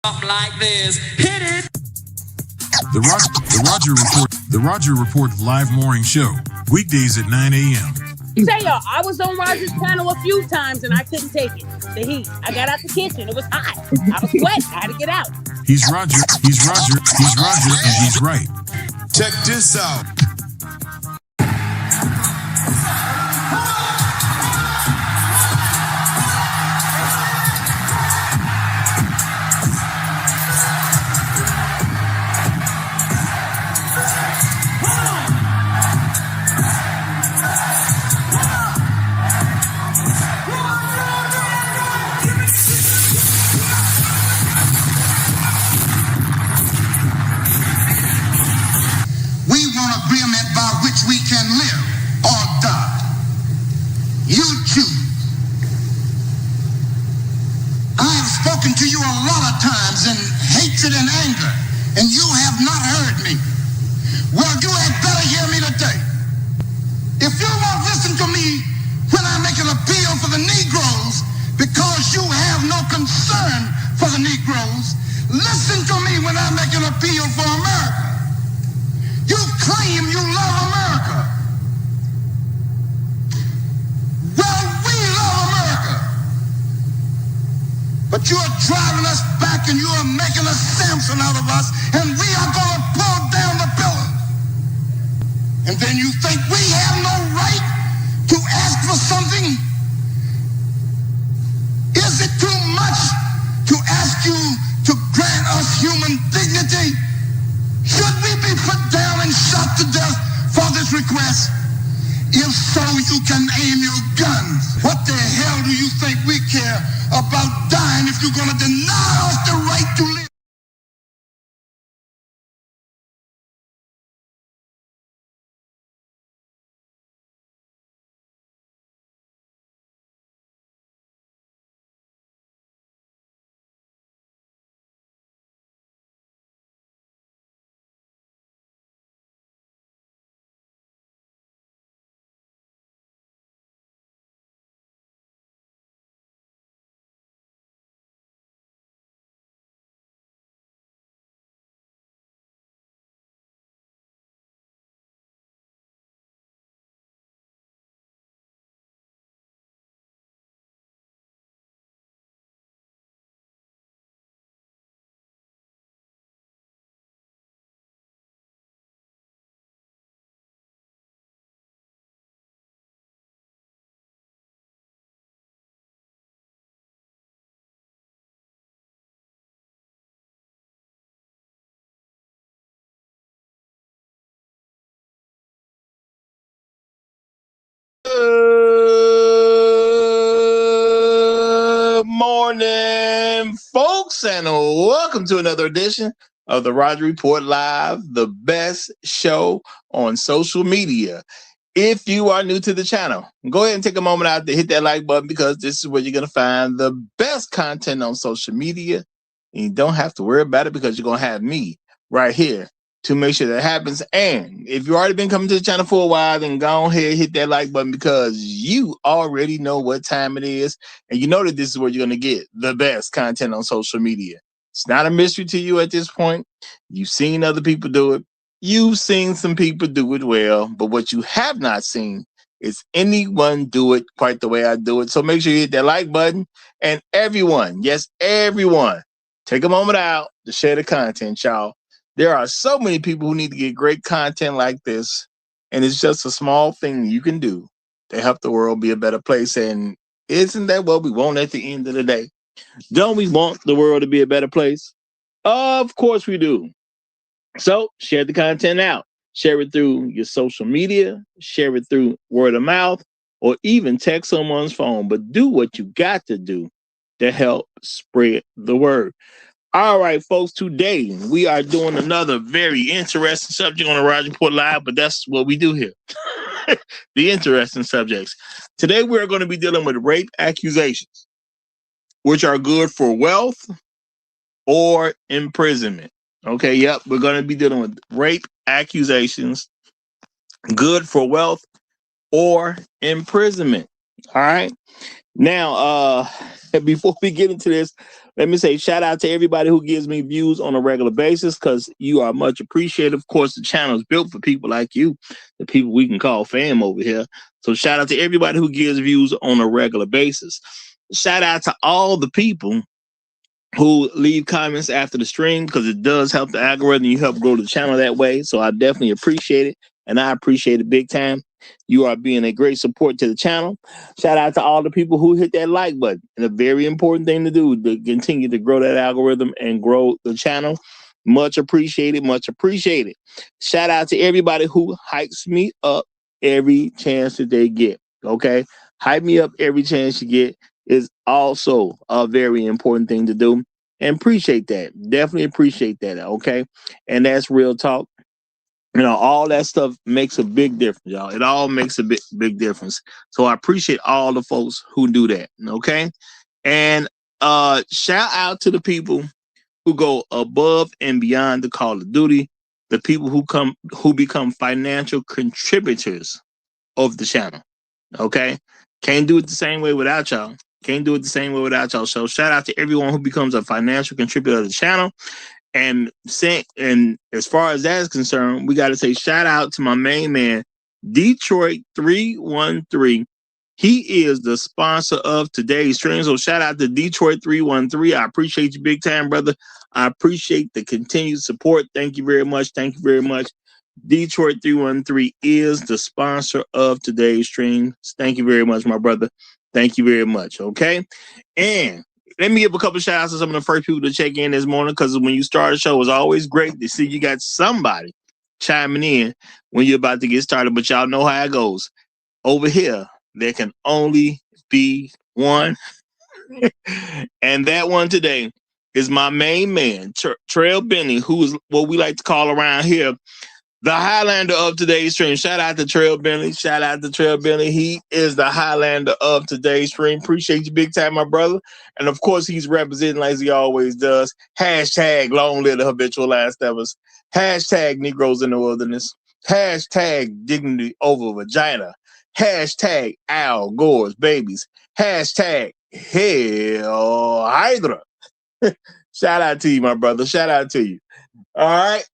Something like this. Hit it. The Roger Report live morning show, weekdays at 9 a.m. Say y'all, I was on Roger's panel a few times and I couldn't take it. The heat. I got out the kitchen. It was hot. I was sweating. I had to get out. He's Roger, and he's right. Check this out. We can live or die. You choose. I have spoken to you a lot of times in hatred and anger, and you have not heard me. Well, you had better hear me today. If you won't listen to me when I make an appeal for the Negroes because you have no concern for the Negroes, listen to me when I make an appeal for America. You claim you love America. Well, we love America. But you are driving us back and you are making a Samson out of us, and we are going to pull down the pillars. And then you think we have no right to ask for something? Is it too much to ask you to grant us human dignity? Should we be put down and shot to death for this request? If so, you can aim your guns. What the hell do you think we care about dying if you're going to deny us the right to live? Good morning, folks, and welcome to another edition of the Roger Report Live, the best show on social media. If you are new to the channel, go ahead and take a moment out to hit that like button, because this is where you're going to find the best content on social media. And you don't have to worry about it, because you're going to have me right here to make sure that happens. And if you've already been coming to the channel for a while, then go ahead, hit that like button, because you already know what time it is. And you know that this is where you're going to get the best content on social media. It's not a mystery to you at this point. You've seen other people do it. You've seen some people do it well. But what you have not seen is anyone do it quite the way I do it. So make sure you hit that like button. And everyone, yes, everyone, take a moment out to share the content, y'all. There are so many people who need to get great content like this, and it's just a small thing you can do to help the world be a better place. And isn't that what we want at the end of the day? Don't we want the world to be a better place? Of course we do. So share the content out. Share it through your social media, share it through word of mouth, or even text someone's phone. But do what you got to do to help spread the word. All right, folks, today we are doing another very interesting subject on the Roger Report Live, but that's what we do here. The interesting subjects. Today we're going to be dealing with rape accusations, which are good for wealth or imprisonment. Okay, yep, we're going to be dealing with rape accusations, good for wealth or imprisonment. All right. Now, before we get into this, let me say shout out to everybody who gives me views on a regular basis because you are much appreciated. Of course, the channel is built for people like you, the people we can call fam over here. So shout out to everybody who gives views on a regular basis. Shout out to all the people who leave comments after the stream because it does help the algorithm. You help grow the channel that way. So I definitely appreciate it. And I appreciate it big time. You are being a great support to the channel. Shout out to all the people who hit that like button. And a very important thing to do to continue to grow that algorithm and grow the channel. Much appreciated. Much appreciated. Shout out to everybody who hypes me up every chance that they get. Okay? Hype me up every chance you get is also a very important thing to do. And appreciate that. Definitely appreciate that. Okay? And that's real talk. You know, all that stuff makes a big difference, y'all. It all makes a big difference. So I appreciate all the folks who do that. Okay. And shout out to the people who go above and beyond the call of duty, the people who become financial contributors of the channel. Okay. Can't do it the same way without y'all. Can't do it the same way without y'all. So shout out to everyone who becomes a financial contributor of the channel. And as far as that is concerned, we got to say shout out to my main man, Detroit 313. He is the sponsor of today's stream. So shout out to Detroit 313. I appreciate you big time, brother. I appreciate the continued support. Thank you very much. Thank you very much. Detroit 313 is the sponsor of today's stream. Thank you very much, my brother. Thank you very much. Okay. And let me give a couple of shout outs to some of the first people to check in this morning because when you start a show, it's always great to see you got somebody chiming in when you're about to get started. But y'all know how it goes. Over here, there can only be one. And that one today is my main man, Trail Benny, who is what we like to call around here the Highlander of today's stream. Shout out to Trail Bentley. Shout out to Trail Bentley. He is the Highlander of today's stream. Appreciate you big time, my brother. And of course, he's representing like he always does. Hashtag long live the habitual last steppers. Hashtag Negroes in the wilderness. Hashtag dignity over vagina. Hashtag Al Gore's babies. Hashtag Hell Hydra. Shout out to you, my brother. Shout out to you. All right.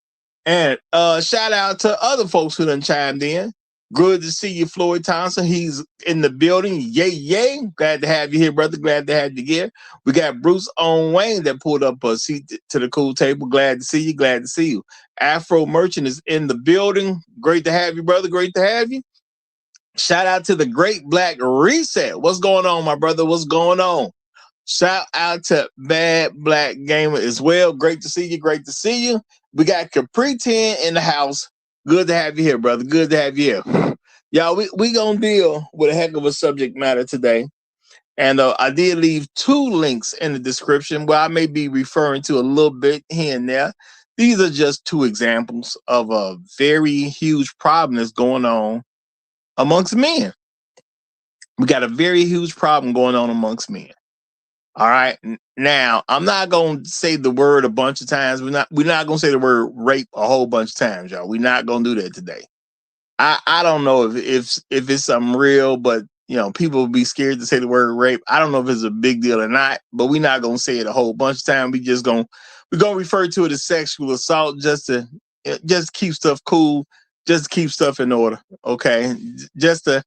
And shout out to other folks who done chimed in. Good to see you, Floyd Thompson. He's in the building. Yay, yay. Glad to have you here, brother. Glad to have you here. We got Bruce Owen Wayne that pulled up a seat to the cool table. Glad to see you. Glad to see you. Afro Merchant is in the building. Great to have you, brother. Great to have you. Shout out to the Great Black Reset. What's going on, my brother? What's going on? Shout out to Bad Black Gamer as well. Great to see you. Great to see you. We got Capri 10 in the house. Good to have you here, brother. Good to have you here. Y'all, we going to deal with a heck of a subject matter today. And I did leave 2 links in the description where I may be referring to a little bit here and there. These are just 2 examples of a very huge problem that's going on amongst men. We got a very huge problem going on amongst men. All right. Now, I'm not going to say the word a bunch of times. We're not going to say the word rape a whole bunch of times, y'all. We're not going to do that today. I don't know if it's something real, but you know, people will be scared to say the word rape. I don't know if it's a big deal or not, but we're not going to say it a whole bunch of times. We're going to refer to it as sexual assault just to keep stuff cool, just to keep stuff in order. Okay. Just to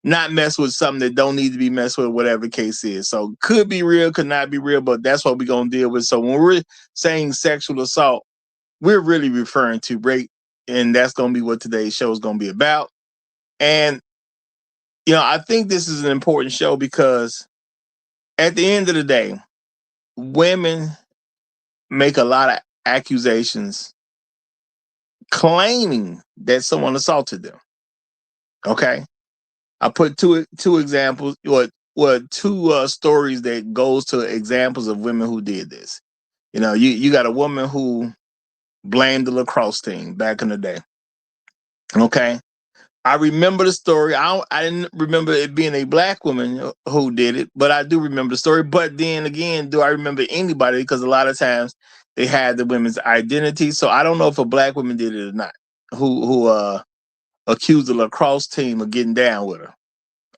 not mess with something that don't need to be messed with, whatever the case is. So could be real, could not be real, but that's what we're going to deal with. So when we're saying sexual assault, we're really referring to rape, and that's going to be what today's show is going to be about. And, you know, I think this is an important show because at the end of the day, women make a lot of accusations claiming that someone assaulted them. Okay? I put two examples, or 2 stories that goes to examples of women who did this. You know, you got a woman who blamed the lacrosse team back in the day. Okay, I remember the story. I didn't remember it being a black woman who did it, but I do remember the story. But then again, do I remember anybody? Because a lot of times they had the women's identity, so I don't know if a black woman did it or not. Who accused the lacrosse team of getting down with her.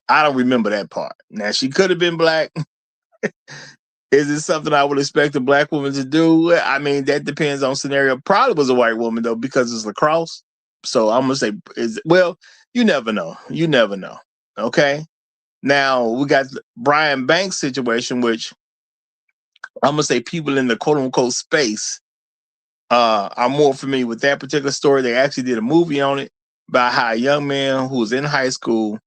I don't remember that part. Now, she could have been black. Is it something I would expect a black woman to do? I mean, that depends on scenario. Probably was a white woman, though, because it's lacrosse. So I'm going to say, well, you never know. You never know. Okay? Now, we got Brian Banks' situation, which I'm going to say people in the quote-unquote space are more familiar with that particular story. They actually did a movie on it about how a young man who was in high school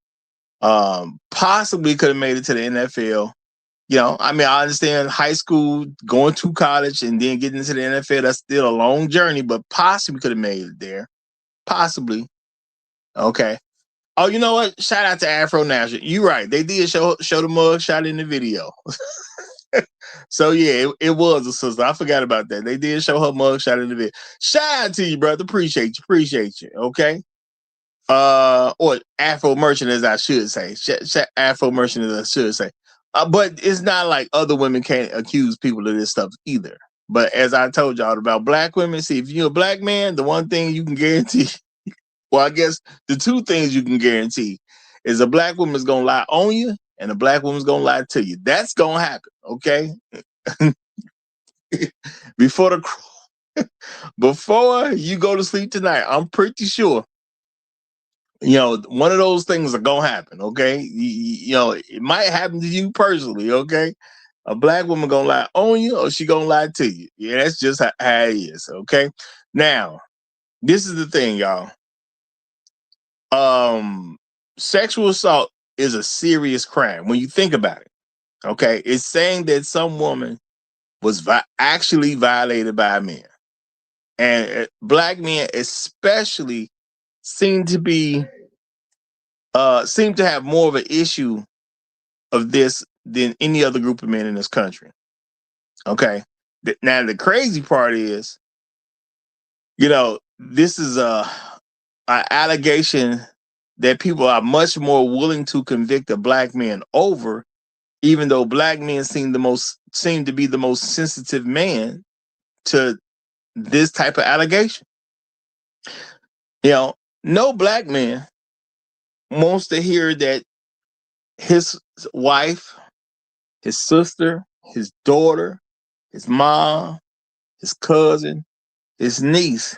possibly could have made it to the NFL. You know, I mean, I understand high school, going to college, and then getting into the NFL, that's still a long journey, but possibly could have made it there. Possibly. Okay. Oh, you know what? Shout out to Afro National. You're right. They did show the mug shot in the video. So, yeah, it was a sister. I forgot about that. They did show her mug shot in the video. Shout out to you, brother. Appreciate you. Okay. Or Afro Merchant, as I should say. Afro Merchant, as I should say. But it's not like other women can't accuse people of this stuff either. But as I told y'all about black women, see, if you're a black man, the one thing you can guarantee, well, I guess the two things you can guarantee is a black woman's going to lie on you and a black woman's going to lie to you. That's going to happen, okay? Before you go to sleep tonight, I'm pretty sure, you know, one of those things are going to happen, okay? You know, it might happen to you personally, okay? A black woman going to lie on you or she going to lie to you. Yeah, that's just how it is, okay? Now, this is the thing, y'all. Sexual assault is a serious crime when you think about it. Okay, it's saying that some woman was actually violated by a man, and black men especially seem to have more of an issue of this than any other group of men in this country. Okay, now the crazy part is, you know, this is an allegation that people are much more willing to convict a black man over, even though black men seem to be the most sensitive man to this type of allegation. You know, no black man wants to hear that his wife, his sister, his daughter, his mom, his cousin, his niece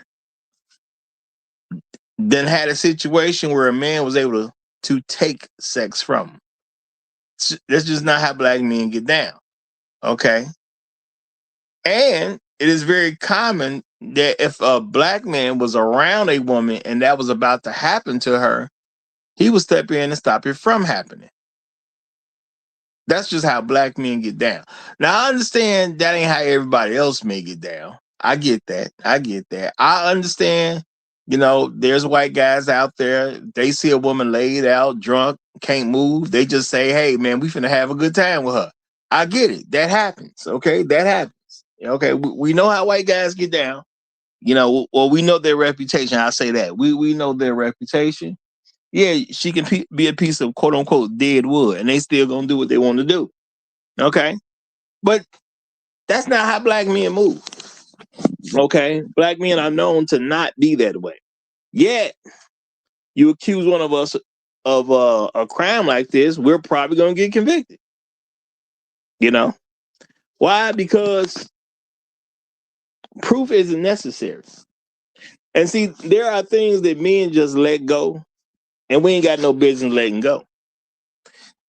then had a situation where a man was able to take sex from him. That's just not how black men get down. Okay. And it is very common that if a black man was around a woman and that was about to happen to her, he would step in and stop it from happening. That's just how black men get down. Now, I understand that ain't how everybody else may get down. I get that. I understand, you know, there's white guys out there, they see a woman laid out, drunk, can't move. They just say, hey, man, we finna have a good time with her. I get it. That happens. Okay. That happens. Okay. We know how white guys get down. You know, well, we know their reputation. I'll say that. We know their reputation. Yeah, she can be a piece of quote unquote dead wood and they still gonna do what they want to do. Okay. But that's not how black men move. Okay. Black men are known to not be that way. Yet, you accuse one of us of a crime like this, we're probably gonna get convicted. You know? Why? Because proof isn't necessary. And see, there are things that men just let go, and we ain't got no business letting go.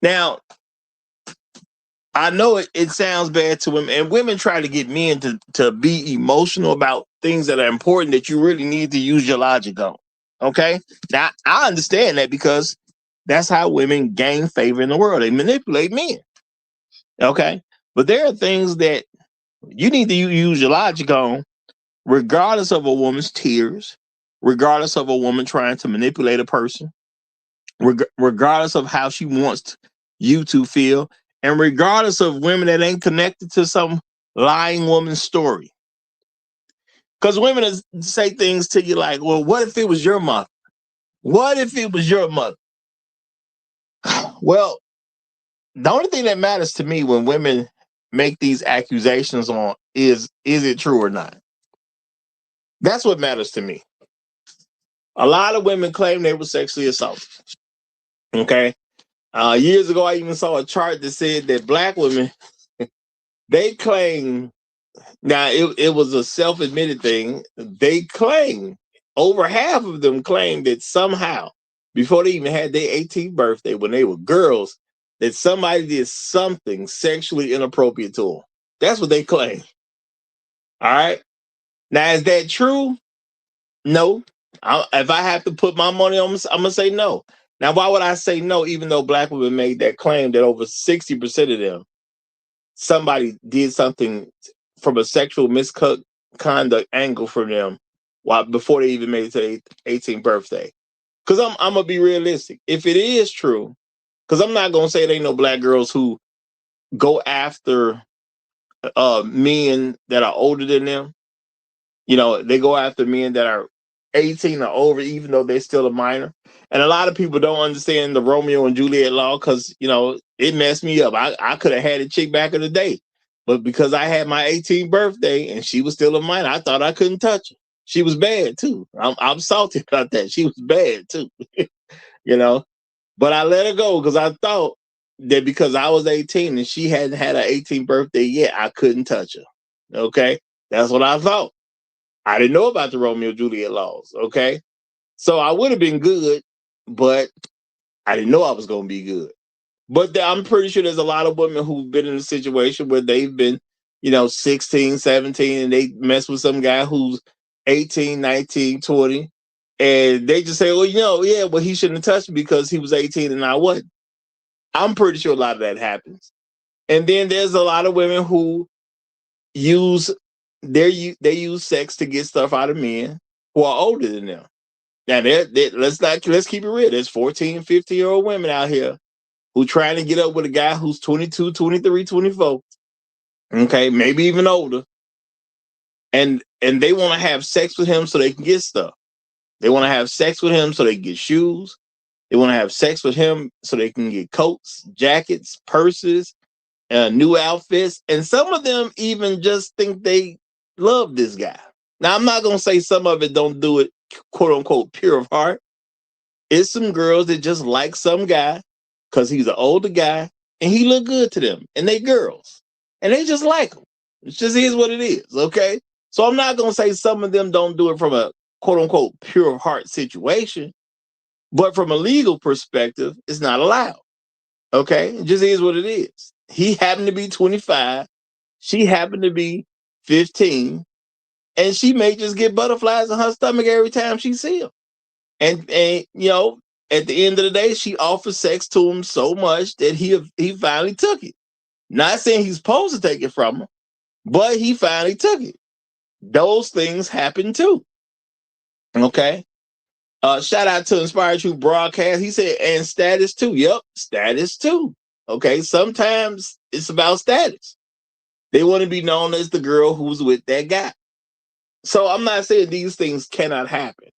Now, I know it sounds bad to women, and women try to get men to be emotional about things that are important that you really need to use your logic on. Okay? Now, I understand that because that's how women gain favor in the world. They manipulate men. Okay? But there are things that you need to use your logic on, regardless of a woman's tears, regardless of a woman trying to manipulate a person, regardless of how she wants you to feel, and regardless of women that ain't connected to some lying woman's story. Because women say things to you like, well, what if it was your mother? What if it was your mother? Well, the only thing that matters to me when women make these accusations on is it true or not? That's what matters to me. A lot of women claim they were sexually assaulted. Okay? Years ago, I even saw a chart that said that black women, they claim, now it was a self-admitted thing, they claim, over half of them claim that somehow, before they even had their 18th birthday, when they were girls, that somebody did something sexually inappropriate to them. That's what they claim. All right. Now, is that true? No. If I have to put my money on, I'm gonna say no. Now, why would I say no? Even though black women made that claim that over 60% of them, somebody did something from a sexual misconduct angle from them, before they even made it to their 18th birthday. Because I'm gonna be realistic. If it is true, because I'm not gonna say there ain't no black girls who go after men that are older than them. You know, they go after men that are 18 or over, even though they're still a minor. And a lot of people don't understand the Romeo and Juliet law because, you know, it messed me up. I could have had a chick back in the day, but because I had my 18th birthday and she was still a minor, I thought I couldn't touch her. She was bad too. I'm salty about that. She was bad too, you know. But I let her go because I thought that because I was 18 and she hadn't had her 18th birthday yet, I couldn't touch her. Okay, that's what I thought. I didn't know about the Romeo and Juliet laws, okay? So I would have been good, but I didn't know I was going to be good. But I'm pretty sure there's a lot of women who've been in a situation where they've been, you know, 16, 17, and they mess with some guy who's 18, 19, 20, and they just say, well, you know, yeah, well, he shouldn't have touched me because he was 18 and I wasn't. I'm pretty sure a lot of that happens. And then there's a lot of women who they use sex to get stuff out of men who are older than them. Now, let's keep it real. There's 14, 15-year-old women out here who trying to get up with a guy who's 22, 23, 24. Okay, maybe even older. And they want to have sex with him so they can get stuff. They want to have sex with him so they can get shoes. They want to have sex with him so they can get coats, jackets, purses, new outfits. And some of them even just think they love this guy. Now, I'm not going to say some of it don't do it, quote unquote, pure of heart. It's some girls that just like some guy because he's an older guy and he look good to them. And they girls. And they just like him. It just is what it is, okay? So I'm not going to say some of them don't do it from a, quote unquote, pure of heart situation. But from a legal perspective, it's not allowed. Okay? It just is what it is. He happened to be 25. She happened to be 15. And she may just get butterflies in her stomach every time she see him. And you know, at the end of the day, she offers sex to him so much that he finally took it. Not saying he's supposed to take it from her, but he finally took it. Those things happen too. Okay. Shout out to Inspired Truth Broadcast. He said, and status too. Yep, status too. Okay. Sometimes it's about status. They want to be known as the girl who's with that guy. So I'm not saying these things cannot happen.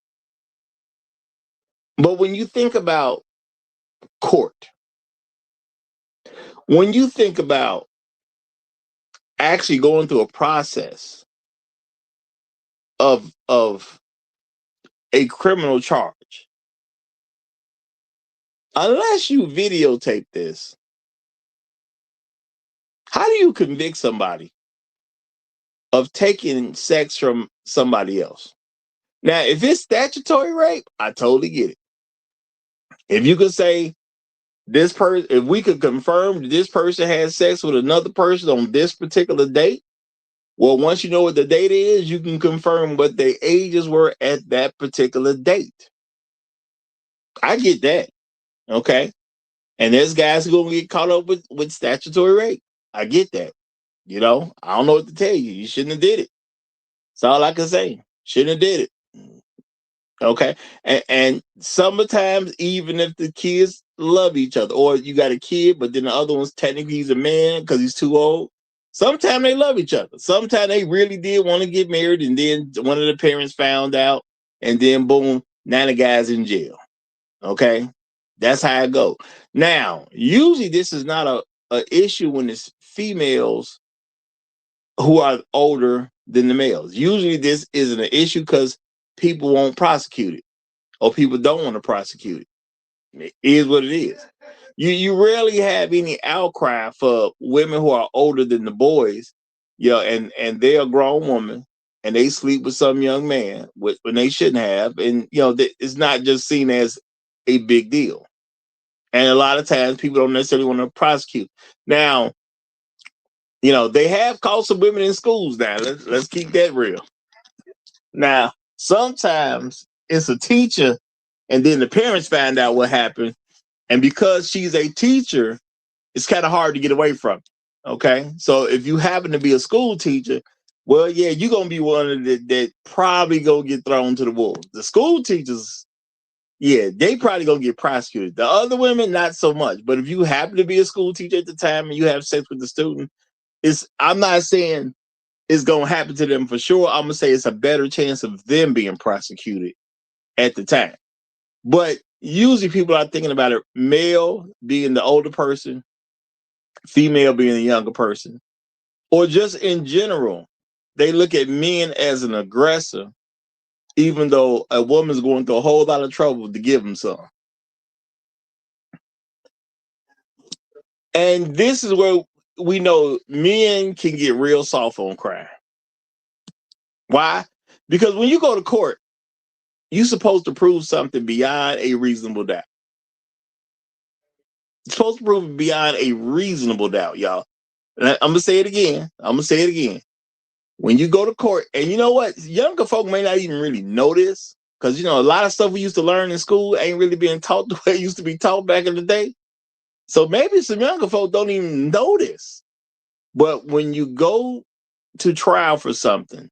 But when you think about court, when you think about actually going through a process of a criminal charge, unless you videotape this, how do you convict somebody of taking sex from somebody else? Now, if it's statutory rape, I totally get it. If you could say this person, if we could confirm this person had sex with another person on this particular date, well, once you know what the date is, you can confirm what their ages were at that particular date. I get that. Okay. And there's guys who are going to get caught up with statutory rape. I get that. You know, I don't know what to tell you. You shouldn't have did it. That's all I can say. Shouldn't have did it. Okay. And sometimes, even if the kids love each other, or you got a kid, but then the other one's technically he's a man because he's too old. Sometimes they love each other. Sometimes they really did want to get married, and then one of the parents found out, and then boom, now the guy's in jail. Okay. That's how it goes. Now, usually this is not a issue when it's females who are older than the males. Usually this isn't an issue because people won't prosecute it, or people don't want to prosecute it. It is what it is. You rarely have any outcry for women who are older than the boys, and they're a grown woman and they sleep with some young man when they shouldn't have, and it's not just seen as a big deal. And a lot of times people don't necessarily want to prosecute. Now, they have caught some women in schools now. Let's keep that real. Now, sometimes it's a teacher, and then the parents find out what happened, and because she's a teacher, it's kind of hard to get away from. Okay, so if you happen to be a school teacher, well, yeah, you're gonna be one that probably gonna get thrown to the wolves. The school teachers, yeah, they probably gonna get prosecuted. The other women, not so much. But if you happen to be a school teacher at the time and you have sex with the student, I'm not saying it's gonna happen to them for sure. I'm gonna say it's a better chance of them being prosecuted at the time. But usually people are thinking about it, male being the older person, female being the younger person, or just in general, they look at men as an aggressor, even though a woman's going through a whole lot of trouble to give them some. And this is where we know men can get real soft on crime. Why? Because when you go to court, you're supposed to prove something beyond a reasonable doubt. You're supposed to prove it beyond a reasonable doubt, y'all. And I'm going to say it again. When you go to court, and you know what? Younger folk may not even really know this, because, a lot of stuff we used to learn in school ain't really being taught the way it used to be taught back in the day. So maybe some younger folk don't even know this. But when you go to trial for something,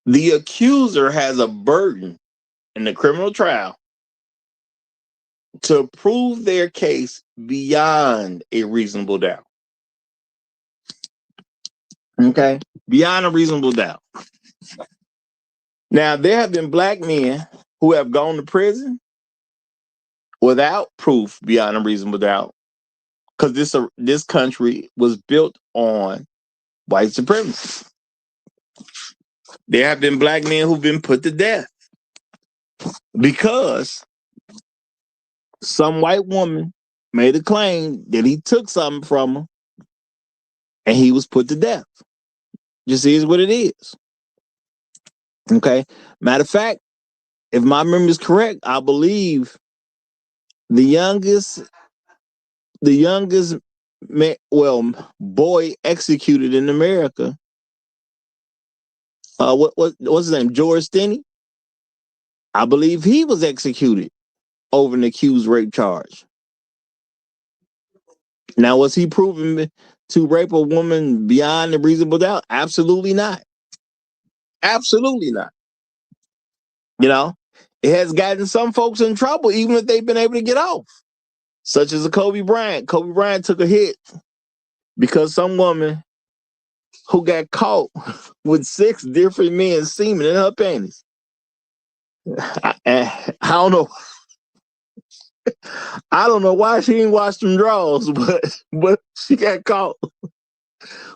the accuser has a burden in the criminal trial to prove their case beyond a reasonable doubt. Okay? Beyond a reasonable doubt. Now, there have been black men who have gone to prison without proof beyond a reasonable doubt, because this country was built on white supremacy. There have been black men who've been put to death because some white woman made a claim that he took something from her and he was put to death. Just is what it is. Okay. Matter of fact, if my memory is correct, I believe the youngest boy executed in America. What's his name? George Stinney. I believe he was executed over an accused rape charge. Now, was he proven to rape a woman beyond a reasonable doubt? Absolutely not. Absolutely not. It has gotten some folks in trouble, even if they've been able to get off, such as a Kobe Bryant. Kobe Bryant took a hit because some woman who got caught with 6 different men's semen in her panties. I don't know. I don't know why she didn't wash them drawers, but she got caught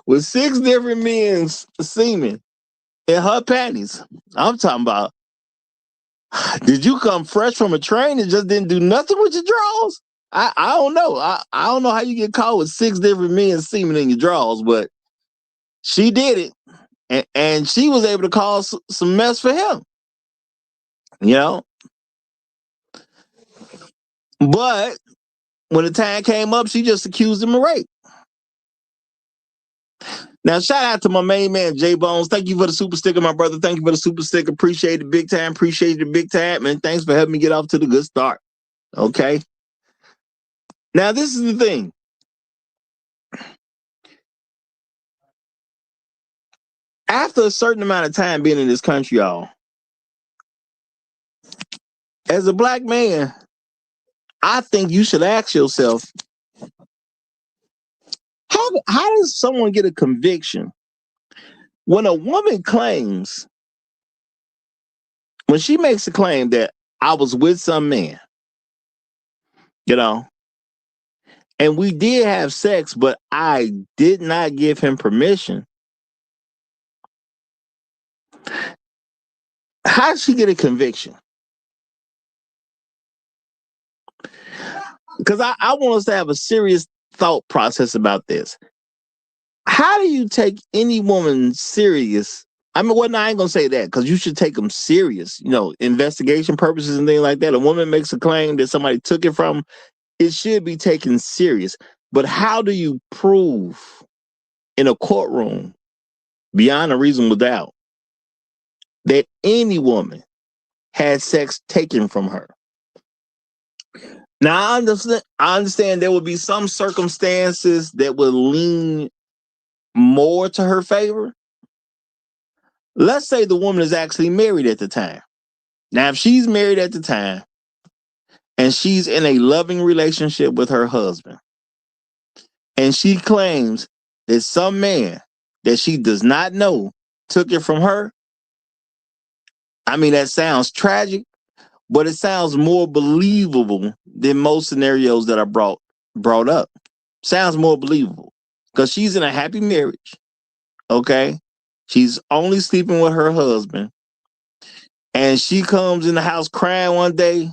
with 6 different men's semen in her panties. I'm talking about, did you come fresh from a train and just didn't do nothing with your drawers? I don't know. I don't know how you get caught with 6 different men's semen in your drawers, but she did it, and she was able to cause some mess for him. But when the time came up, she just accused him of rape. Now, shout out to my main man, J Bones. Thank you for the super sticker, my brother. Thank you for the super sticker. Appreciate it big time. Appreciate it big time. And thanks for helping me get off to the good start. Okay. Now, this is the thing. After a certain amount of time being in this country, y'all, as a black man, I think you should ask yourself, how does someone get a conviction when a woman claims, when she makes a claim that I was with some man, and we did have sex, but I did not give him permission? How did she get a conviction? because I want us to have a serious thought process about this. How do you take any woman serious? I mean, well, no, I ain't gonna say that because you should take them serious. You know, investigation purposes and things like that. A woman makes a claim that somebody took it from, it should be taken serious. But how do you prove in a courtroom beyond a reasonable doubt that any woman had sex taken from her? Now, I understand there will be some circumstances that will lean more to her favor. Let's say the woman is actually married at the time. Now, if she's married at the time and she's in a loving relationship with her husband, and she claims that some man that she does not know took it from her, I mean, that sounds tragic, but it sounds more believable than most scenarios that are brought up. Sounds more believable because she's in a happy marriage. Okay, she's only sleeping with her husband, and she comes in the house crying one day,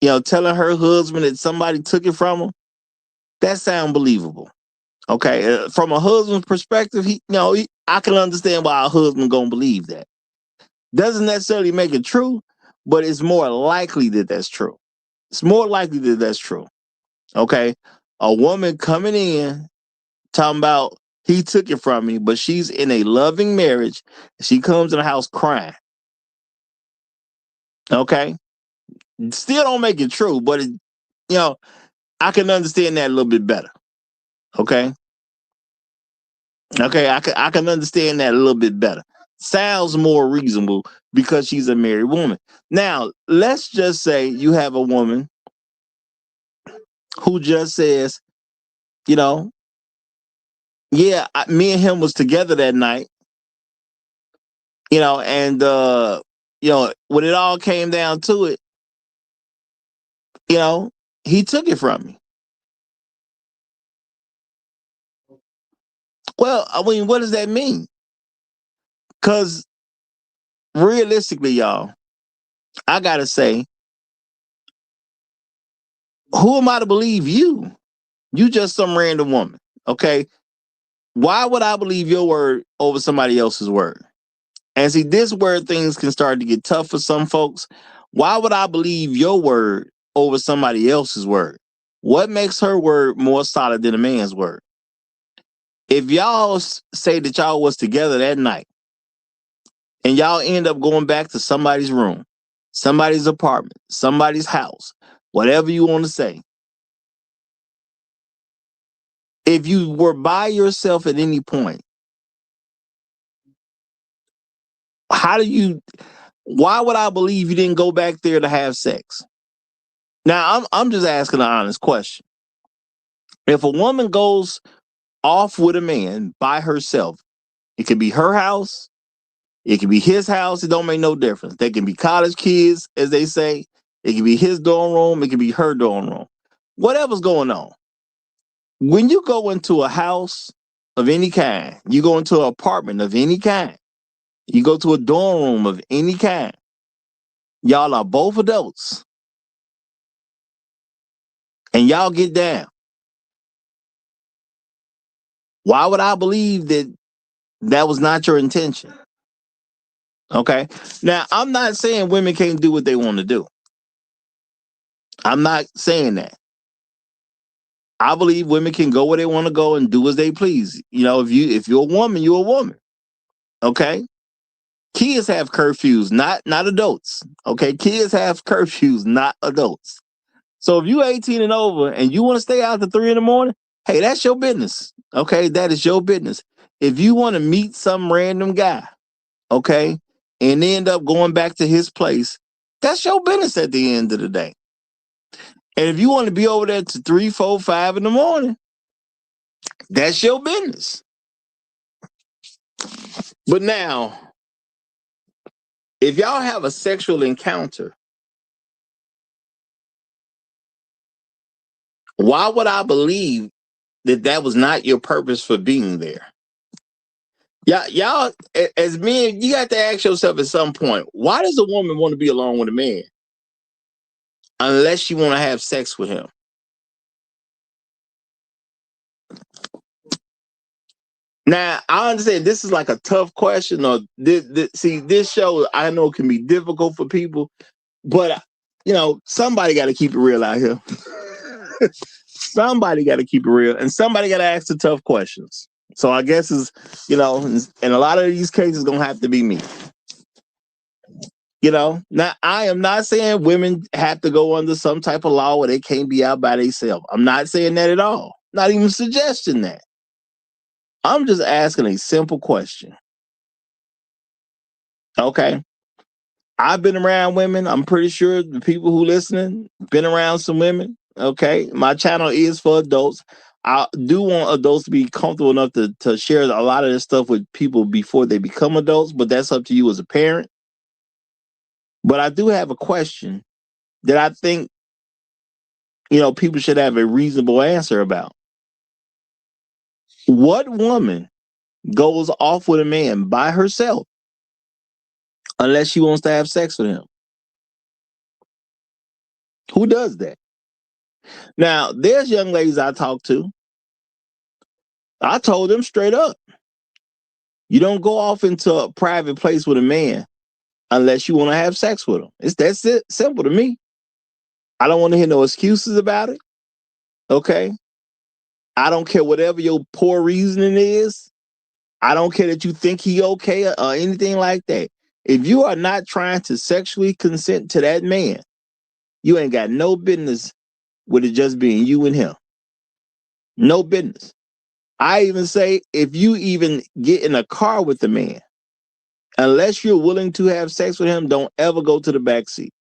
you know, telling her husband that somebody took it from him. That sounds believable. Okay, from a husband's perspective, I can understand why a husband gonna believe that. Doesn't necessarily make it true, but it's more likely that that's true. It's more likely that that's true. Okay, a woman coming in talking about he took it from me, but she's in a loving marriage. She comes in the house crying. Okay, still don't make it true, but I can understand that a little bit better. Okay, I can understand that a little bit better. Sounds more reasonable because she's a married woman. Now, let's just say you have a woman who just says, yeah, me and him was together that night, and when it all came down to it, he took it from me. Well, I mean, what does that mean? Because realistically, y'all, I gotta say, who am I to believe you? You just some random woman, okay? Why would I believe your word over somebody else's word? And see, this where things can start to get tough for some folks. Why would I believe your word over somebody else's word? What makes her word more solid than a man's word? If y'all say that y'all was together that night and y'all end up going back to somebody's room, somebody's apartment, somebody's house, whatever you want to say, if you were by yourself at any point, why would I believe you didn't go back there to have sex? Now, I'm just asking an honest question. If a woman goes off with a man by herself, it could be her house, it could be his house, it don't make no difference. They can be college kids, as they say. It could be his dorm room, it could be her dorm room. Whatever's going on. When you go into a house of any kind, you go into an apartment of any kind, you go to a dorm room of any kind, y'all are both adults. And y'all get down. Why would I believe that that was not your intention? Okay. Now, I'm not saying women can't do what they want to do. I'm not saying that. I believe women can go where they want to go and do as they please. If you're a woman, you're a woman. Okay. Kids have curfews, not adults. Okay. Kids have curfews, not adults. So if you're 18 and over and you want to stay out to 3 a.m, hey, that's your business. Okay. That is your business. If you want to meet some random guy, okay, and end up going back to his place, that's your business at the end of the day. And if you want to be over there to 3, 4, 5 in the morning, that's your business. But now, if y'all have a sexual encounter, why would I believe that that was not your purpose for being there? Y'all, as men, you got to ask yourself at some point, why does a woman want to be alone with a man? Unless you want to have sex with him. Now, I understand this is like a tough question, or this show I know can be difficult for people, but somebody got to keep it real out here. Somebody got to keep it real, and somebody got to ask the tough questions. So I guess in a lot of these cases, gonna have to be me. Now I am not saying women have to go under some type of law where they can't be out by themselves. I'm not saying that at all. Not even suggesting that. I'm just asking a simple question. Okay. I've been around women. I'm pretty sure the people who listening been around some women. Okay. My channel is for adults. I do want adults to be comfortable enough to share a lot of this stuff with people before they become adults, but that's up to you as a parent. But I do have a question that I think, people should have a reasonable answer about. What woman goes off with a man by herself unless she wants to have sex with him? Who does that? Now, there's young ladies I talk to. I told them straight up, you don't go off into a private place with a man unless you want to have sex with him. That's it. Simple to me. I don't want to hear no excuses about it. Okay. I don't care whatever your poor reasoning is. I don't care that you think he okay or anything like that. If you are not trying to sexually consent to that man, you ain't got no business with it just being you and him. No business. I even say if you even get in a car with the man, unless you're willing to have sex with him, don't ever go to the back seat.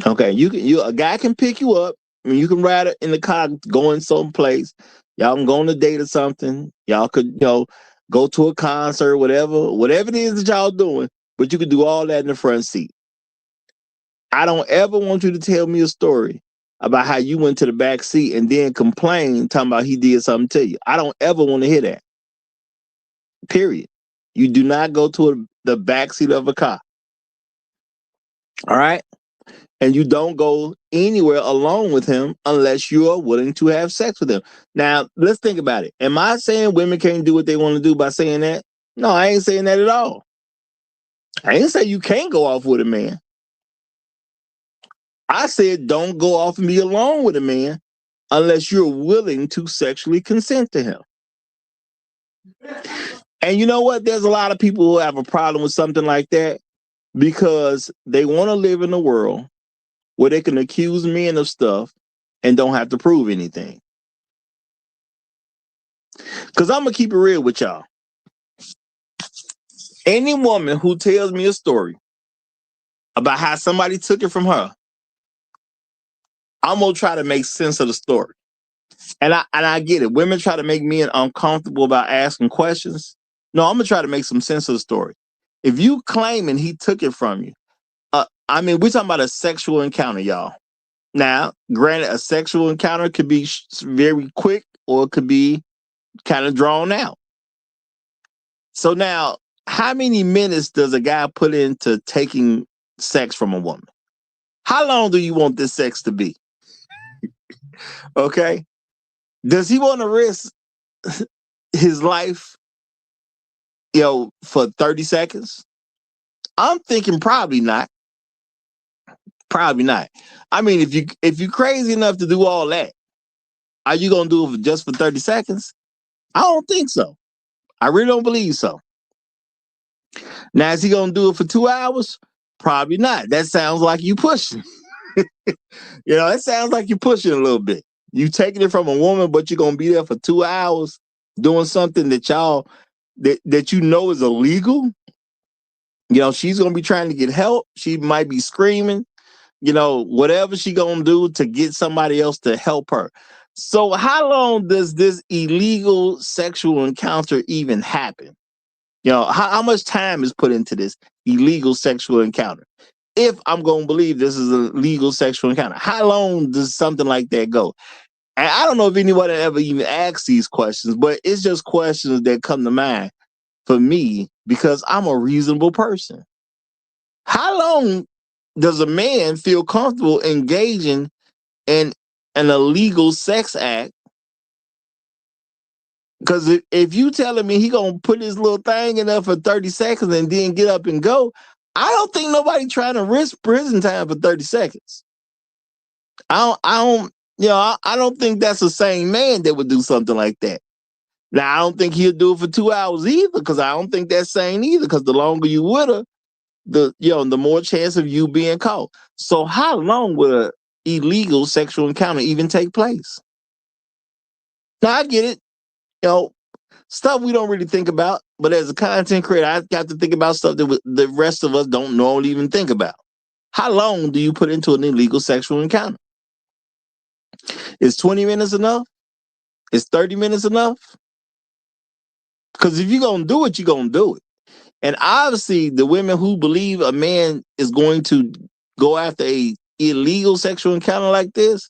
Okay, a guy can pick you up. I mean, you can ride in the car going someplace. Y'all can go on a date or something. Y'all could, go to a concert, whatever it is that y'all doing. But you could do all that in the front seat. I don't ever want you to tell me a story about how you went to the back seat and then complain, talking about he did something to you. I don't ever want to hear that. Period. You do not go to the back seat of a car. All right? And you don't go anywhere alone with him unless you are willing to have sex with him. Now, let's think about it. Am I saying women can't do what they want to do by saying that? No, I ain't saying that at all. I ain't say you can't go off with a man. I said don't go off and be alone with a man unless you're willing to sexually consent to him. And you know what? There's a lot of people who have a problem with something like that because they want to live in a world where they can accuse men of stuff and don't have to prove anything. Because I'm going to keep it real with y'all. Any woman who tells me a story about how somebody took it from her, I'm going to try to make sense of the story. And I get it. Women try to make men uncomfortable about asking questions. No, I'm going to try to make some sense of the story. If you claiming he took it from you, we're talking about a sexual encounter, y'all. Now, granted, a sexual encounter could be very quick or it could be kind of drawn out. So now, how many minutes does a guy put into taking sex from a woman? How long do you want this sex to be? Okay. Does he want to risk his life, for 30 seconds? I'm thinking probably not. Probably not. I mean, if you're crazy enough to do all that, are you going to do it just for 30 seconds? I don't think so. I really don't believe so. Now, is he going to do it for 2 hours? Probably not. That sounds like you pushing. That sounds like you're pushing a little bit. You taking it from a woman, but you're going to be there for 2 hours doing something that that you know is illegal. She's going to be trying to get help. She might be screaming, whatever she going to do to get somebody else to help her. So how long does this illegal sexual encounter even happen? How much time is put into this illegal sexual encounter? If I'm going to believe this is a legal sexual encounter, how long does something like that go? And I don't know if anybody ever even asks these questions, but it's just questions that come to mind for me because I'm a reasonable person. How long does a man feel comfortable engaging in an illegal sex act Because if you telling me he gonna put his little thing in there for 30 seconds and then get up and go, I don't think nobody trying to risk prison time for 30 seconds. I don't think that's the same man that would do something like that. Now, I don't think he'll do it for 2 hours either, because I don't think that's sane either, because the longer you with her, the more chance of you being caught. So how long would an illegal sexual encounter even take place? Now, I get it. Stuff we don't really think about, but as a content creator, I got to think about stuff that the rest of us don't normally even think about. How long do you put into an illegal sexual encounter? Is 20 minutes enough? Is 30 minutes enough? Because if you're going to do it, you're going to do it. And obviously, the women who believe a man is going to go after a illegal sexual encounter like this,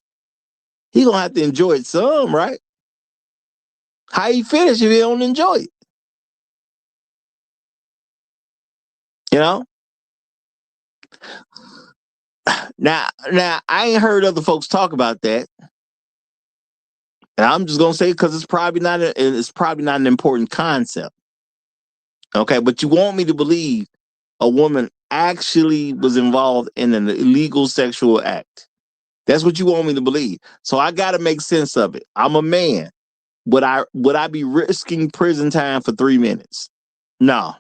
he going to have to enjoy it some, right? How he finish if he don't enjoy it? Now, I ain't heard other folks talk about that. And I'm just gonna say because it's probably not an important concept. Okay, but you want me to believe a woman actually was involved in an illegal sexual act. That's what you want me to believe. So I gotta make sense of it. I'm a man. Would I be risking prison time for 3 minutes? No.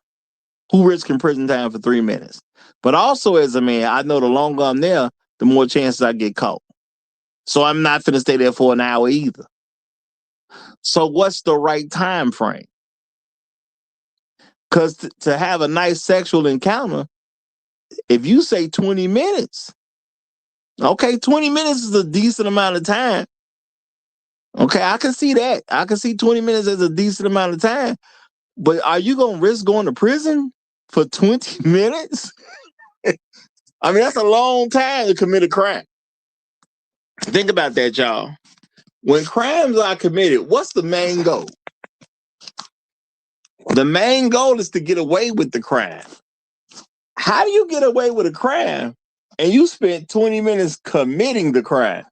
Who risking prison time for 3 minutes? But also as a man, I know the longer I'm there, the more chances I get caught. So I'm not finna stay there for an hour either. So what's the right time frame? Because to have a nice sexual encounter, if you say 20 minutes, okay, 20 minutes is a decent amount of time. Okay, I can see that. I can see 20 minutes as a decent amount of time. But are you going to risk going to prison for 20 minutes? I mean, that's a long time to commit a crime. Think about that, y'all. When crimes are committed, what's the main goal? The main goal is to get away with the crime. How do you get away with a crime and you spent 20 minutes committing the crime?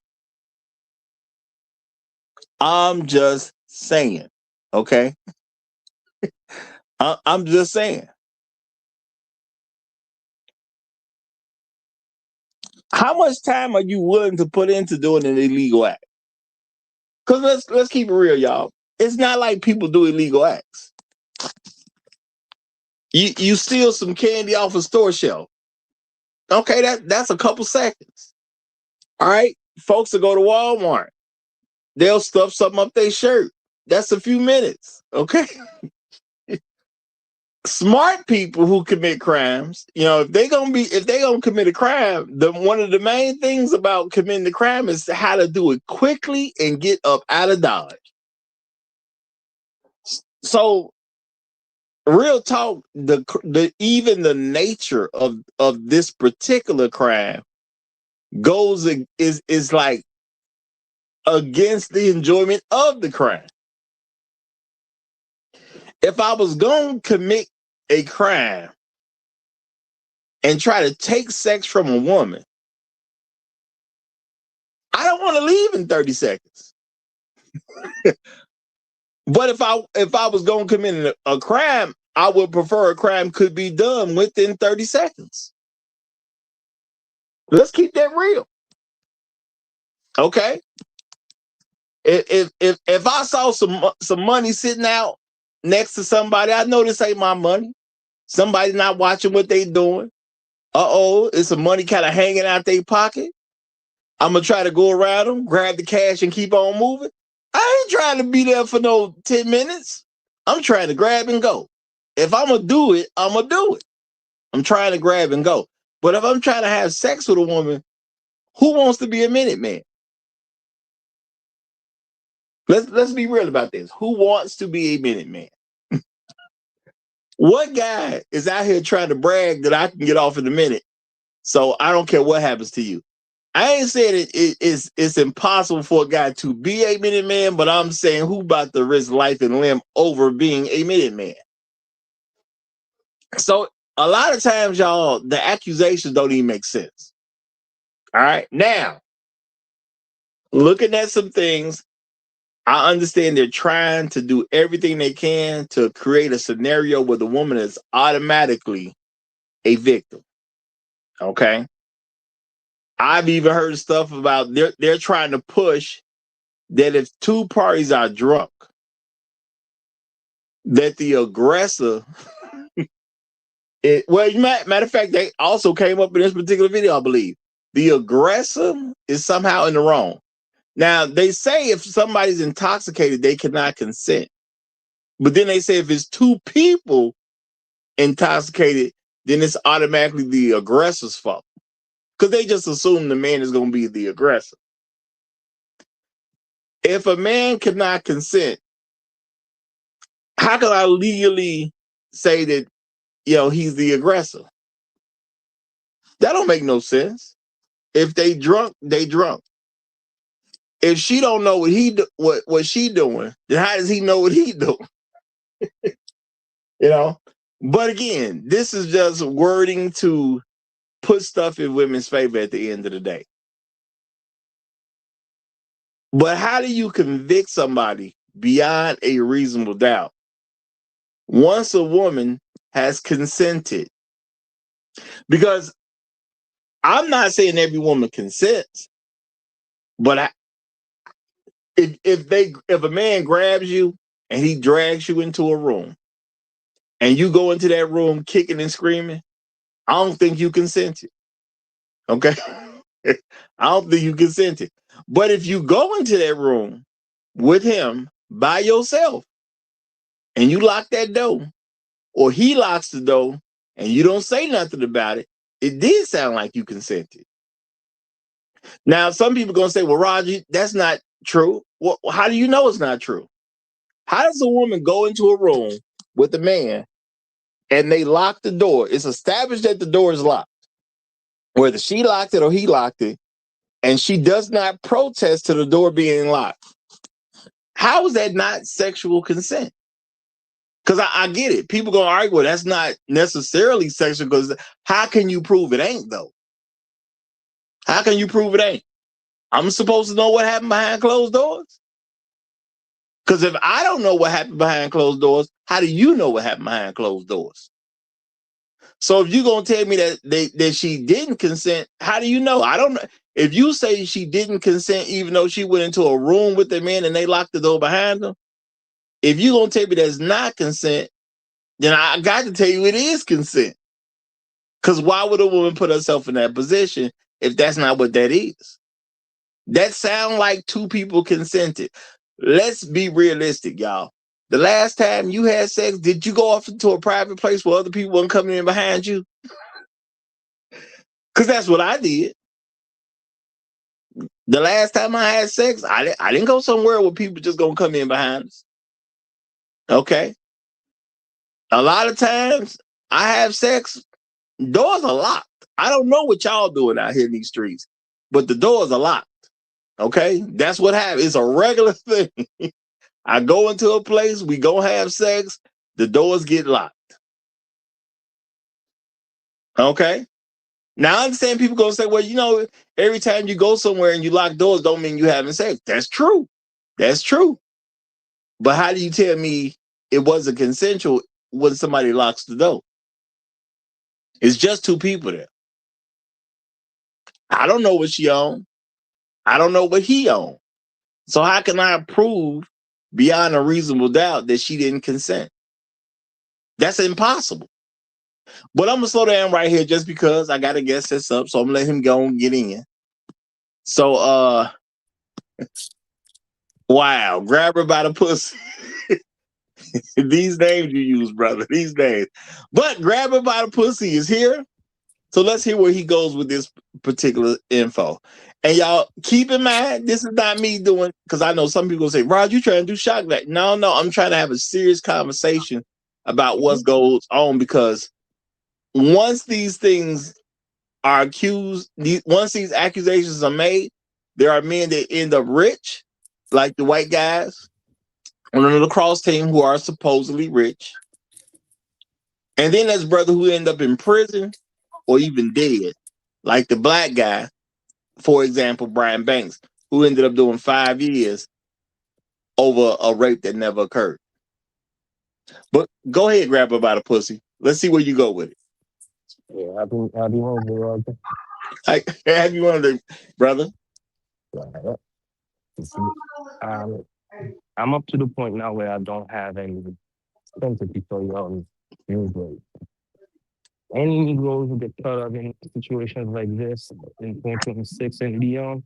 I'm just saying, okay? I'm just saying. How much time are you willing to put into doing an illegal act? Because let's keep it real, y'all. It's not like people do illegal acts. You steal some candy off a store shelf. Okay, that's a couple seconds. All right, folks will go to Walmart. They'll stuff something up their shirt. That's a few minutes. Okay. Smart people who commit crimes, if they're gonna commit a crime, one of the main things about committing the crime is how to do it quickly and get up out of Dodge. So, real talk, even the nature of this particular crime is like against the enjoyment of the crime. If I was going to commit a crime and try to take sex from a woman, I don't want to leave in 30 seconds. But if I was going to commit a crime, I would prefer a crime could be done within 30 seconds. Let's keep that real. Okay? If I saw some money sitting out next to somebody, I know this ain't my money. Somebody's not watching what they doing. It's some money kind of hanging out their pocket. I'm going to try to go around them, grab the cash, and keep on moving. I ain't trying to be there for no 10 minutes. I'm trying to grab and go. If I'm going to do it, I'm going to do it. I'm trying to grab and go. But if I'm trying to have sex with a woman, who wants to be a minute man? Let's be real about this. Who wants to be a minute man? What guy is out here trying to brag that I can get off in a minute? So I don't care what happens to you. I ain't saying it's impossible for a guy to be a minute man, but I'm saying who about to risk life and limb over being a minute man? So a lot of times, y'all, the accusations don't even make sense. All right. Now, looking at some things, I understand they're trying to do everything they can to create a scenario where the woman is automatically a victim. Okay. I've even heard stuff about they're trying to push that if two parties are drunk, that the aggressor matter of fact, they also came up in this particular video, I believe. The aggressor is somehow in the wrong. Now, they say if somebody's intoxicated, they cannot consent. But then they say if it's two people intoxicated, then it's automatically the aggressor's fault. Because they just assume the man is going to be the aggressor. If a man cannot consent, how can I legally say that, he's the aggressor? That don't make no sense. If they drunk, they drunk. If she don't know what she doing, then how does he know what he doing? But again, this is just wording to put stuff in women's favor at the end of the day. But how do you convict somebody beyond a reasonable doubt once a woman has consented? Because I'm not saying every woman consents, but if a man grabs you and he drags you into a room and you go into that room kicking and screaming, I don't think you consented. Okay? I don't think you consented. But if you go into that room with him by yourself and you lock that door, or he locks the door and you don't say nothing about it, it did sound like you consented. Now, some people are going to say, well, Roger, that's not true. Well, how do you know it's not true? How does a woman go into a room with a man and they lock the door? It's established that the door is locked. Whether she locked it or he locked it, and she does not protest to the door being locked. How is that not sexual consent? Because I get it. People going to argue, well, that's not necessarily sexual, because how can you prove it ain't, though? How can you prove it ain't? I'm supposed to know what happened behind closed doors? Because if I don't know what happened behind closed doors, how do you know what happened behind closed doors? So if you're going to tell me that she didn't consent, how do you know? I don't know. If you say she didn't consent, even though she went into a room with the man and they locked the door behind them, if you're going to tell me that's not consent, then I got to tell you it is consent. Because why would a woman put herself in that position if that's not what that is? That sound like two people consented. Let's be realistic, y'all. The last time you had sex, did you go off into a private place where other people weren't coming in behind you? Because that's what I did. The last time I had sex, I didn't go somewhere where people just gonna come in behind us. Okay. A lot of times I have sex, doors are locked. I don't know what y'all doing out here in these streets, but the doors are locked. Okay. That's what happens. It's a regular thing. I go into a place, we go have sex, the doors get locked. Okay. Now I understand people gonna say, well, every time you go somewhere and you lock doors don't mean you having sex. That's true. That's true. But how do you tell me it wasn't consensual when somebody locks the door? It's just two people there. I don't know what she owned. I don't know what he owned. So how can I prove beyond a reasonable doubt that she didn't consent? That's impossible. But I'm going to slow down right here just because I got to guess this up. So I'm going to let him go and get in. So, wow, grab her by the pussy. These names you use, brother, these names. But grab her by the pussy is here. So let's hear where he goes with this particular info. And y'all keep in mind, this is not me doing, because I know some people say, Rod, you trying to do shock that. No, I'm trying to have a serious conversation about what goes on, because once these things are accused, once these accusations are made, there are men that end up rich, like the white guys on the lacrosse team who are supposedly rich. And then there's brother who end up in prison or even dead, like the black guy, for example, Brian Banks, who ended up doing 5 years over a rape that never occurred. But go ahead, grab her by the pussy. Let's see where you go with it. Yeah, happy home, bro. Have you one of the brother? I'm up to the point now where I don't have any sympathy for young Negroes. Any Negroes who get caught up in situations like this in 2026 and beyond,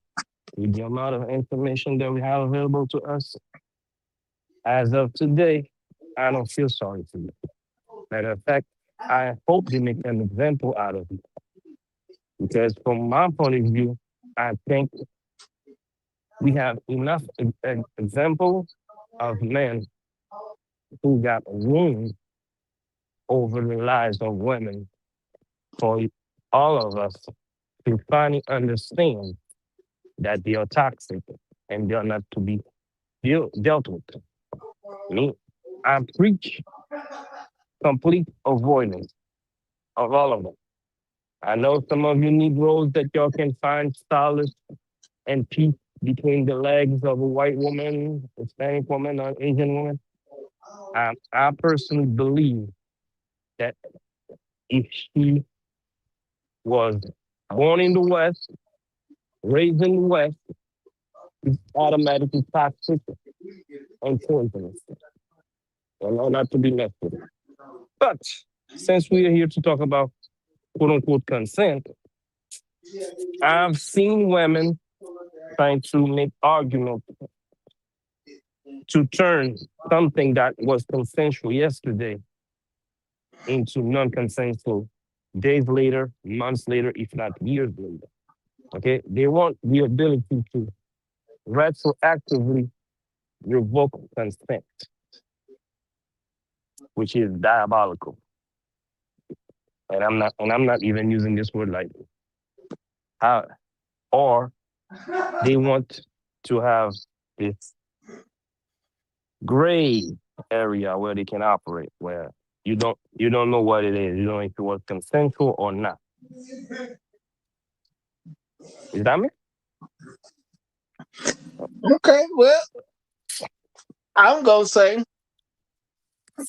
with the amount of information that we have available to us, as of today, I don't feel sorry for you. Matter of fact, I hope they make an example out of it. Because from my point of view, I think we have enough examples of men who got wounds over the lives of women for all of us to finally understand that they are toxic and they are not to be dealt with. Me, I preach complete avoidance of all of them. I know some of you Negroes that y'all can find solace and peace between the legs of a white woman, Hispanic woman, or Asian woman. I personally believe that if she was born in the West, raised in the West, it's automatically toxic and poisonous. And not to be messed with. But since we are here to talk about quote unquote consent, I've seen women trying to make arguments to turn something that was consensual yesterday into non-consensual days later, months later, if not years later. Okay, they want the ability to retroactively revoke consent, which is diabolical. And I'm not even using this word lightly. Or they want to have this gray area where they can operate, where you don't know what it is. You don't know if it was consensual or not. Is that me? Okay, well, I'm gonna say,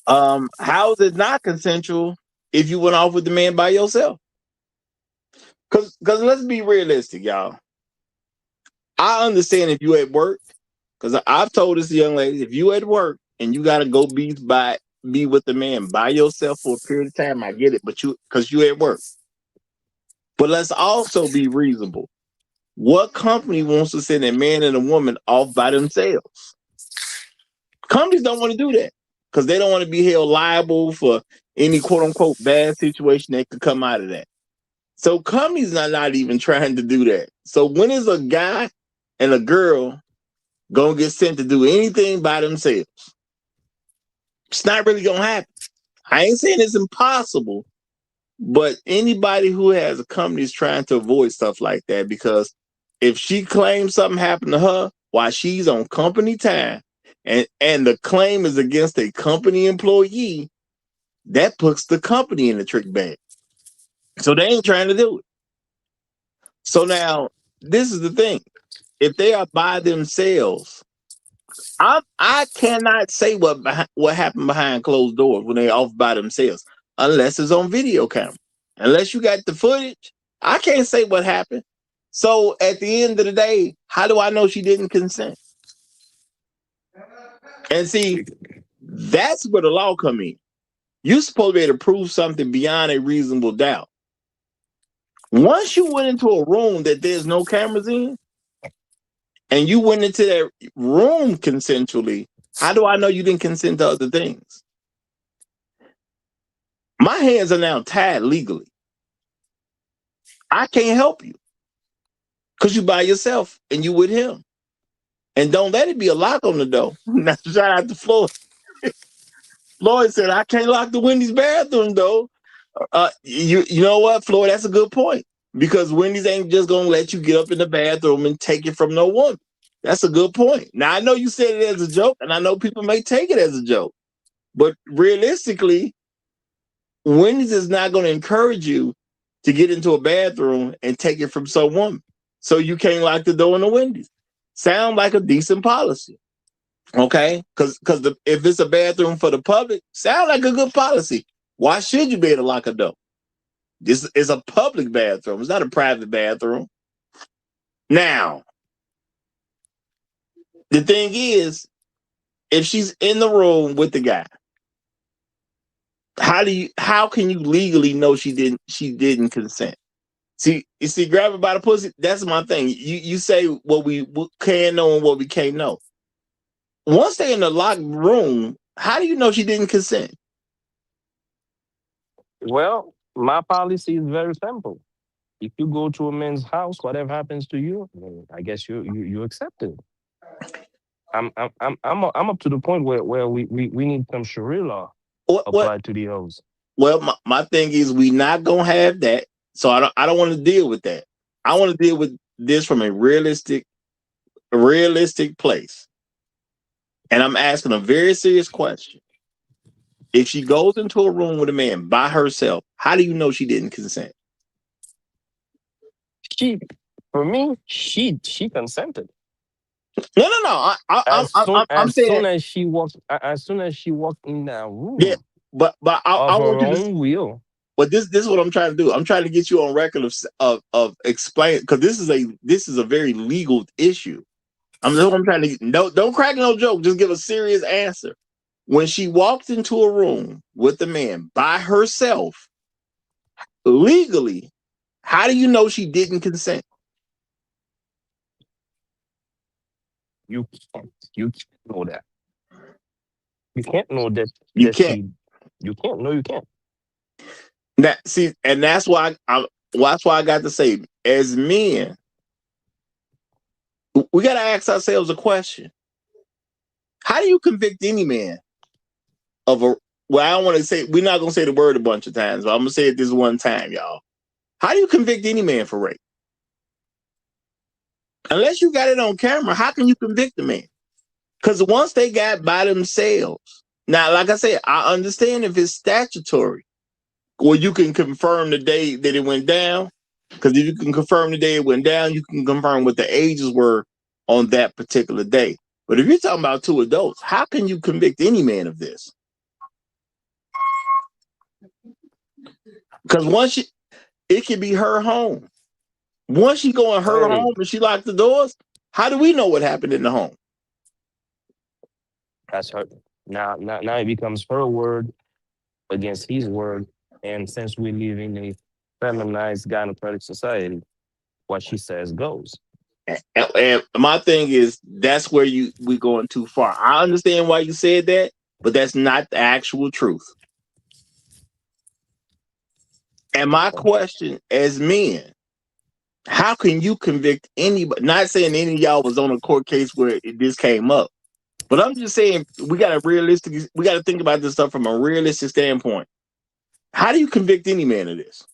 how is it not consensual if you went off with the man by yourself? Because let's be realistic, y'all. I understand if you at work, because I've told this young lady, if you at work and you gotta go be with the man by yourself for a period of time, I get it, but because you at work. But let's also be reasonable. What company wants to send a man and a woman off by themselves? Companies don't want to do that because they don't want to be held liable for any quote unquote bad situation that could come out of that. So companies are not even trying to do that. So when is a guy and a girl gonna get sent to do anything by themselves? It's not really gonna happen. I ain't saying it's impossible, but anybody who has a company is trying to avoid stuff like that, because if she claims something happened to her while she's on company time and the claim is against a company employee, that puts the company in the trick bag. So they ain't trying to do it. So now, this is the thing. If they are by themselves, I cannot say what happened behind closed doors when they're off by themselves, unless it's on video camera. Unless you got the footage, I can't say what happened. So at the end of the day, how do I know she didn't consent? And see, that's where the law come in. You're supposed to be able to prove something beyond a reasonable doubt. Once you went into a room that there's no cameras in, and you went into that room consensually, how do I know you didn't consent to other things? My hands are now tied legally. I can't help you because you by yourself and you with him. And don't let it be a lock on the door. Now, shout out to Floyd. Floyd said, I can't lock the Wendy's bathroom door. You know what, Floyd? That's a good point. Because Wendy's ain't just going to let you get up in the bathroom and take it from no woman. That's a good point. Now, I know you said it as a joke, and I know people may take it as a joke. But realistically, Wendy's is not going to encourage you to get into a bathroom and take it from some woman. So you can't lock the door in the Wendy's. Sound like a decent policy. Okay, because if it's a bathroom for the public, sound like a good policy. Why should you be able to lock a door? This is a public bathroom. It's not a private bathroom. Now, the thing is, if she's in the room with the guy, how can you legally know she didn't consent? See, you see, grabbing by the pussy, that's my thing. You say what we can know and what we can't know. Once they're in the locked room, how do you know she didn't consent? Well, my policy is very simple. If you go to a man's house, whatever happens to you, I guess you accept it. I'm up to the point where we need some Sharia law What applied to the hoes. Well, my thing is we not gonna have that. So I don't want to deal with that. I want to deal with this from a realistic place. And I'm asking a very serious question. If she goes into a room with a man by herself, how do you know she didn't consent? For me, she consented. No. I'm As saying, as soon as she walked in that room, yeah, but I of her want you to. own will. But this is what I'm trying to do. I'm trying to get you on record of explain, because this is a very legal issue. I'm trying to don't crack no joke. Just give a serious answer. When she walked into a room with a man by herself, legally, how do you know she didn't consent? You can't know that. You can't know that. You that can't. You can't. No, you can't. And that's why that's why I got to say, as men, we got to ask ourselves a question. How do you convict any man of a, well, I don't want to say, we're not going to say the word a bunch of times, but I'm going to say it this one time, y'all. How do you convict any man for rape? Unless you got it on camera, how can you convict a man? Because once they got by themselves, now, like I said, I understand if it's statutory, or you can confirm the day that it went down. Because if you can confirm the day it went down, you can confirm what the ages were on that particular day. But if you're talking about two adults, how can you convict any man of this? Because it could be her home. Once she go in her home and she locked the doors, how do we know what happened in the home? That's her. Now it becomes her word against his word. And since we live in a feminized gynocratic society, what she says goes. And my thing is, that's where we going too far. I understand why you said that, but that's not the actual truth. And my question, as men, how can you convict anybody? Not saying any of y'all was on a court case where this came up, but I'm just saying we got to think about this stuff from a realistic standpoint. How do you convict any man of this?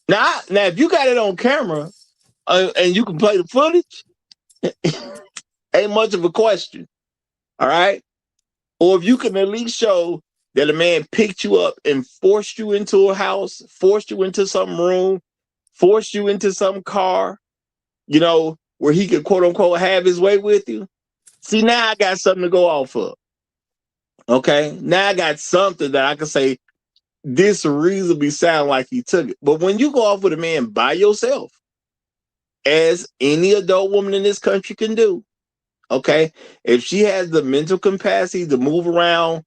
Now, if you got it on camera and you can play the footage, ain't much of a question. All right. Or if you can at least show that a man picked you up and forced you into a house, forced you into some room, forced you into some car, where he could, quote unquote, have his way with you. See, now I got something to go off of. Okay. Now I got something that I can say, this reasonably sound like he took it. But when you go off with a man by yourself, as any adult woman in this country can do, okay, if she has the mental capacity to move around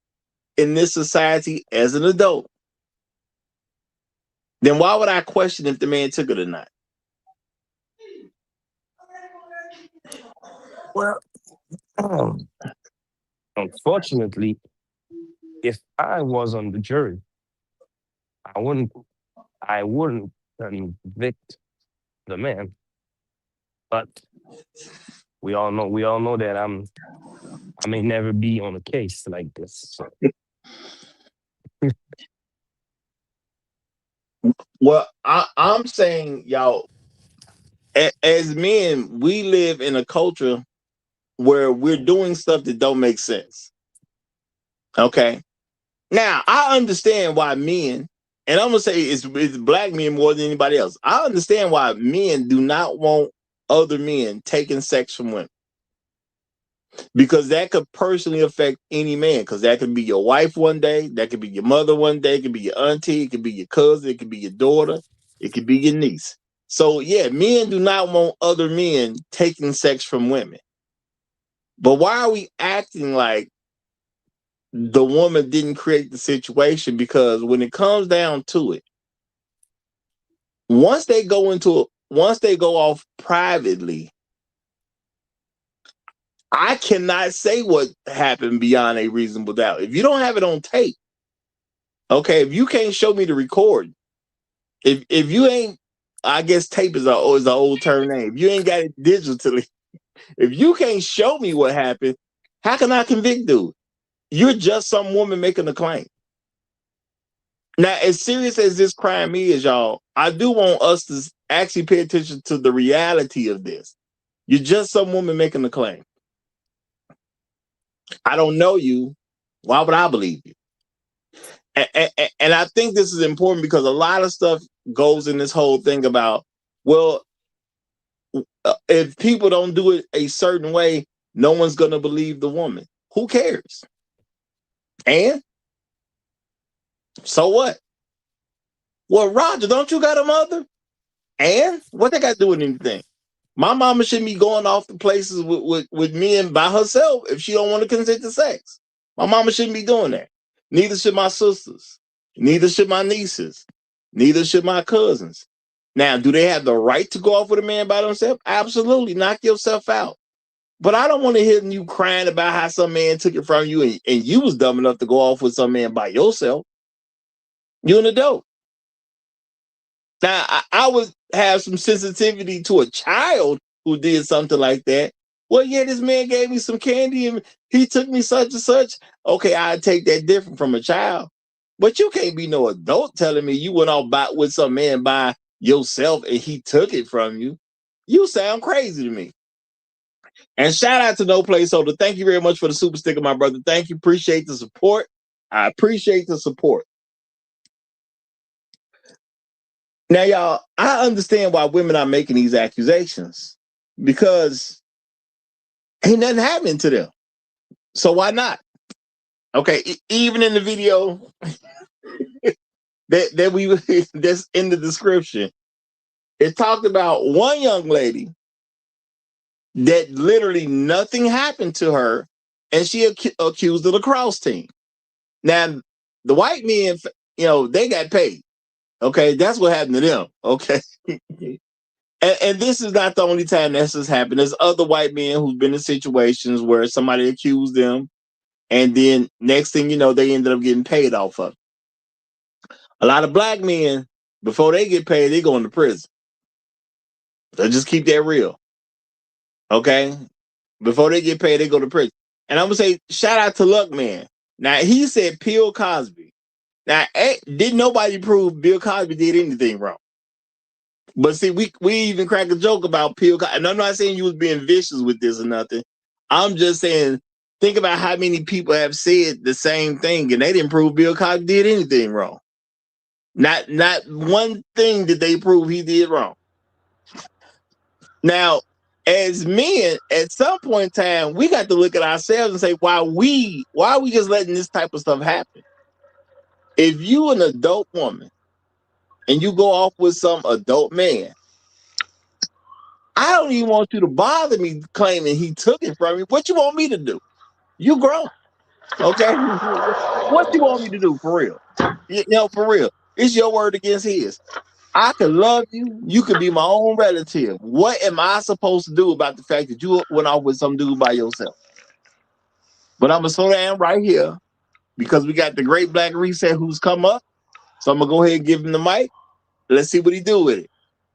in this society as an adult, then why would I question if the man took it or not? Well, unfortunately, if I was on the jury, I wouldn't convict the man. But we all know that I may never be on a case like this. So. Well, I'm saying, y'all, as men, we live in a culture where we're doing stuff that don't make sense. Okay. Now, I understand why men, and I'm going to say it's black men more than anybody else. I understand why men do not want other men taking sex from women. because that could personally affect any man. Because that could be your wife one day, that could be your mother one day, it could be your auntie, it could be your cousin, it could be your daughter, it could be your niece. So yeah, men do not want other men taking sex from women. But why are we acting like the woman didn't create the situation? Because when it comes down to it, once they go off privately, I cannot say what happened beyond a reasonable doubt. If you don't have it on tape, okay, if you can't show me the record, if you ain't, I guess tape is an old term name. If you ain't got it digitally, if you can't show me what happened, how can I convict dude? You're just some woman making a claim. Now, as serious as this crime is, y'all, I do want us to actually pay attention to the reality of this. You're just some woman making a claim. I don't know you. Why would I believe you? And I think this is important because a lot of stuff goes in this whole thing about, well, if people don't do it a certain way, no one's going to believe the woman. Who cares? And so what? Well, Roger, don't you got a mother? And what they got to do with anything? My mama shouldn't be going off to places with men by herself if she don't want to consent to sex. My mama shouldn't be doing that. Neither should my sisters. Neither should my nieces. Neither should my cousins. Now, do they have the right to go off with a man by themselves? Absolutely. Knock yourself out. But I don't want to hear you crying about how some man took it from you and you was dumb enough to go off with some man by yourself. You're an adult. Now, I would have some sensitivity to a child who did something like that. Well, yeah, this man gave me some candy and he took me such and such. Okay, I'd take that different from a child. But you can't be no adult telling me you went off with some man by yourself and he took it from you. You sound crazy to me. And shout out to No Placeholder. Thank you very much for the super sticker, my brother. Thank you. Appreciate the support. I appreciate the support. Now, y'all, I understand why women are making these accusations because ain't nothing happening to them. So why not? Okay, even in the video that we that's in the description, it talked about one young lady that literally nothing happened to her, and she accused of the cross team. Now, the white men, they got paid. Okay, that's what happened to them. Okay. And this is not the only time this has happened. There's other white men who've been in situations where somebody accused them, and then next thing you know, they ended up getting paid off of it. A lot of black men, before they get paid, they go into prison. So just keep that real. Okay? Before they get paid, they go to prison. And I'm going to say, shout out to Luck Man. Now, he said Bill Cosby. Now, didn't nobody prove Bill Cosby did anything wrong. But see, we even crack a joke about Bill Cosby. And I'm not saying you was being vicious with this or nothing. I'm just saying, think about how many people have said the same thing and they didn't prove Bill Cosby did anything wrong. Not one thing did they prove he did wrong. Now, as men, at some point in time, we got to look at ourselves and say, why are we just letting this type of stuff happen? If you an adult woman and you go off with some adult man, I don't even want you to bother me claiming he took it from me. What you want me to do? You grown. Okay? What you want me to do for real? For real. It's your word against his. I can love you. You could be my own relative. What am I supposed to do about the fact that you went off with some dude by yourself? But I'm going to slow down right here because we got the great Black Reset who's come up. So I'm going to go ahead and give him the mic. Let's see what he do with it.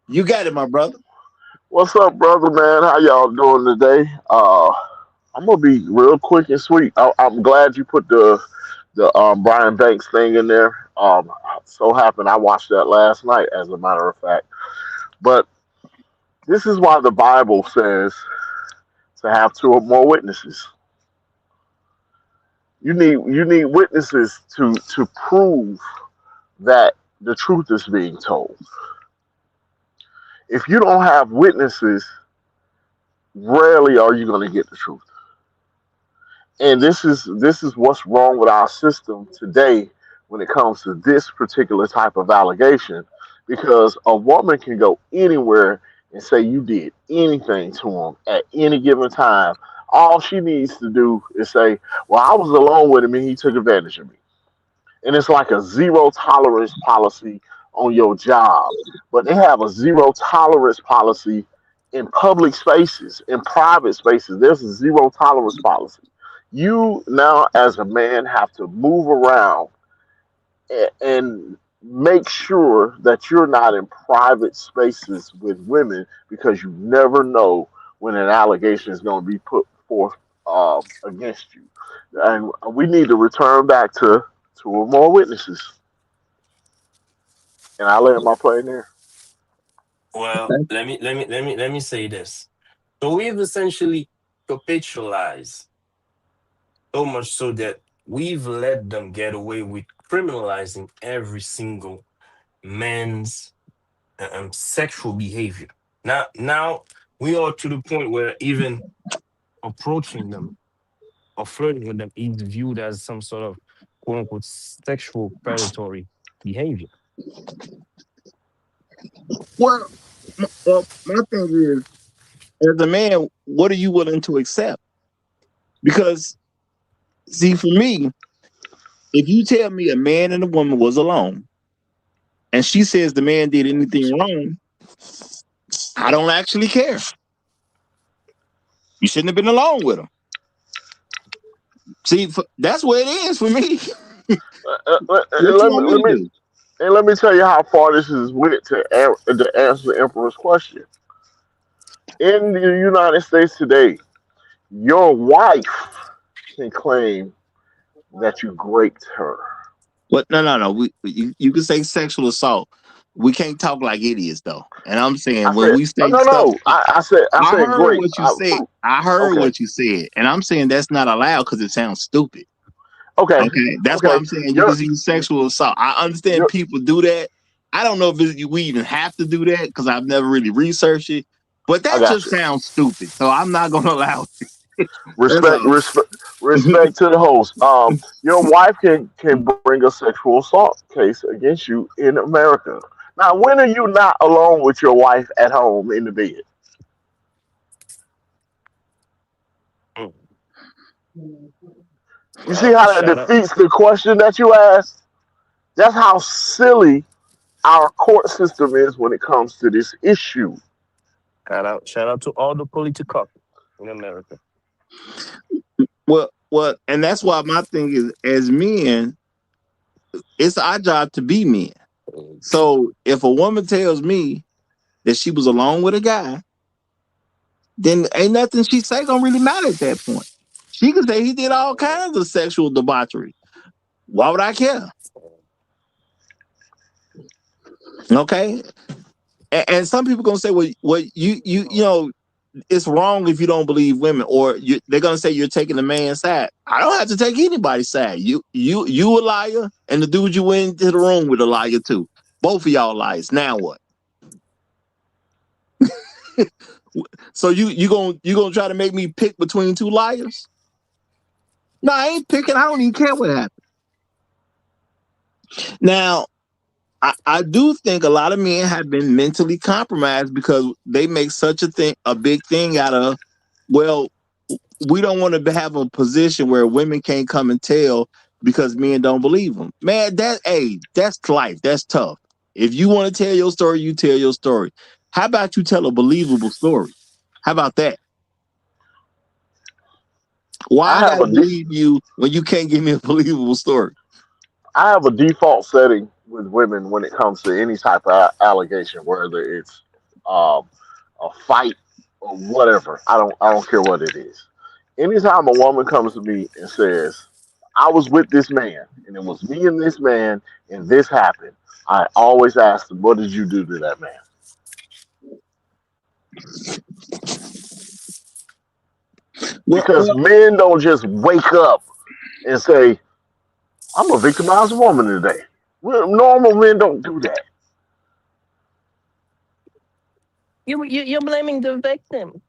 You got it, my brother. What's up, brother, man? How y'all doing today? I'm gonna be real quick and sweet. I'm glad you put the Brian Banks thing in there. So happened I watched that last night, as a matter of fact. But this is why the Bible says to have two or more witnesses. You need witnesses to prove that the truth is being told. If you don't have witnesses, rarely are you going to get the truth. And this is what's wrong with our system today when it comes to this particular type of allegation, because a woman can go anywhere and say you did anything to him at any given time. All she needs to do is say, well, I was alone with him and he took advantage of me. And it's like a zero tolerance policy on your job, but they have a zero tolerance policy in public spaces, in private spaces. There's a zero tolerance policy. You now, as a man, have to move around and make sure that you're not in private spaces with women, because you never know when an allegation is going to be put forth against you. And we need to return back to two or more witnesses. And I land my plane there. Well, let me say this. So we've essentially capitalized so much so that we've let them get away with criminalizing every single man's sexual behavior. Now we are to the point where even approaching them or flirting with them is viewed as some sort of quote unquote sexual predatory behavior. Well, my thing is, as a man, what are you willing to accept? Because, see, for me, if you tell me a man and a woman was alone, and she says the man did anything wrong, I don't actually care. You shouldn't have been alone with him. See, that's where it is for me. What you let me want me let to me do? and let me tell you how far this is went to answer the emperor's question. In the United States today, your wife can claim that you raped her. What? No. You can say sexual assault. We can't talk like idiots though. And I'm I saying when said, we oh, say no, stuff, no. I I said heard grape. what you said. Fruit. I heard Okay, what you said, and I'm saying that's not allowed because it sounds stupid. okay, Okay, that's why okay. I'm saying you can You're, use sexual assault. I understand you're. people do that. I don't know if we even have to do that because I've never really researched it. But I that got just you. sounds stupid, so I'm not gonna allow it. That's Respect, all. respect, respect to the host. Your wife can bring a sexual assault case against you in America. Now, when are you not alone with your wife at home in the bed? Mm. You see Well, how that shout out. defeats the question that you asked? That's how silly our court system is when it comes to this issue. Shout out to all the political in America. Well, and that's why my thing is, as men, it's our job to be men. Mm. So if a woman tells me that she was alone with a guy, then ain't nothing she say gonna really matter at that point. She could say he did all kinds of sexual debauchery. Why would I care? Okay. And some people gonna say, well, you know, it's wrong if you don't believe women, or they're gonna say you're taking the man's side. I don't have to take anybody's side. You a liar, and the dude you went into the room with a liar too. Both of y'all liars. Now what? So you gonna try to make me pick between two liars? No, I ain't picking. I don't even care what happened. Now, I do think a lot of men have been mentally compromised because they make such a big thing out of, well, we don't want to have a position where women can't come and tell because men don't believe them. Man, that's life. That's tough. If you want to tell your story, you tell your story. How about you tell a believable story? How about that? Why I I have gotta a de- believe you when you can't give me a believable story? I have a default setting with women when it comes to any type of allegation, whether it's um, a fight or whatever. I don't care what it is. Anytime a woman comes to me and says, "I was with this man, and it was me and this man, and this happened," I always ask them, "What did you do to that man?" Well, Because men don't just wake up and say, "I'm a victimized woman today." Normal men don't do that. You're blaming the victim.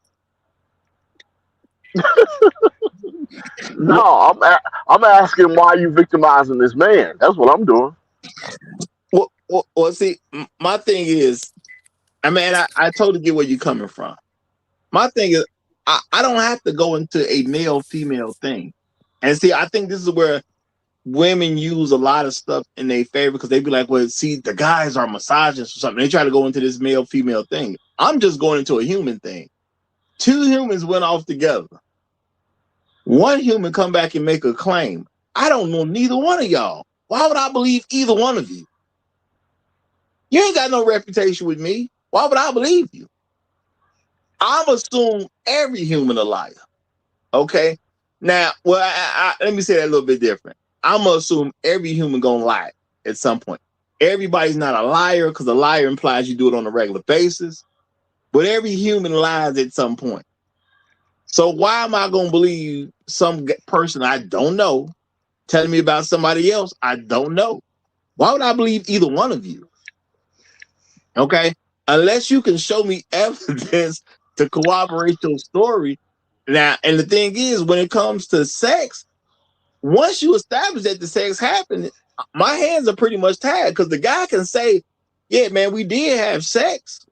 No, I'm asking why you victimizing this man. That's what I'm doing. Well, see, my thing is, I totally get where you're coming from. My thing is, I don't have to go into a male-female thing. And see, I think this is where women use a lot of stuff in their favor because they be like, well, see, the guys are misogynists or something. They try to go into this male-female thing. I'm just going into a human thing. Two humans went off together. One human come back and make a claim. I don't know neither one of y'all. Why would I believe either one of you? You ain't got no reputation with me. Why would I believe you? I'm assume every human a liar. Okay? Now, well, let me say that a little bit different. I'm gonna assume every human gonna lie at some point. Everybody's not a liar because a liar implies you do it on a regular basis. But every human lies at some point. So why am I gonna believe some person I don't know telling me about somebody else I don't know? Why would I believe either one of you? Okay? Unless you can show me evidence to corroborate your story. Now, and the thing is, when it comes to sex, once you establish that the sex happened, my hands are pretty much tied because the guy can say, yeah, man, we did have sex.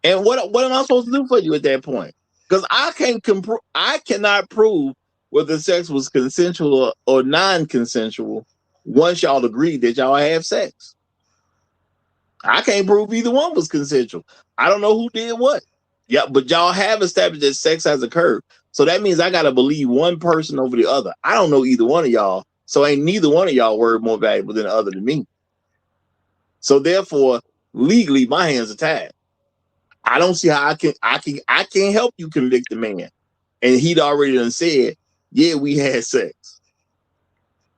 And what am I supposed to do for you at that point? Because I cannot prove whether sex was consensual or non-consensual once y'all agree that y'all have sex. I can't prove either one was consensual. I don't know who did what. Yeah, but y'all have established that sex has occurred. So that means I got to believe one person over the other. I don't know either one of y'all. So ain't neither one of y'all word more valuable than the other to me. So therefore, legally, my hands are tied. I don't see how I can't help you convict the man. And he'd already done said, yeah, we had sex.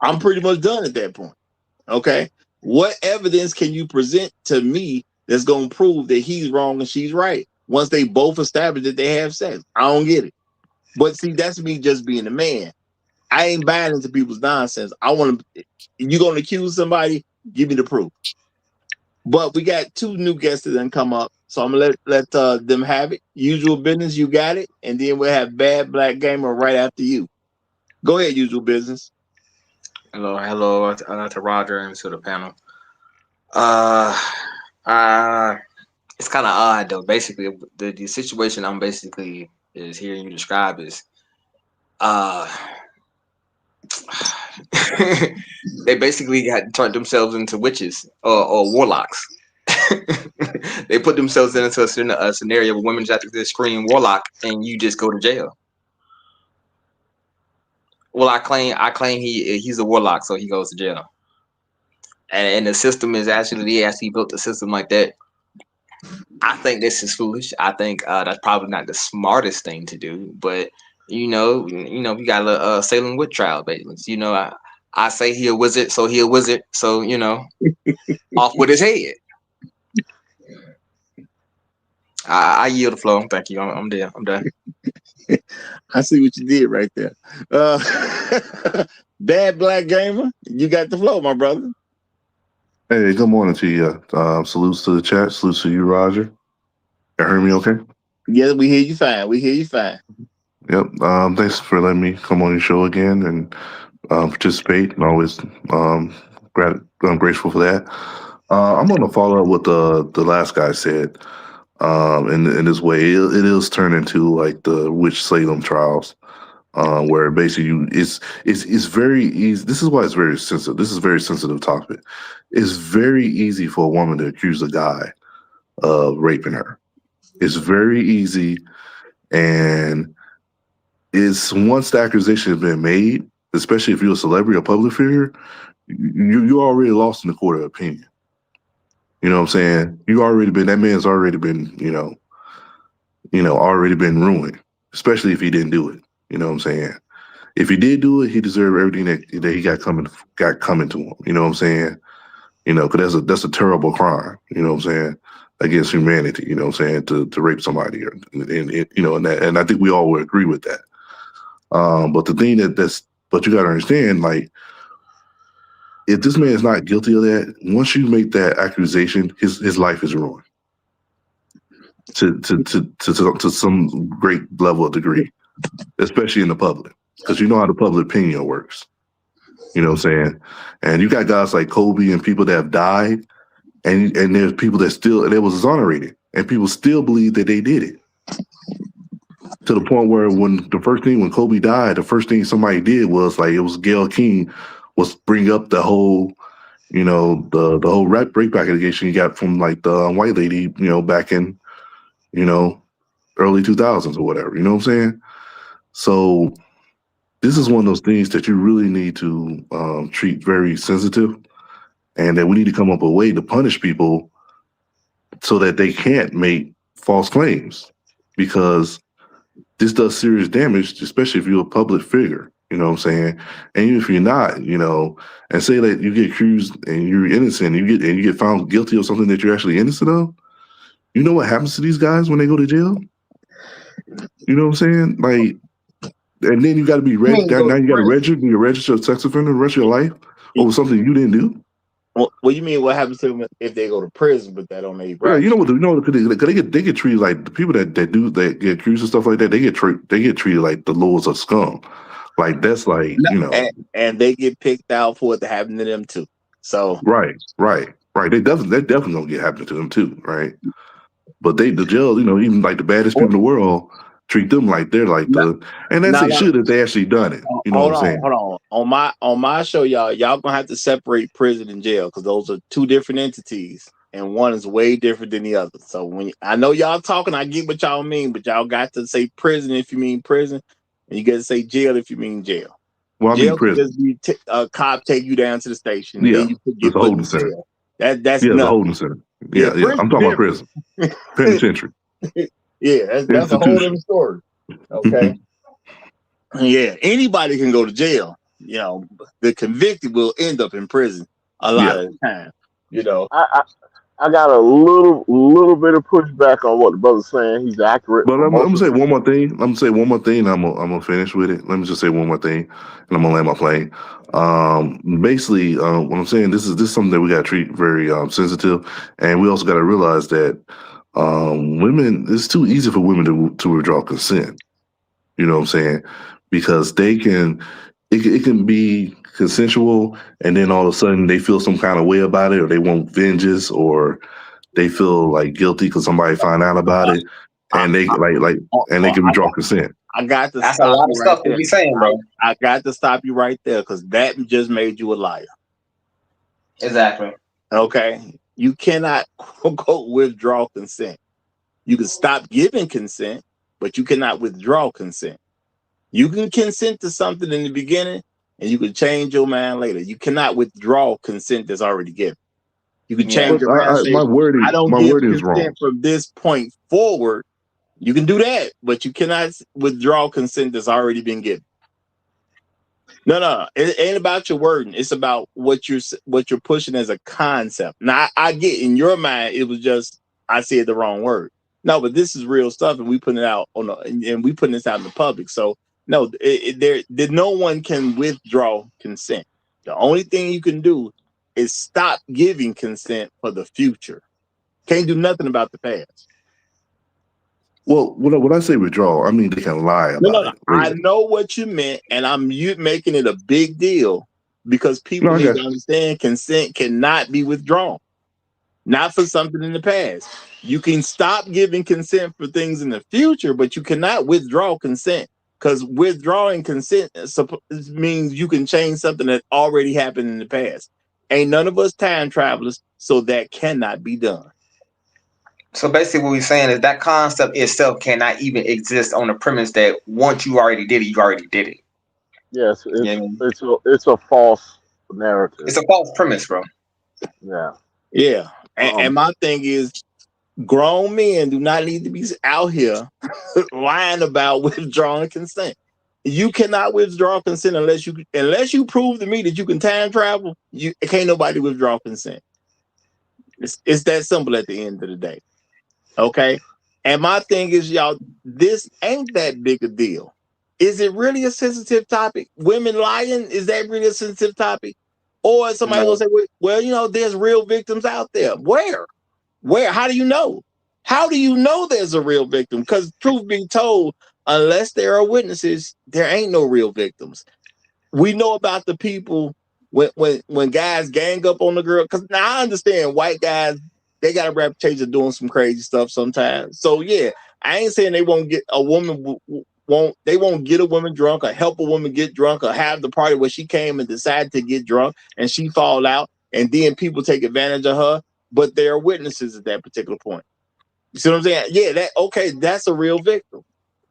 I'm pretty much done at that point. Okay. What evidence can you present to me that's going to prove that he's wrong and she's right once they both establish that they have sex? I don't get it. But see, that's me just being a man. I ain't buying into people's nonsense. I want to, you're going to accuse somebody, give me the proof. But we got two new guests that done come up. So I'm going to let them have it. Usual business, you got it. And then we'll have Bad Black Gamer right after you. Go ahead, usual business. Hello to Roger and to the panel. It's kind of odd though. Basically, the situation I'm basically is hearing you describe is, they basically had turned themselves into witches or warlocks. They put themselves into a scenario where women have to scream warlock and you just go to jail. Well, I claim he's a warlock, so he goes to jail. And the system is they actually built a system like that. I think this is foolish. I think that's probably not the smartest thing to do. But we got a Salem witch trial, basically. I say he a wizard, so he a wizard. So off with his head. I yield the floor. Thank you. I'm there. I'm done. I see what you did right there. Bad Black Gamer, you got the floor, my brother. Hey, good morning to you. Salutes to the chat. Salutes to you, Roger. You heard me okay? Yes, we hear you fine. We hear you fine. Yep. Thanks for letting me come on your show again and participate. And always I'm grateful for that. I'm going to follow up what the last guy said. In this way, it is turned into like the witch Salem trials, where basically it's very easy. This is why it's very sensitive. This is a very sensitive topic. It's very easy for a woman to accuse a guy of raping her. It's very easy, and it's once the accusation has been made, especially if you're a celebrity or public figure, you already lost in the court of opinion. You know what I'm saying? That man's already been, already been ruined, especially if he didn't do it. You know what I'm saying? If he did do it, he deserved everything that he got coming to him. You know what I'm saying? Because that's a terrible crime. You know what I'm saying? Against humanity. You know what I'm saying? To rape somebody, and I think we all would agree with that. But the thing but you got to understand, like, if this man is not guilty of that, once you make that accusation, his life is ruined to some great level of degree, especially in the public. because you know how the public opinion works. You know what I'm saying? And you got guys like Kobe and people that have died, and there's people that still, and it was exonerated, and people still believe that they did it. To the point where when Kobe died, the first thing somebody did was like, it was Gayle King was bring up the whole, you know, the whole rape allegation you got from like the white lady, you know, back in, you know, early 2000s or whatever. You know what I'm saying? So this is one of those things that you really need to treat very sensitive, and that we need to come up with a way to punish people so that they can't make false claims, because this does serious damage, especially if you're a public figure. You know what I'm saying? And even if you're not, you know, and say that you get accused and you're innocent, and you get found guilty of something that you're actually innocent of, you know what happens to these guys when they go to jail? You know what I'm saying? Like, and then you got to be registered. Now you got to register. You're a registered sex offender the rest of your life over something you didn't do. What you mean? What happens to them if they go to prison, but that don't make right? You know what? They get treated like the people that get accused of stuff like that. They get treated like the lords of scum. Like that's like, you know, and they get picked out for what happened to them too. So right. They definitely gonna get happening to them too, right? But the jail, you know, even like the baddest people in the world treat them like they're like and that's they should if they actually done it. You know what I'm saying? Hold on. On my show, y'all gonna have to separate prison and jail, because those are two different entities, and one is way different than the other. So I know y'all talking, I get what y'all mean, but y'all got to say prison if you mean prison, and you got to say jail if you mean jail. Well, jail I mean prison. Just be a cop take you down to the station. Yeah, then you get put in jail. That's the holding center. Yeah. I'm talking about prison, penitentiary. Yeah, that's a whole different story. Okay. Yeah, anybody can go to jail. You know, the convicted will end up in prison a lot of the time. You know, I got a little bit of pushback on what the brother's saying. He's accurate. But I'm gonna say one more thing. And I'm gonna finish with it. Let me just say one more thing, and I'm gonna land my plane. Basically, what I'm saying, this is something that we gotta treat very sensitive, and we also gotta realize that women, it's too easy for women to withdraw consent. You know what I'm saying? Because it can be consensual, and then all of a sudden they feel some kind of way about it, or they want vengeance, or they feel like guilty because somebody found out about it, and they can withdraw consent. I got to That's stop a lot you of right stuff there. to be saying, bro. I got to stop you right there, because that just made you a liar. Exactly. Okay, you cannot quote withdraw consent. You can stop giving consent, but you cannot withdraw consent. You can consent to something in the beginning, and you can change your mind later. You cannot withdraw consent that's already given. You can change your mind and say, I don't give consent from this point forward. You can do that, but you cannot withdraw consent that's already been given. No. It ain't about your wording. It's about what you're pushing as a concept. Now, I get in your mind, it was just I said the wrong word. No, but this is real stuff, and we putting it out and we putting this out in the public. So no, no one can withdraw consent. The only thing you can do is stop giving consent for the future. Can't do nothing about the past. Well, when I say withdraw, I mean they can lie about it. I know what you meant, and I'm making it a big deal because people need to understand consent cannot be withdrawn. Not for something in the past. You can stop giving consent for things in the future, but you cannot withdraw consent, because withdrawing consent means you can change something that already happened in the past. Ain't none of us time travelers, so that cannot be done. So basically what we're saying is that concept itself cannot even exist on the premise that once you already did it, you already did it. Yes, it's a false narrative. It's a false premise, bro. Yeah. And my thing is, grown men do not need to be out here lying about withdrawing consent. You cannot withdraw consent unless you prove to me that you can time travel. Can't nobody withdraw consent. It's that simple at the end of the day. Okay. And my thing is, y'all, this ain't that big a deal. Is it really a sensitive topic? Women lying, is that really a sensitive topic? Or somebody will say, well, you know, there's real victims out there. Where? How do you know? How do you know there's a real victim? Because truth be told, unless there are witnesses, there ain't no real victims. We know about the people when guys gang up on the girl. Because now I understand white guys, they got a reputation of doing some crazy stuff sometimes. So yeah, I ain't saying they won't get a woman won't get a woman drunk or help a woman get drunk or have the party where she came and decided to get drunk and she fall out and then people take advantage of her. But there are witnesses at that particular point. You see what I'm saying? Yeah, that's a real victim.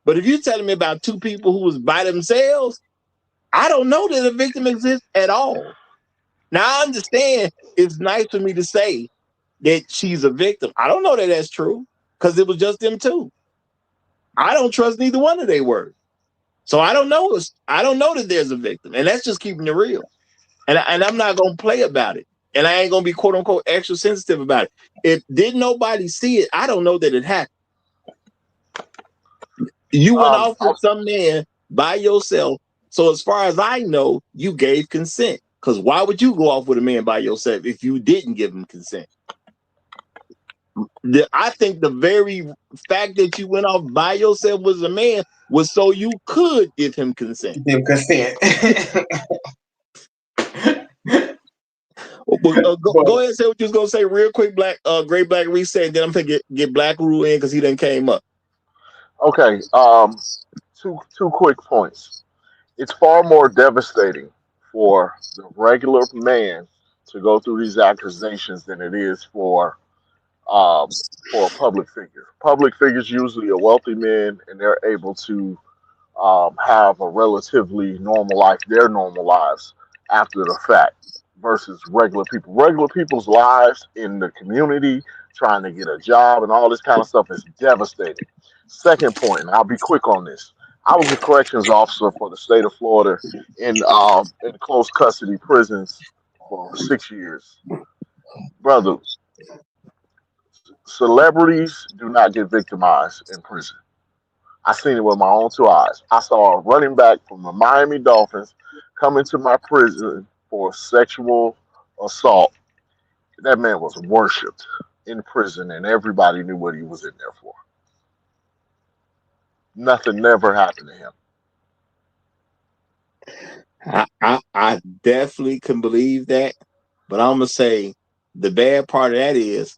But if you're telling me about two people who was by themselves, I don't know that a victim exists at all. Now, I understand it's nice for me to say that she's a victim. I don't know that that's true because it was just them two. I don't trust neither one of their words. So I don't know. I don't know that there's a victim. And that's just keeping it real. And I'm not going to play about it. And I ain't going to be quote unquote extra sensitive about it. If did nobody see it, I don't know that it happened. You went off with some man by yourself. So as far as I know, you gave consent. Because why would you go off with a man by yourself if you didn't give him consent? I think the very fact that you went off by yourself with a man was so you could give him consent. Give consent. Go ahead and say what you was gonna say real quick, Great Black Reset. Then I'm gonna get Black Rule in because he done came up. Okay. Two quick points. It's far more devastating for the regular man to go through these accusations than it is for a public figure. Public figures usually are wealthy men, and they're able to have a relatively normal life, their normal lives after the fact, versus regular people. Regular people's lives in the community, trying to get a job and all this kind of stuff is devastating. Second point, and I'll be quick on this. I was a corrections officer for the state of Florida in close custody prisons for 6 years. Brother, celebrities do not get victimized in prison. I seen it with my own two eyes. I saw a running back from the Miami Dolphins come into my prison for sexual assault. That man was worshipped in prison, and everybody knew what he was in there for. Nothing never happened to him. I definitely can believe that, but I'm gonna say the bad part of that is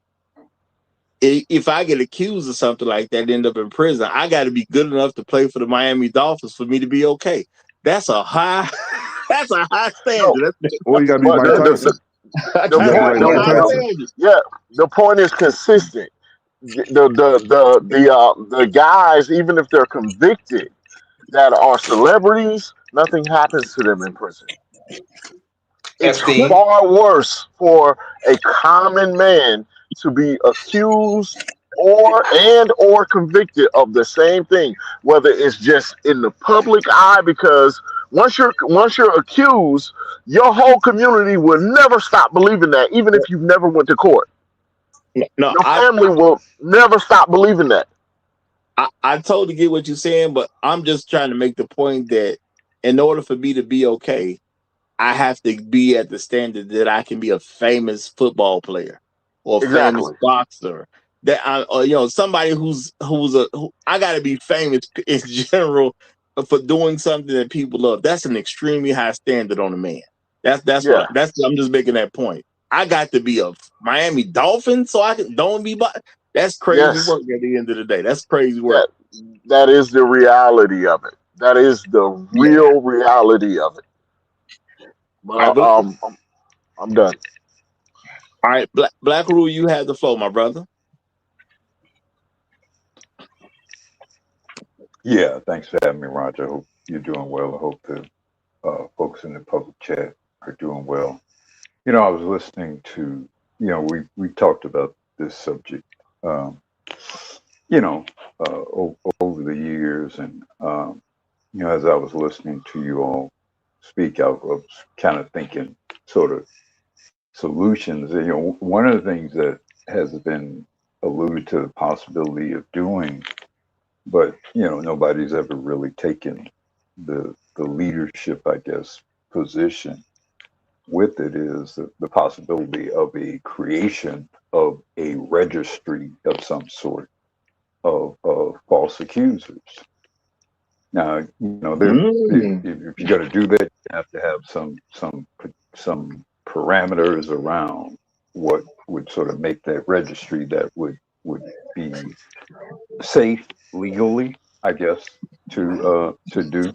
if I get accused of something like that, end up in prison, I got to be good enough to play for the Miami Dolphins for me to be okay. That's a high standard. Well, you got to be Mike Tyson. The point is consistent. The guys, even if they're convicted, that are celebrities, nothing happens to them in prison. It's far worse for a common man to be accused or convicted of the same thing, whether it's just in the public eye, because once you're accused, your whole community will never stop believing that, even if you've never went to court. Your family will never stop believing that. I totally get what you're saying, but I'm just trying to make the point that in order for me to be okay, I have to be at the standard that I can be a famous football player or a famous boxer. That somebody I got to be famous in general for doing something that people love. That's an extremely high standard on a man. I'm just making that point. I got to be a Miami Dolphin so I don't be. That's crazy work at the end of the day. That's crazy work. That is the reality of it. That is the real reality of it. But, I'm done. All right, Black Rule, you have the floor, my brother. Yeah, thanks for having me, Roger. I hope you're doing well. I hope the folks in the public chat are doing well. I was listening to, we talked about this subject, over the years. And, as I was listening to you all speak, I was kind of thinking sort of solutions. One of the things that has been alluded to the possibility of doing, but, nobody's ever really taken the leadership, I guess, position with it, is the possibility of a creation of a registry of some sort of false accusers. Now, you know, Mm. if you're going to do that, you have to have some parameters around what would sort of make that registry that would be safe legally, I guess, to do.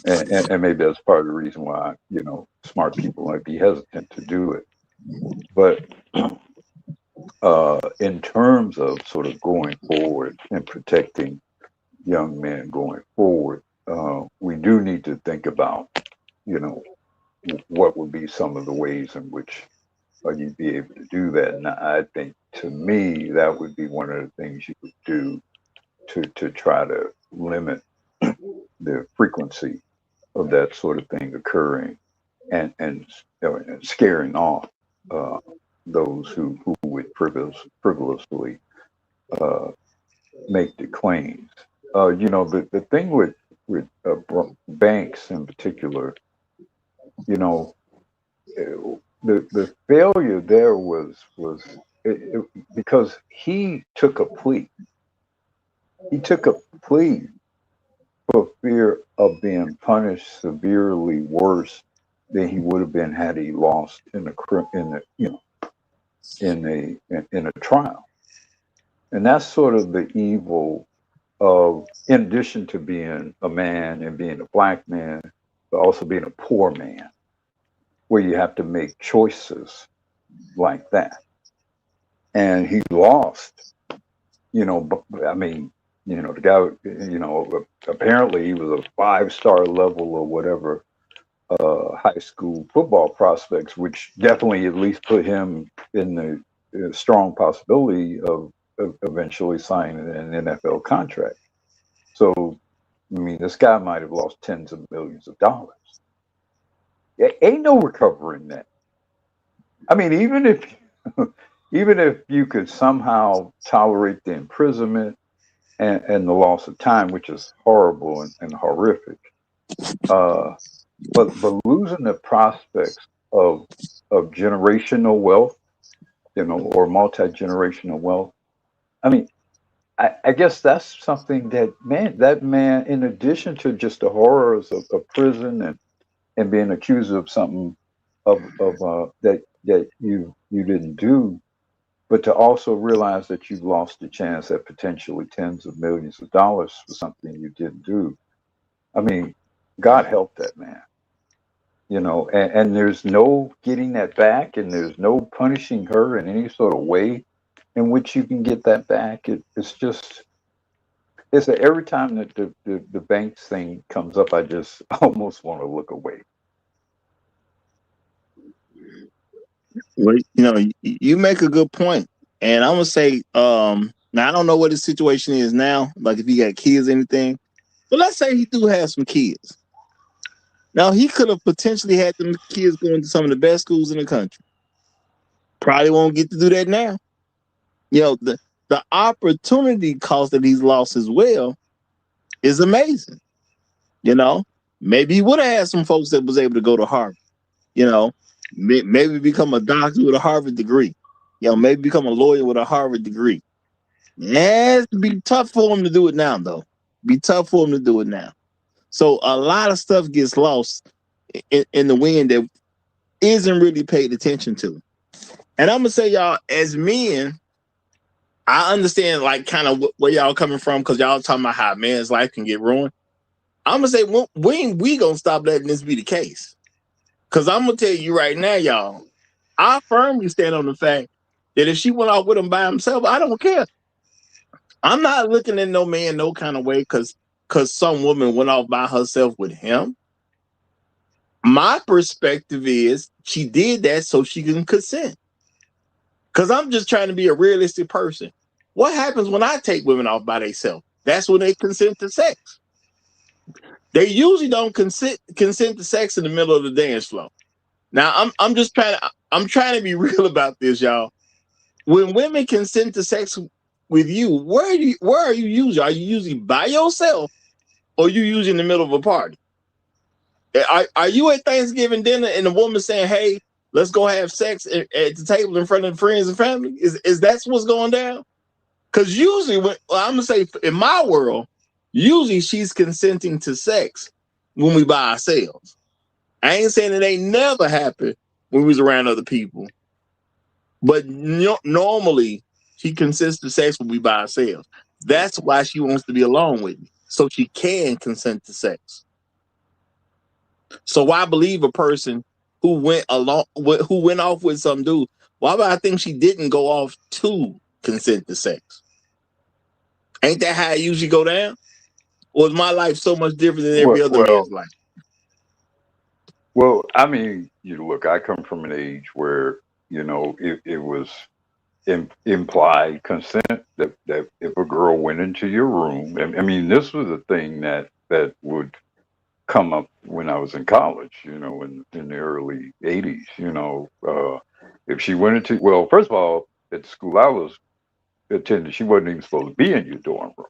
And maybe that's part of the reason why, you know, smart people might be hesitant to do it. But in terms of sort of going forward and protecting young men going forward, we do need to think about, you know, what would be some of the ways in which you'd be able to do that. And I think, to me, that would be one of the things you would do to try to limit the frequency of that sort of thing occurring, and and scaring off those who would frivolously make the claims. You know, the thing with banks in particular, you know, the failure there was because he took a plea. He took a plea for fear of being punished severely worse than he would have been had he lost in a trial. And that's sort of the evil of, in addition to being a man and being a black man, but also being a poor man, where you have to make choices like that. And he lost, you know, I mean, you know, the guy, you know, apparently he was a 5-star level or whatever high school football prospects, which definitely at least put him in the strong possibility of eventually signing an NFL contract. So, I mean, this guy might have lost tens of millions of dollars. There ain't no recovering that. I mean, even if you could somehow tolerate the imprisonment and the loss of time, which is horrible and horrific, but losing the prospects of generational wealth, you know, or multi-generational wealth. I mean, I guess that's something that man, in addition to just the horrors of prison and being accused of something of that you didn't do, but to also realize that you've lost the chance at potentially tens of millions of dollars for something you didn't do. I mean, God help that man, you know, and there's no getting that back, and there's no punishing her in any sort of way in which you can get that back. It's every time that the banks thing comes up, I just almost want to look away. Well, you know, you make a good point, and I'm gonna say, now I don't know what the situation is now, like if he got kids or anything, but let's say he do have some kids. Now he could have potentially had them kids going to some of the best schools in the country. Probably won't get to do that now. You know, the opportunity cost that he's lost as well is amazing. You know, maybe he would have had some folks that was able to go to Harvard. You know, maybe become a doctor with a Harvard degree. You know, maybe become a lawyer with a Harvard degree. Yeah, it'd be tough for him to do it now, though. Be tough for him to do it now. So a lot of stuff gets lost in the wind that isn't really paid attention to. And I'm gonna say, y'all, as men, I understand like kind of where y'all coming from, because y'all talking about how a man's life can get ruined. I'm gonna say, when we gonna stop letting this be the case? Because I'm gonna tell you right now, y'all, I firmly stand on the fact that if she went off with him by himself, I don't care. I'm not looking at no man no kind of way because some woman went off by herself with him. My perspective is she did that so she can consent. Because I'm just trying to be a realistic person. What happens when I take women off by themselves? That's when they consent to sex. They usually don't consent to sex in the middle of the dance floor. Now I'm trying to be real about this, y'all. When women consent to sex with you, where are you usually? Are you usually by yourself, or you usually in the middle of a party? Are you at Thanksgiving dinner and the woman saying, "Hey, let's go have sex at the table in front of friends and family"? Is that what's going down? Because usually, I'm gonna say in my world, usually she's consenting to sex when we by ourselves. I ain't saying it ain't never happened when we was around other people, but normally she consents to sex when we by ourselves. That's why she wants to be alone with me, so she can consent to sex. So why believe a person who went off with some dude? Why would I think she didn't go off to consent to sex? Ain't that how it usually go down? Or is my life so much different than every other man's life? Well, I mean, you look, I come from an age where, it was implied consent that if a girl went into your room, I mean, this was a thing that would come up when I was in college, in the early 80s, if she went into, well, first of all, at the school I was attending, she wasn't even supposed to be in your dorm room.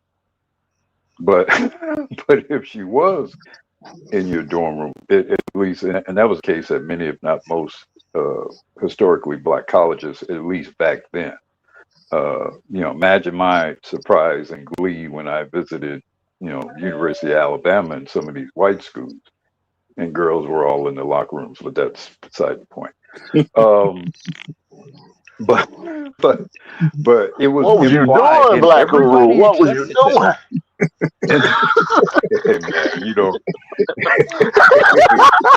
But but if she was in your dorm room, at least, and that was the case at many, if not most, historically black colleges, at least back then. Imagine my surprise and glee when I visited, University of Alabama and some of these white schools, and girls were all in the locker rooms, but that's beside the point. But it was what was you implied, doing, and Black Guru? everybody What was you accepted that. doing? Hey man,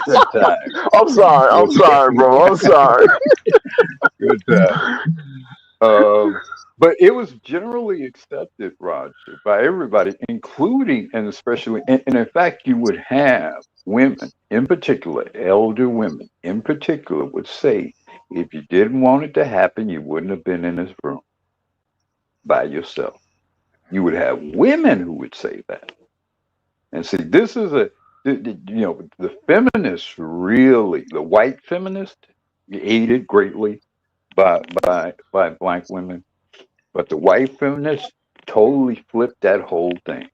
good time. I'm sorry, bro. I'm sorry. Good time. But it was generally accepted, Roger, by everybody, including and especially, and in fact, you would have women, in particular, elder women, in particular, would say, if you didn't want it to happen, you wouldn't have been in this room by yourself. You would have women who would say that. And see, this is the feminists really, the white feminists, aided greatly by black women, but the white feminists totally flipped that whole thing.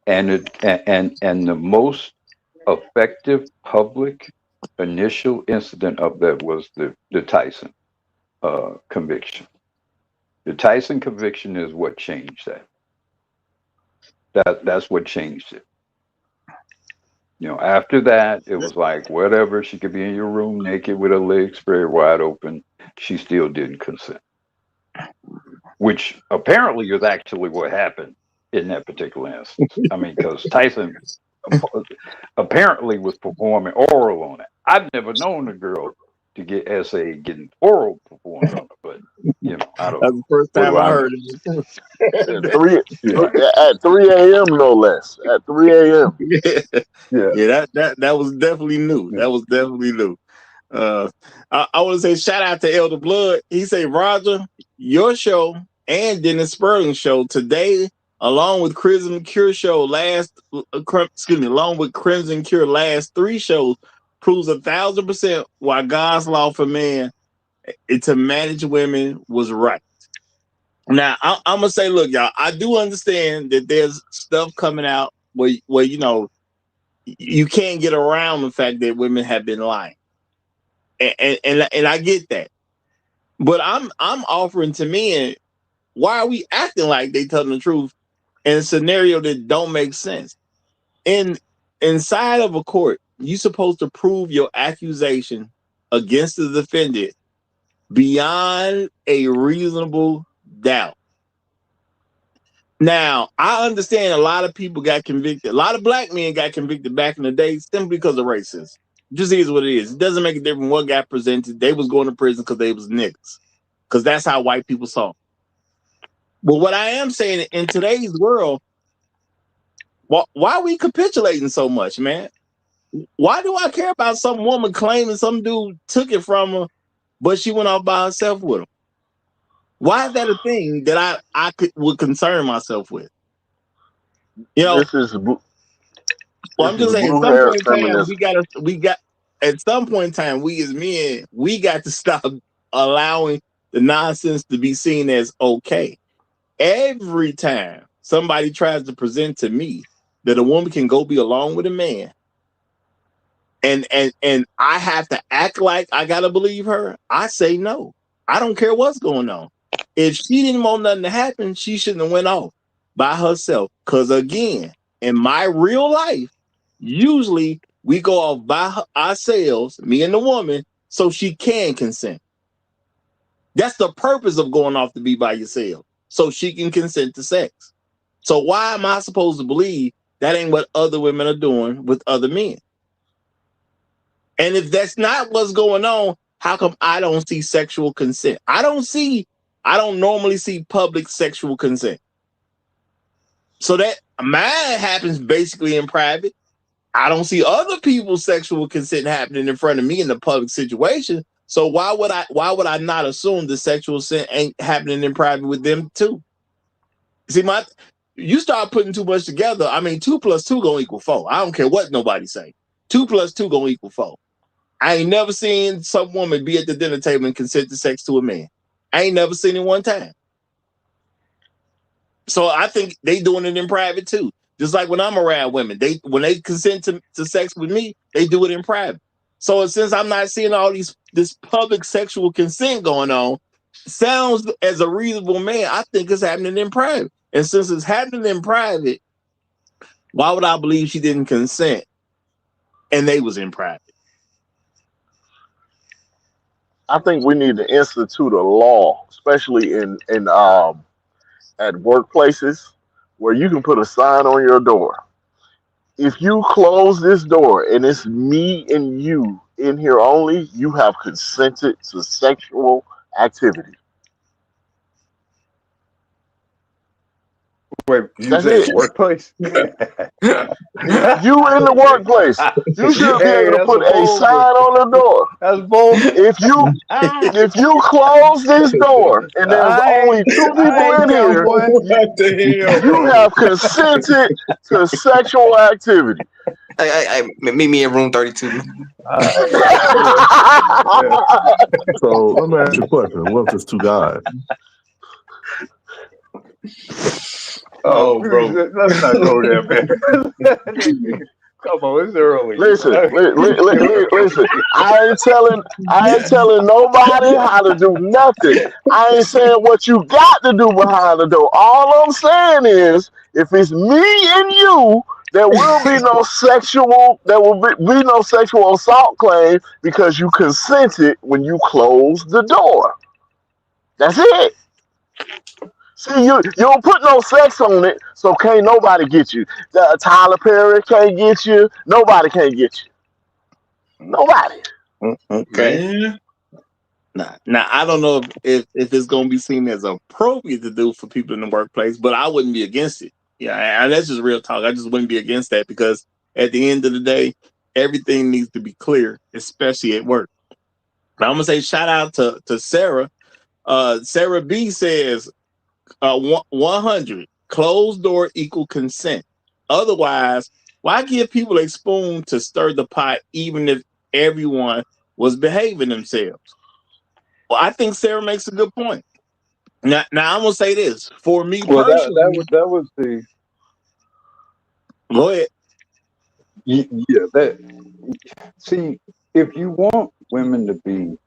And the most effective public initial incident of that was the Tyson conviction. The Tyson conviction is what changed that. That's what changed it. After that, it was like, whatever, she could be in your room naked with her legs spread wide open. She still didn't consent, which apparently is actually what happened in that particular instance. I mean, because Tyson apparently was performing oral on it. I've never known a girl to get SA getting oral performed on it, but I don't That's know. the first time I heard it. At 3 a.m. no less. At 3 a.m. Yeah, that was definitely new. That was definitely new. I want to say shout out to Elder Blood. He said, Roger, your show and Dennis Spurling show today, along with Crimson Cure show along with Crimson Cure last 3 shows, proves 1,000% why God's law for man to manage women was right. Now I'm gonna say, look, y'all, I do understand that there's stuff coming out where you can't get around the fact that women have been lying, and I get that, but I'm offering to men, why are we acting like they telling the truth in a scenario that don't make sense? Inside of a court, you're supposed to prove your accusation against the defendant beyond a reasonable doubt. Now, I understand a lot of people got convicted. A lot of black men got convicted back in the day simply because of racism. Just is what it is. It doesn't make a difference what got presented. They was going to prison because they was niggas. Because that's how white people saw them. But what I am saying, in today's world, why are we capitulating so much, man? Why do I care about some woman claiming some dude took it from her, but she went off by herself with him? Why is that a thing that I would concern myself with? This is well, I'm just saying, at some point in time, at some point in time, we as men, we got to stop allowing the nonsense to be seen as okay. Every time somebody tries to present to me that a woman can go be alone with a man, and I have to act like I gotta believe her, I say no. I don't care what's going on. If she didn't want nothing to happen, she shouldn't have went off by herself. Because again, in my real life, usually we go off by ourselves, me and the woman, so she can consent. That's the purpose of going off to be by yourself, so she can consent to sex. So why am I supposed to believe that ain't what other women are doing with other men? And if that's not what's going on, how come I don't see sexual consent? I don't normally see public sexual consent. So that mine happens basically in private. I don't see other people's sexual consent happening in front of me in the public situation. So why would I not assume the sexual consent ain't happening in private with them too? See, you start putting too much together. I mean, 2 + 2 gonna equal 4. I don't care what nobody say. 2 + 2 gonna equal 4. I ain't never seen some woman be at the dinner table and consent to sex to a man. I ain't never seen it one time. So I think they doing it in private too. Just like when I'm around women, when they consent to sex with me, they do it in private. So since I'm not seeing all this public sexual consent going on, sounds as a reasonable man, I think it's happening in private. And since it's happening in private, why would I believe she didn't consent and they was in private? I think we need to institute a law, especially in at workplaces, where you can put a sign on your door. If you close this door and it's me and you in here only, you have consented to sexual activity. Wait, you That's said it. workplace? You in the workplace, you should be Hey, able to that's a put a bold one. sign on the door. That's bold. If you close this door and there's only 2 people in here, What the hell? you have consented to sexual activity. Hey, meet me in room 32. So let me ask you a question. What if it's 2 guys? Oh, bro. Let's not go there, man. Come on, it's early. Listen. I ain't telling nobody how to do nothing. I ain't saying what you got to do behind the door. All I'm saying is, if it's me and you, there will be no sexual assault claim because you consented when you closed the door. That's it. See, you don't put no sex on it, so can't nobody get you. Tyler Perry can't get you. Nobody can't get you. Nobody. Okay. Man. Now I don't know if it's gonna be seen as appropriate to do for people in the workplace, but I wouldn't be against it. Yeah, and that's just real talk. I just wouldn't be against that because at the end of the day, everything needs to be clear, especially at work. Now I'm gonna say shout out to Sarah. Sarah B says 100 closed door equal consent. Otherwise, why give people a spoon to stir the pot even if everyone was behaving themselves? Well, I think Sarah makes a good point. Now I'm gonna say this for me personally. that was the. Go ahead. Yeah, that. See, if you want women to be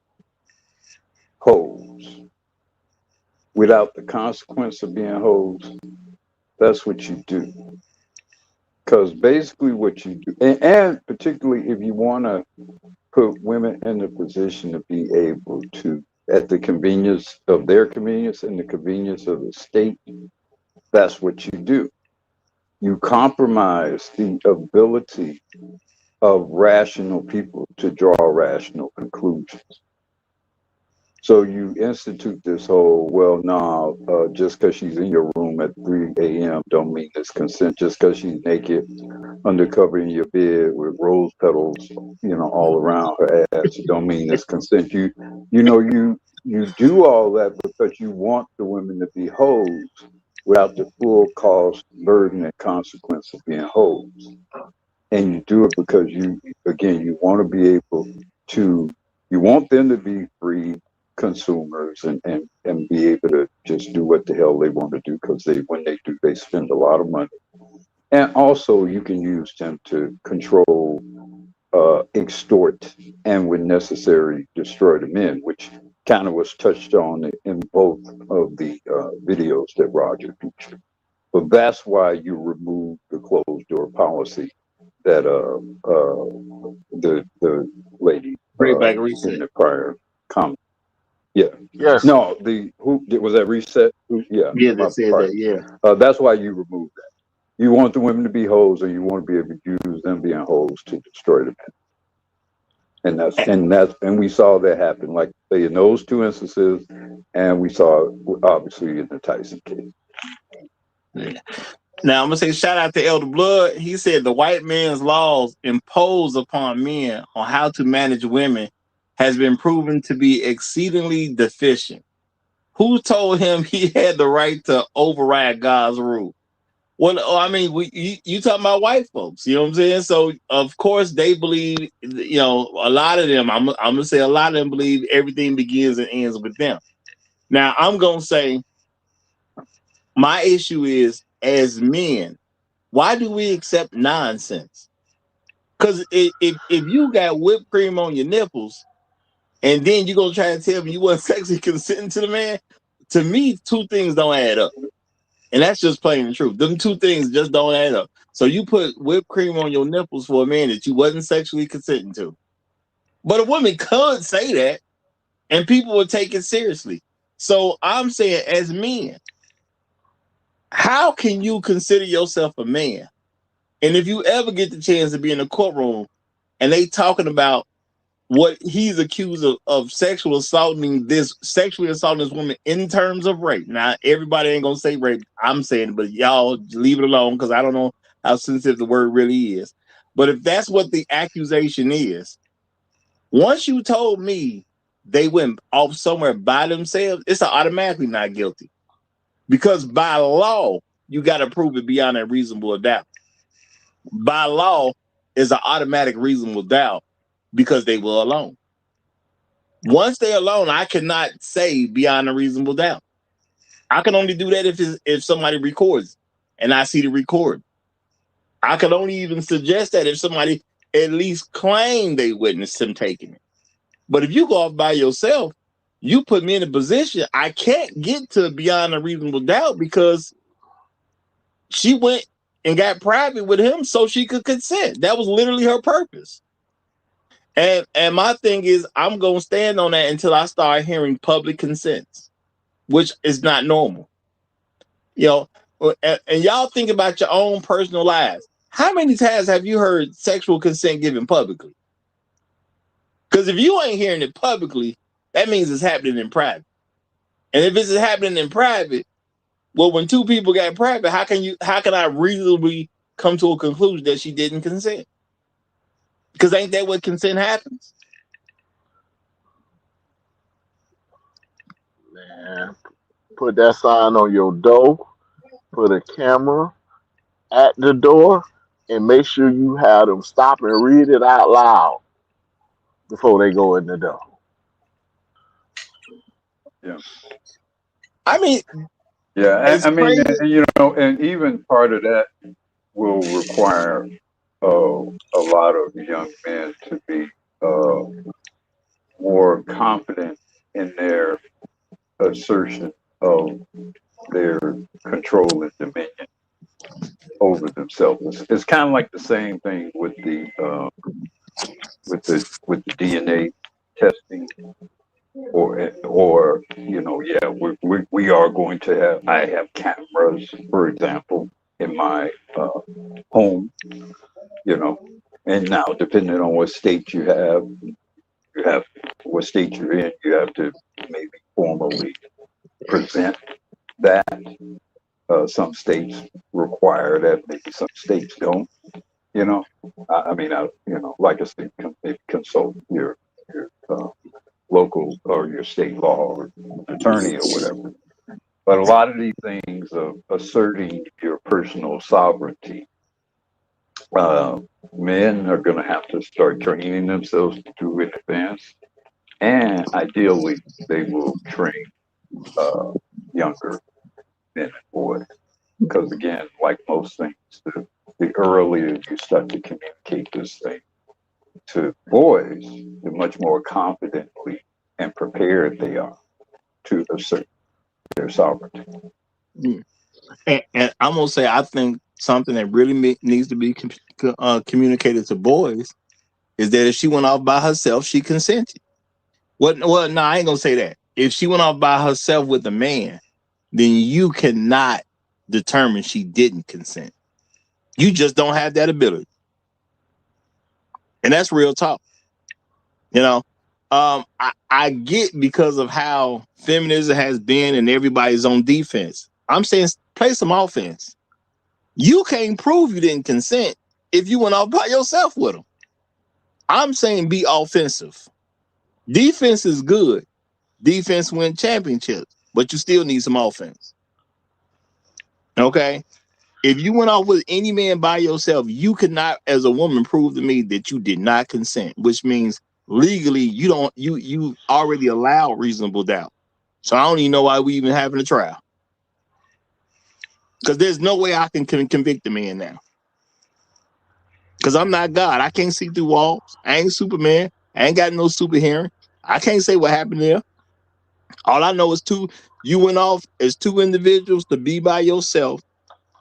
hoes without the consequence of being hoes, that's what you do. Because basically, what you do, and particularly if you want to put women in a position to be able to, at the convenience of their convenience and the convenience of the state, that's what you do. You compromise the ability of rational people to draw rational conclusions. So you institute this whole, well, no, just because she's in your room at 3 a.m. don't mean it's consent. Just because she's naked, undercover in your bed with rose petals, all around her ass, don't mean it's consent. You do all that because you want the women to be hoes without the full cost, burden, and consequence of being hoes. And you do it because you want to be able to, you want them to be free consumers and be able to just do what the hell they want to do because when they do, they spend a lot of money. And also you can use them to control, extort, and when necessary, destroy the men, which kind of was touched on in both of the videos that Roger featured. So that's why you remove the closed door policy that the lady Bring back in reset. the prior comment. Yeah. Yes. No, who was that reset? Yeah, Yeah, they my said part. that. Yeah. That's why you remove that. You want the women to be hoes, or you want to be able to use them being hoes to destroy the men. And we saw that happen, like say in those two instances, and we saw obviously in the Tyson case. Yeah. Now I'm gonna say shout out to Elder Blood. He said the white man's laws imposed upon men on how to manage women has been proven to be exceedingly deficient. Who told him he had the right to override God's rule? Well, I mean, you talking about white folks, you know what I'm saying? So of course they believe, you know, a lot of them. I'm gonna say a lot of them believe everything begins and ends with them. Now I'm gonna say my issue is as men, why do we accept nonsense? Because if you got whipped cream on your nipples and then you gonna try to tell me you wasn't sexually consenting to the man, to me, two things don't add up. And that's just plain the truth. Them two things just don't add up. So you put whipped cream on your nipples for a man that you wasn't sexually consenting to. But a woman could say that and people would take it seriously. So I'm saying as men, how can you consider yourself a man? And if you ever get the chance to be in a courtroom and they talking about what he's accused of sexually assaulting this woman in terms of rape. Now, everybody ain't gonna say rape. I'm saying it, but y'all leave it alone because I don't know how sensitive the word really is. But if that's what the accusation is, once you told me they went off somewhere by themselves, it's automatically not guilty. Because by law, you got to prove it beyond a reasonable doubt. By law is an automatic reasonable doubt because they were alone. Once they're alone, I cannot say beyond a reasonable doubt. I can only do that if somebody records and I see the record. I can only even suggest that if somebody at least claim they witnessed him taking it. But if you go off by yourself, you put me in a position I can't get to beyond a reasonable doubt because she went and got private with him so she could consent. That was literally her purpose. And my thing is, I'm gonna stand on that until I start hearing public consents, which is not normal. You know, and y'all think about your own personal lives. How many times have you heard sexual consent given publicly? Because if you ain't hearing it publicly, that means it's happening in private. And if it's happening in private, well, when two people got private, how can I reasonably come to a conclusion that she didn't consent? Because ain't that what consent happens? Man, put that sign on your door, put a camera at the door, and make sure you have them stop and read it out loud before they go in the door. Yeah. I mean, yeah, it's I mean, crazy. you know, and even part of that will require a lot of young men to be more confident in their assertion of their control and dominion over themselves. It's kind of like the same thing with the DNA testing, or you know, yeah, we are going to have. I have cameras, for example, in my home. You know, and now depending on what state you have what state you're in, you have to maybe formally present that. Some states require that, maybe some states don't. You know, I mean, you know, like I said, maybe consult your local or your state law or attorney or whatever. But a lot of these things of asserting your personal sovereignty, men are going to have to start training themselves to do in advance, and ideally, they will train younger men and boys. Because again, like most things, the earlier you start to communicate this thing to boys, the much more confidently and prepared they are to assert their sovereignty. And I'm gonna say I think something that really needs to be communicated to boys is that if she went off by herself, she consented. What? Well, no, I ain't gonna say that. If she went off by herself with a man, then you cannot determine she didn't consent. You just don't have that ability, and that's real talk. You know, I get because of how feminism has been, and everybody's on defense. I'm saying play some offense. You can't prove you didn't consent if you went off by yourself with them. I'm saying be offensive. Defense is good. Defense wins championships, but you still need some offense. Okay? If you went off with any man by yourself, you could not, as a woman, prove to me that you did not consent, which means legally you already allow reasonable doubt. So I don't even know why we even having a trial. Because there's no way I can convict the man now. Because I'm not God. I can't see through walls. I ain't Superman. I ain't got no super hearing. I can't say what happened there. All I know is you went off as two individuals to be by yourself,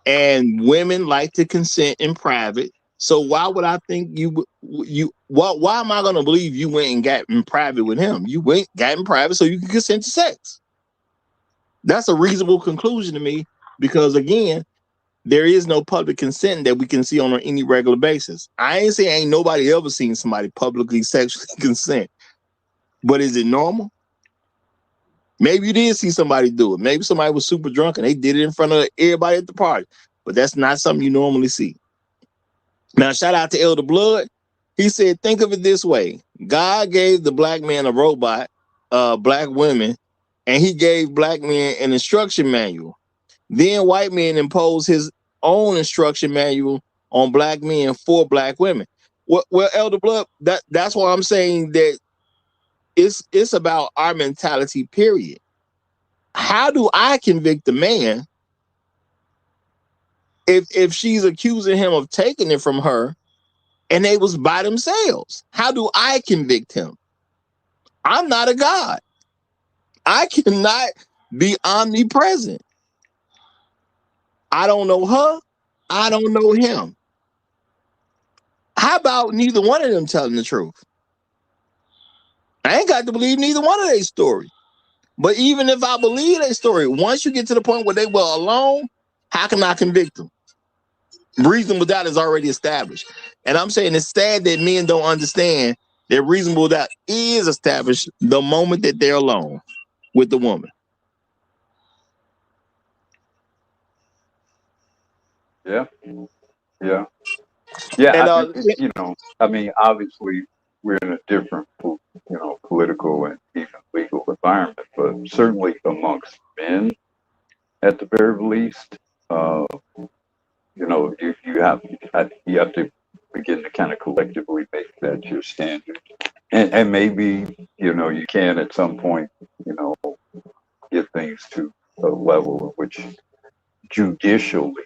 and women like to consent in private. So why would I think why am I going to believe you went and got in private with him? You went, got in private so you can consent to sex. That's a reasonable conclusion to me because, again, there is no public consent that we can see on any regular basis. I ain't saying ain't nobody ever seen somebody publicly sexually consent, but is it normal? Maybe you did see somebody do it. Maybe somebody was super drunk and they did it in front of everybody at the party, but that's not something you normally see. Now, shout out to Elder Blood. He said, think of it this way. God gave the black man a robot, black women, and he gave black men an instruction manual. Then white men imposed his own instruction manual on black men for black women. Well, Elder Blood, that's why I'm saying that it's about our mentality, period. How do I convict a man if she's accusing him of taking it from her and they was by themselves? How do I convict him? I'm not a God. I cannot be omnipresent. I don't know her. I don't know him. How about neither one of them telling the truth? I ain't got to believe neither one of their story. But even if I believe their story, once you get to the point where they were alone, how can I convict them? Reasonable doubt is already established. And I'm saying it's sad that men don't understand that reasonable doubt is established the moment that they're alone with the woman. Yeah. And, I mean, obviously we're in a different, political and even legal environment, but certainly amongst men, at the very least, you have to begin to kind of collectively make that your standard, and maybe you can at some point get things to a level in which judicially,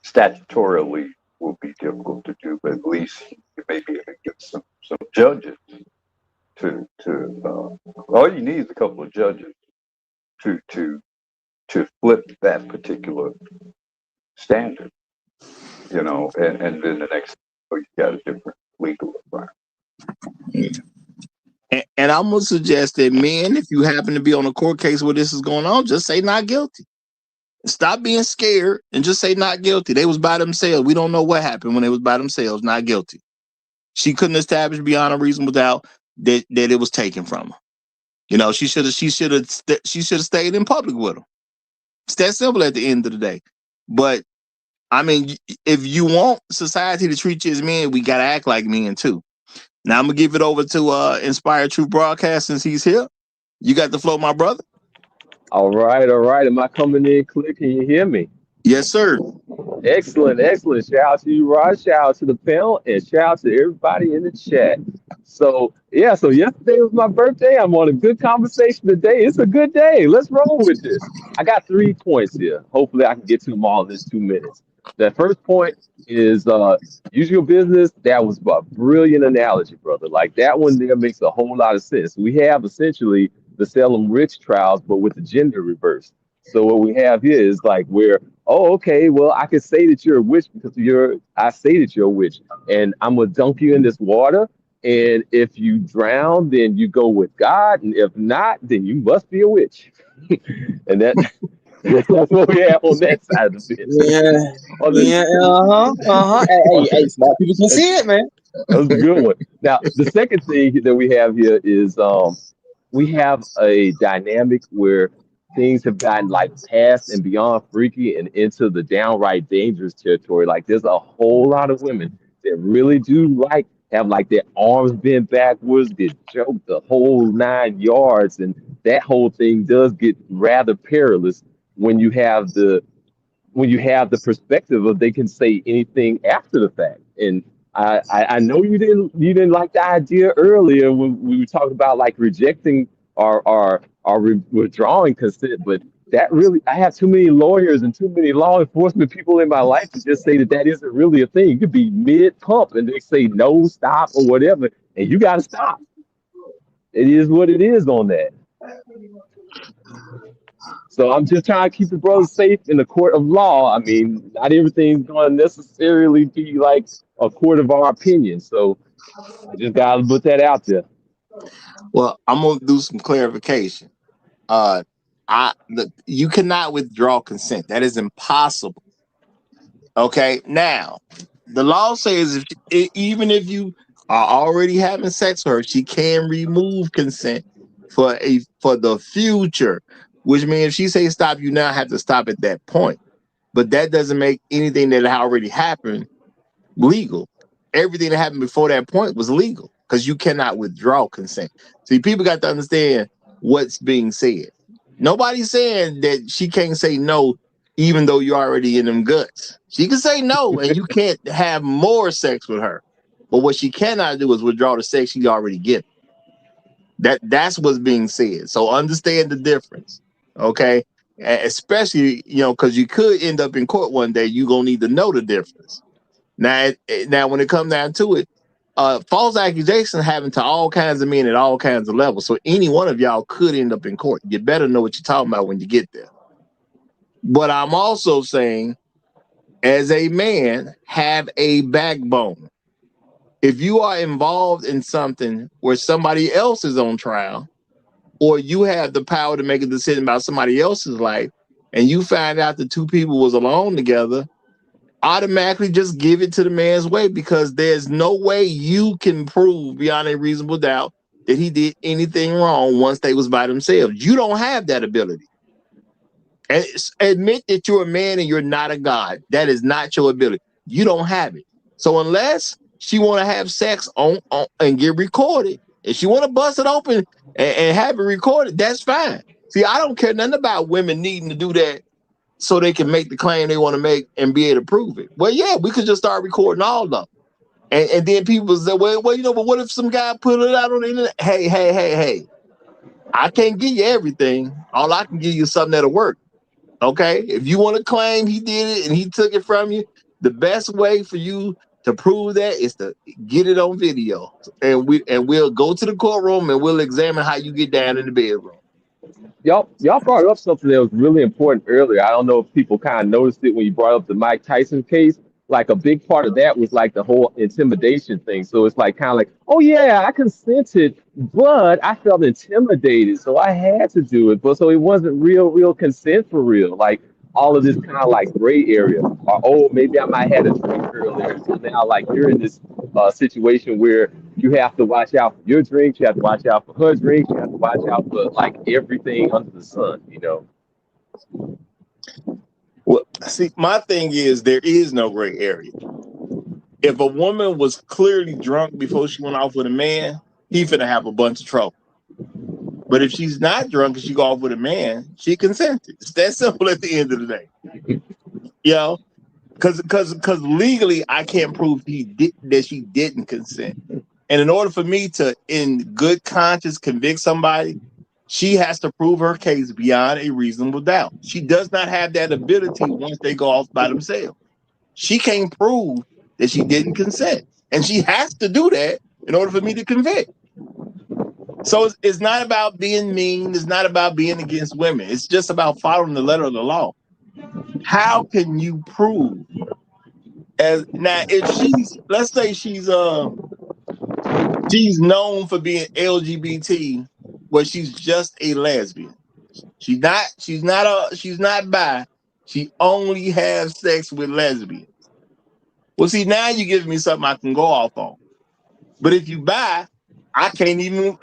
statutorily will be difficult to do, but at least you may be able to get some judges to all you need is a couple of judges to flip that particular standard, and then the next you got a different legal environment. And I'm gonna suggest that men, if you happen to be on a court case where this is going on, just say not guilty. Stop being scared and just say not guilty. They was by themselves. We don't know what happened when they was by themselves. Not guilty. She couldn't establish beyond a reasonable doubt that it was taken from her. She should have stayed in public with him. It's that simple at the end of the day. But I mean, if you want society to treat you as men, we gotta act like men too. Now I'm gonna give it over to Inspired Truth Broadcast since he's here. You got the flow, my brother. All right. Am I coming in clear? Can you hear me? Yes, sir. Excellent. Shout out to you, Rod. Shout out to the panel, and shout out to everybody in the chat. So yesterday was my birthday. I'm on a good conversation today. It's a good day. Let's roll with this. I got 3 points here. Hopefully I can get to them all in this 2 minutes. That first point is use your business. That was a brilliant analogy, brother. Like that one there makes a whole lot of sense. We have essentially the Salem Rich trials, but with the gender reverse. So what we have here is like where oh, okay, well, I can say that you're a witch because I say that you're a witch, and I'm gonna dunk you in this water. And if you drown, then you go with God, and if not, then you must be a witch. And that's what we have on that side of the fence. Yeah, On yeah, the, Hey, smart people can see it, man. That's a good one. Now, the second thing that we have here is we have a dynamic where things have gotten like past and beyond freaky and into the downright dangerous territory. Like there's a whole lot of women that really do like have like their arms bent backwards, get choked the whole 9 yards, and that whole thing does get rather perilous when you have the perspective of they can say anything after the fact. And I know you didn't like the idea earlier when we were talking about like rejecting or withdrawing consent, but that really I have too many lawyers and too many law enforcement people in my life to just say that that isn't really a thing. You could be mid pump and they say no, stop, or whatever, and you got to stop. It is what it is on that. So I'm just trying to keep the brothers safe in the court of law. I mean, not everything's going to necessarily be like a court of our opinion. So I just got to put that out there. Well, I'm gonna do some clarification. You cannot withdraw consent. That is impossible. Okay. Now, the law says even if you are already having sex with her, she can remove consent for the future, which means if she says stop, you now have to stop at that point. But that doesn't make anything that already happened legal. Everything that happened before that point was legal because you cannot withdraw consent. See, people got to understand what's being said. Nobody's saying that she can't say no, even though you're already in them guts. She can say no, and you can't have more sex with her. But what she cannot do is withdraw the sex she already given. That's what's being said. So understand the difference, okay? Especially, because you could end up in court one day. You're gonna need to know the difference. Now, when it comes down to it, false accusations happen to all kinds of men at all kinds of levels. So any one of y'all could end up in court. You better know what you're talking about when you get there. But I'm also saying, as a man, have a backbone. If you are involved in something where somebody else is on trial, or you have the power to make a decision about somebody else's life, and you find out the two people was alone together, automatically just give it to the man's way, because there's no way you can prove beyond a reasonable doubt that he did anything wrong once they was by themselves. You don't have that ability. And admit that you're a man and you're not a god. That is not your ability. You don't have it. So unless she want to have sex on and get recorded, if she want to bust it open and have it recorded, that's fine. See, I don't care nothing about women needing to do that so they can make the claim they want to make and be able to prove it. Well, yeah, we could just start recording all of them. And then people say, well, but what if some guy put it out on the internet? Hey. I can't give you everything. All I can give you is something that'll work. Okay? If you want to claim he did it and he took it from you, the best way for you to prove that is to get it on video. And we'll go to the courtroom and we'll examine how you get down in the bedroom. Y'all brought up something that was really important earlier. I don't know if people kind of noticed it when you brought up the Mike Tyson case. Like a big part of that was like the whole intimidation thing. So it's like kind of like, oh yeah, I consented, but I felt intimidated, so I had to do it. But so it wasn't real consent for real. Like all of this kind of like gray area. Or oh, maybe I might have had a drink earlier. So now like you're in this situation where you have to watch out for your drinks, you have to watch out for her drinks, you have to watch out for like everything under the sun. Well, see, my thing is there is no gray area. If a woman was clearly drunk before she went off with a man, he finna have a bunch of trouble. But if she's not drunk and she go off with a man, she consented. It's that simple at the end of the day. Because legally I can't prove that she didn't consent. And in order for me to, in good conscience, convict somebody, she has to prove her case beyond a reasonable doubt. She does not have that ability once they go off by themselves. She can't prove that she didn't consent. And she has to do that in order for me to convict. So it's not about being mean. It's not about being against women. It's just about following the letter of the law. how can you prove as now if she's, let's say she's known for being LGBT, but she's just a lesbian. She's not bi. She only has sex with lesbians. Well, see, now you give me something I can go off on. But if you bi, I can't even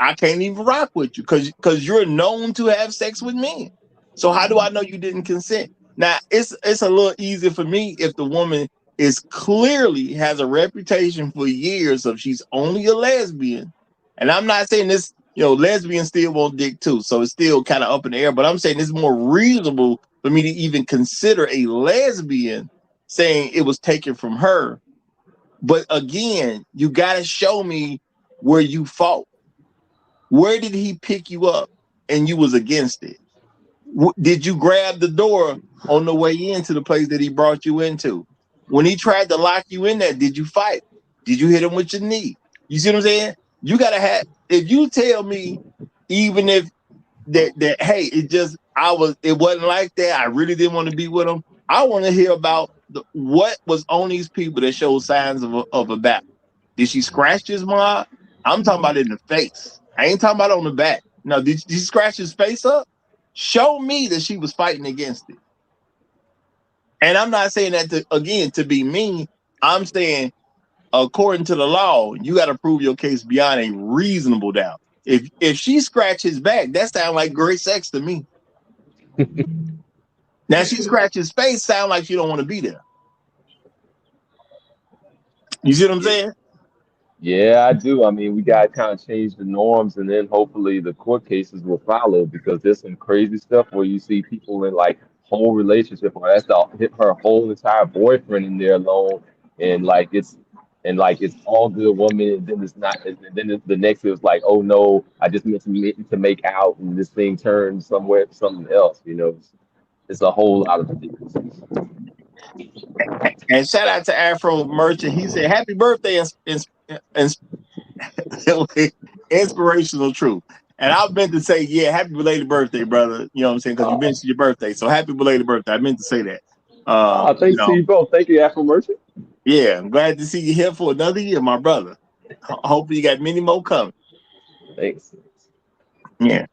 rock with you because you're known to have sex with men. So how do I know you didn't consent? Now it's a little easier for me if the woman is clearly has a reputation for years of she's only a lesbian. And I'm not saying this, lesbians still want dick too, so it's still kind of up in the air. But I'm saying it's more reasonable for me to even consider a lesbian saying it was taken from her. But again, you got to show me where you fought. Where did he pick you up and you was against it? Did you grab the door on the way into the place that he brought you into? When he tried to lock you in there, did you fight? Did you hit him with your knee? You see what I'm saying? You got to have, if you tell me, even if that hey, it wasn't like that, I really didn't want to be with him, I want to hear about what was on these people that showed signs of a battle. Did she scratch his mom? I'm talking about in the face. I ain't talking about on the back. No, did she scratch his face up? Show me that she was fighting against it. And I'm not saying that to be mean. I'm saying, according to the law, you got to prove your case beyond a reasonable doubt. If she scratched his back, that sounds like great sex to me. Now she scratched his face, sound like she don't want to be there. You see what I'm saying? Yeah, I do. I mean, we got to kind of change the norms, and then hopefully the court cases will follow, because there's some crazy stuff where you see people in like whole relationship, or that's her whole entire boyfriend in there alone, and it's all good one minute, and then it's not, and then the next is like, oh no, I just meant to make out, and this thing turned somewhere something else. It's a whole lot of ridiculous. And shout out to Afro Merchant. He said, "Happy birthday, inspirational truth." And I meant to say, yeah, happy belated birthday, brother. You know what I'm saying? Because you mentioned your birthday. So happy belated birthday. I meant to say that. Thanks to you both. Thank you, Afro Merchant. Yeah, I'm glad to see you here for another year, my brother. Hopefully you got many more coming. Thanks. Yeah.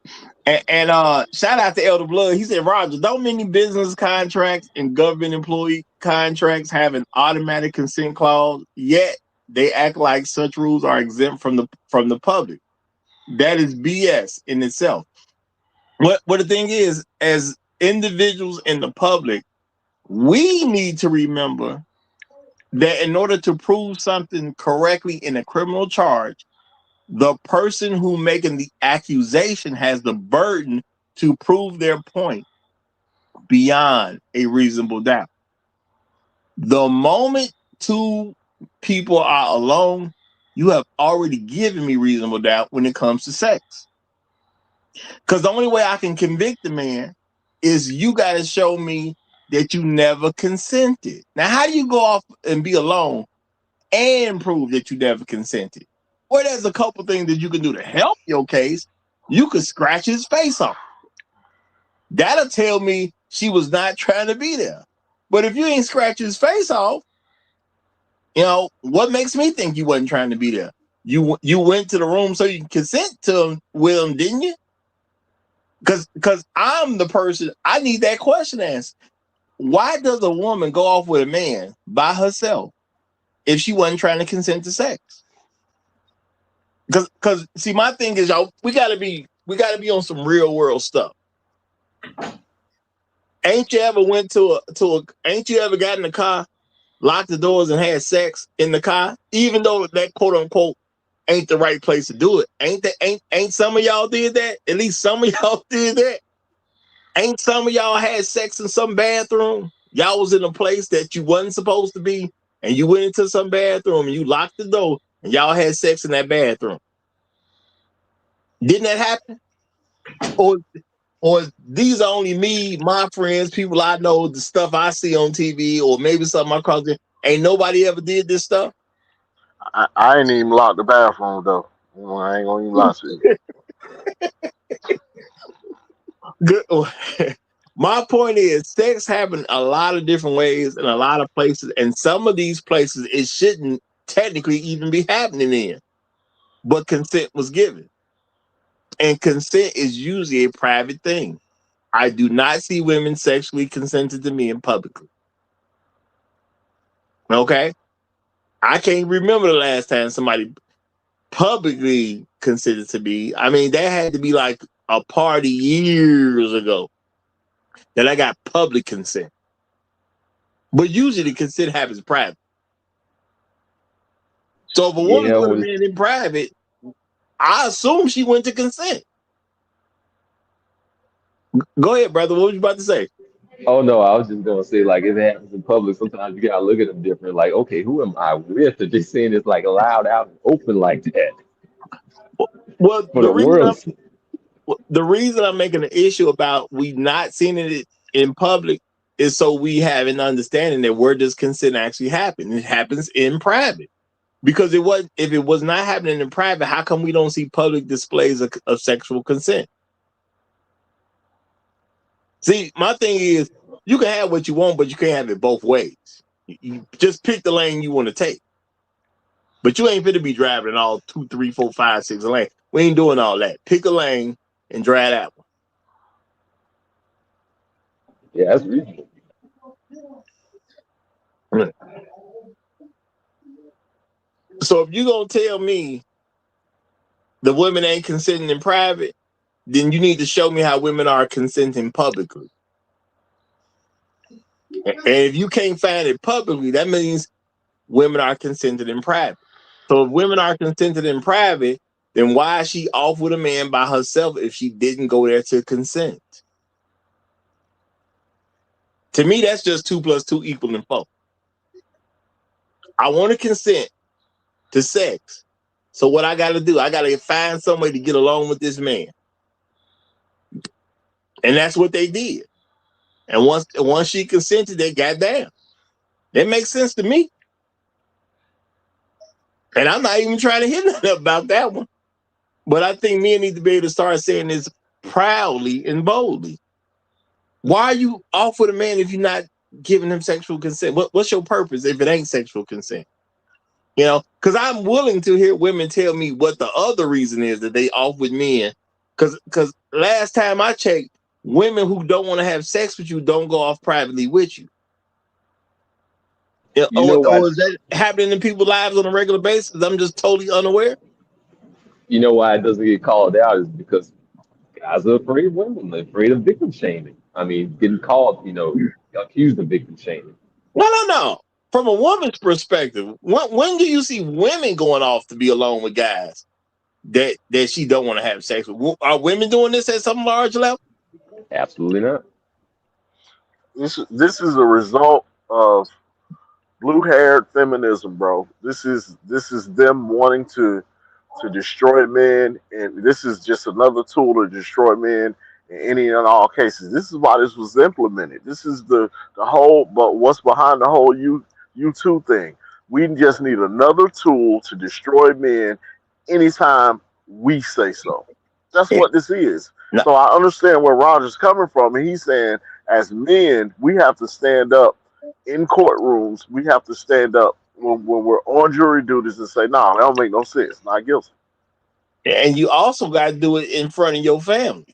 And shout out to Elder Blood. He said, Roger, don't many business contracts and government employee contracts have an automatic consent clause, yet they act like such rules are exempt from the public? That is BS in itself. What the thing is, as individuals in the public, we need to remember that in order to prove something correctly in a criminal charge, the person who making the accusation has the burden to prove their point beyond a reasonable doubt. The moment two people are alone, you have already given me reasonable doubt when it comes to sex. Because the only way I can convict the man is you got to show me that you never consented. Now, how do you go off and be alone and prove that you never consented? Well, there's a couple things that you can do to help your case. You could scratch his face off. That'll tell me she was not trying to be there. But if you ain't scratch his face off, what makes me think you wasn't trying to be there? You went to the room so you can consent to him with him, didn't you? Because I'm the person, I need that question answered. Why does a woman go off with a man by herself if she wasn't trying to consent to sex? Because see, my thing is, y'all, we gotta be on some real world stuff. Ain't you ever ain't you ever got in the car, locked the doors, and had sex in the car, even though that quote unquote ain't the right place to do it? Ain't some of y'all did that? At least some of y'all did that. Ain't some of y'all had sex in some bathroom? Y'all was in a place that you wasn't supposed to be, and you went into some bathroom and you locked the door and y'all had sex in that bathroom. Didn't that happen? Or these are only me, my friends, people I know, the stuff I see on TV, or maybe something I crossed. Ain't nobody ever did this stuff? I ain't even locked the bathroom though. I ain't gonna even lie to you. Good. My point is, sex happens a lot of different ways in a lot of places, and some of these places it shouldn't technically even be happening in, but consent was given, and consent is usually a private thing. I do not see women sexually consented to me in publicly. Okay, I can't remember the last time somebody publicly consented to me. I mean, that had to be like a party years ago that I got public consent. But usually consent happens private. So if a woman Yeah, with a man in private, I assume she went to consent. Go ahead, brother. What was you about to say? oh no, I was just gonna say like if it happens in public, sometimes you gotta look at them different. Like, okay, who am I with? If they saying it's like loud out and open like that Well, for the world. the reason I'm making an issue about we not seeing it in public is so we have an understanding that where does consent actually happen? It happens in private. Because if it was not happening in private, how come we don't see public displays of sexual consent? See, my thing is you can have what you want, but you can't have it both ways. You just pick the lane you want to take. But you ain't finna be driving in all 2, 3, 4, 5, 6 lanes. We ain't doing all that. Pick a lane and drive that Yeah, that's reasonable. one. So if you gonna tell me the women ain't consenting in private, then you need to show me how women are consenting publicly. And if you can't find it publicly, that means women are consented in private. So if women are consented in private, then why is she off with a man by herself if she didn't go there to consent? To me, that's just 2 + 2 = 4. I want to consent to sex. So what I got to do, I got to find some way to get along with this man. And that's what they did. And once she consented, they got down. That makes sense to me. And I'm not even trying to hit nothing about that one. But I think men need to be able to start saying this proudly and boldly. Why are you off with a man if you're not giving him sexual consent? What's your purpose if it ain't sexual consent? You know, because I'm willing to hear women tell me what the other reason is that they off with men. Because last time I checked, women who don't want to have sex with you don't go off privately with you. You know why? Or is that happening in people's lives on a regular basis? I'm just totally unaware. You know why it doesn't get called out is because guys are afraid of women, they're afraid of victim shaming. I mean, getting called, accused of victim shaming. No. From a woman's perspective, when do you see women going off to be alone with guys that she don't want to have sex with? Are women doing this at some large level? Absolutely not. This is a result of blue-haired feminism, bro. This is them wanting to destroy men, and this is just another tool to destroy men in any and all cases. This is why this was implemented. This is the whole, but what's behind the whole U2 thing? We just need another tool to destroy men anytime we say so. That's what this is. No. So I understand where Roger's coming from, and he's saying, as men, we have to stand up in courtrooms. We have to stand up when we're on jury duties and say, "No, that don't make no sense. Not guilty." And you also got to do it in front of your family.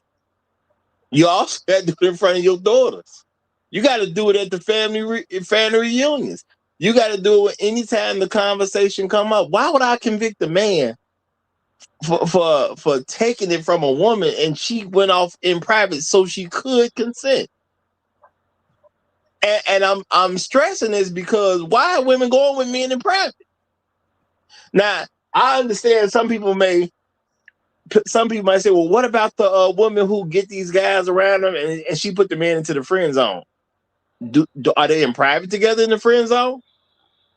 You also got to do it in front of your daughters. You got to do it at the family reunions. You got to do it anytime the conversation come up. Why would I convict a man for taking it from a woman and she went off in private so she could consent? And I'm stressing this because why are women going with men in private? Now, I understand some people might say, well, what about the woman who get these guys around them and she put the man into the friend zone? Are they in private together in the friend zone?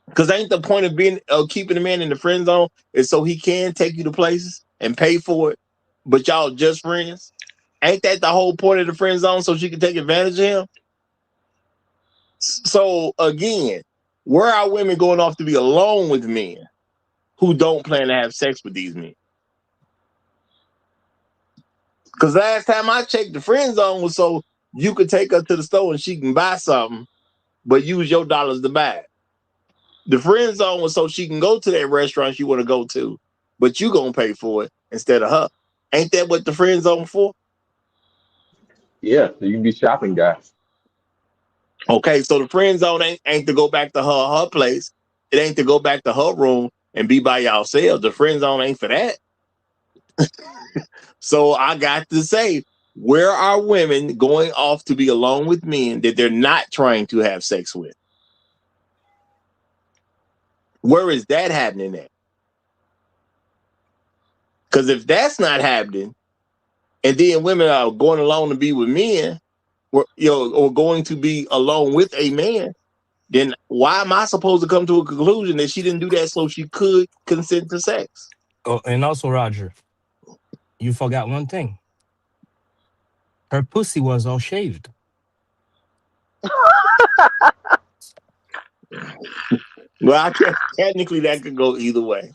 Because ain't the point of keeping the man in the friend zone is so he can take you to places and pay for it, but y'all just friends? Ain't that the whole point of the friend zone, so she can take advantage of him? So again, where are women going off to be alone with men who don't plan to have sex with these men? Because last time I checked, the friend zone was so you could take her to the store and she can buy something, but use your dollars to buy it. The friend zone was so she can go to that restaurant she want to go to, but you gonna pay for it instead of her. Ain't that what the friend zone for? Yeah, so you can be shopping guys. Okay, so the friend zone ain't to go back to her place. It ain't to go back to her room and be by yourselves. The friend zone ain't for that. So I got to say, where are women going off to be alone with men that they're not trying to have sex with? Where is that happening at? Because if that's not happening, and then women are going alone to be with men, or going to be alone with a man, then why am I supposed to come to a conclusion that she didn't do that so she could consent to sex? Oh, and also, Roger, you forgot one thing. Her pussy was all shaved. Well, technically that could go either way.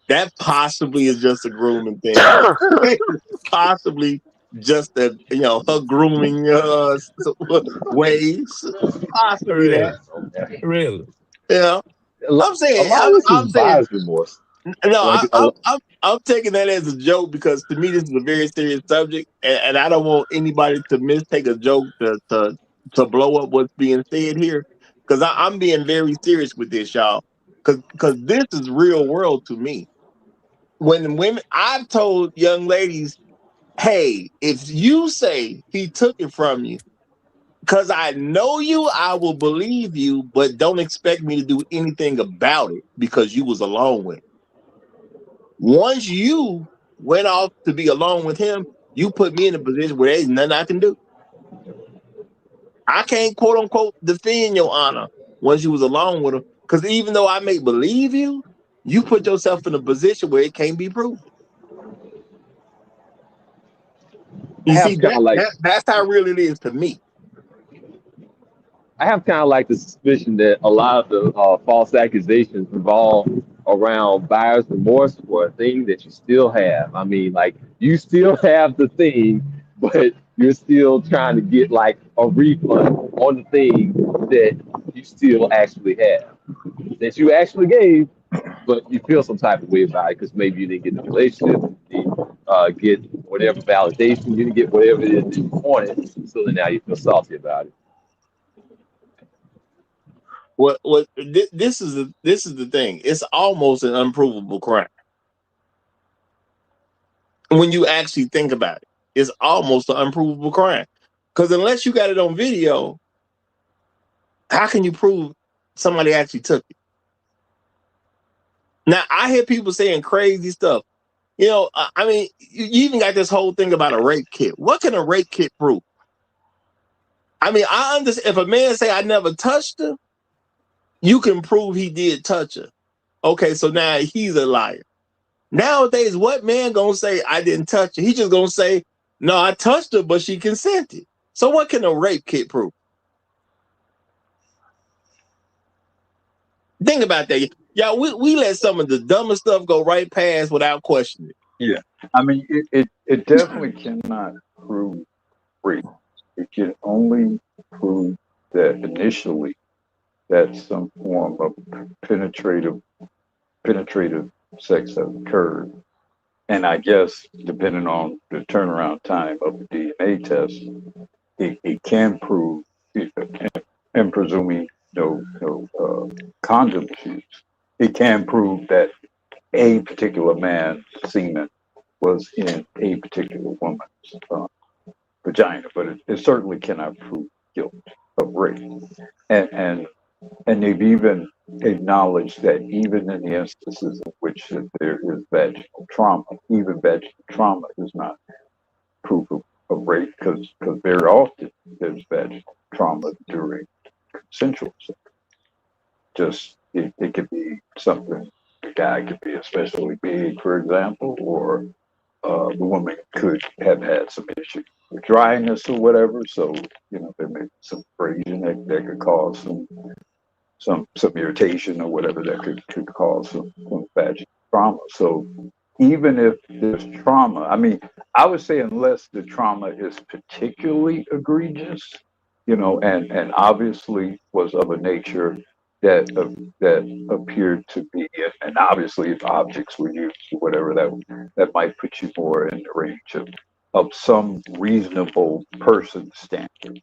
That possibly is just a grooming thing. Possibly just her grooming ways. Possibly Real, that. real. Yeah. I'm A saying, lot of this I'm is saying, buyer's remorse. no, Like, I'm taking that as a joke because to me this is a very serious subject, and I don't want anybody to mistake a joke to blow up what's being said here, because I'm being very serious with this, y'all, because this is real world to me. When women, I've told young ladies, hey, if you say he took it from you, because I know you, I will believe you, but don't expect me to do anything about it because you was alone with him. Once you went off to be alone with him, you put me in a position where there's nothing I can do. I can't quote unquote defend your honor once you was alone with him. Because even though I may believe you, you put yourself in a position where it can't be proven. I You have see, kind of like that's how real it is to me. I have kind of like the suspicion that a lot of the false accusations revolve around buyer's remorse for a thing that you still have. I mean, like you still have the thing, but you're still trying to get like a refund on the thing that you still actually have, that you actually gave, but you feel some type of way about it because maybe you didn't get the relationship, you didn't get whatever validation, you didn't get whatever it is that you wanted, so then now you feel salty about it. This is the thing. It's almost an unprovable crime when you actually think about it. It's almost an unprovable crime because unless you got it on video, how can you prove somebody actually took it? Now I hear people saying crazy stuff. I mean, you even got this whole thing about a rape kit. What can a rape kit prove? I mean, I understand if a man say I never touched her, you can prove he did touch her. Okay, so now he's a liar. Nowadays, what man gonna say I didn't touch her? He just gonna say, no, I touched her, but she consented. So what can a rape kit prove? Think about that. Yeah, we let some of the dumbest stuff go right past without questioning. Yeah, I mean, it definitely cannot prove rape. It can only prove that initially that some form of penetrative sex has occurred. And I guess depending on the turnaround time of the DNA test, it can prove, and presuming no condom use, it can prove that a particular man's semen was in a particular woman's vagina, but it certainly cannot prove guilt of rape. And and they've even acknowledged that even in the instances in which there is vaginal trauma, even vaginal trauma is not proof of rape because very often there's vaginal trauma during consensual sex. Just it could be something, the guy could be especially big, for example, or the woman could have had some issue with dryness or whatever. So, there may be some abrasion that could cause some irritation or whatever that could cause some vaginal trauma. So even if there's trauma, I mean, I would say unless the trauma is particularly egregious, and obviously was of a nature that appeared to be, and obviously if objects were used or whatever, that might put you more in the range of some reasonable person standard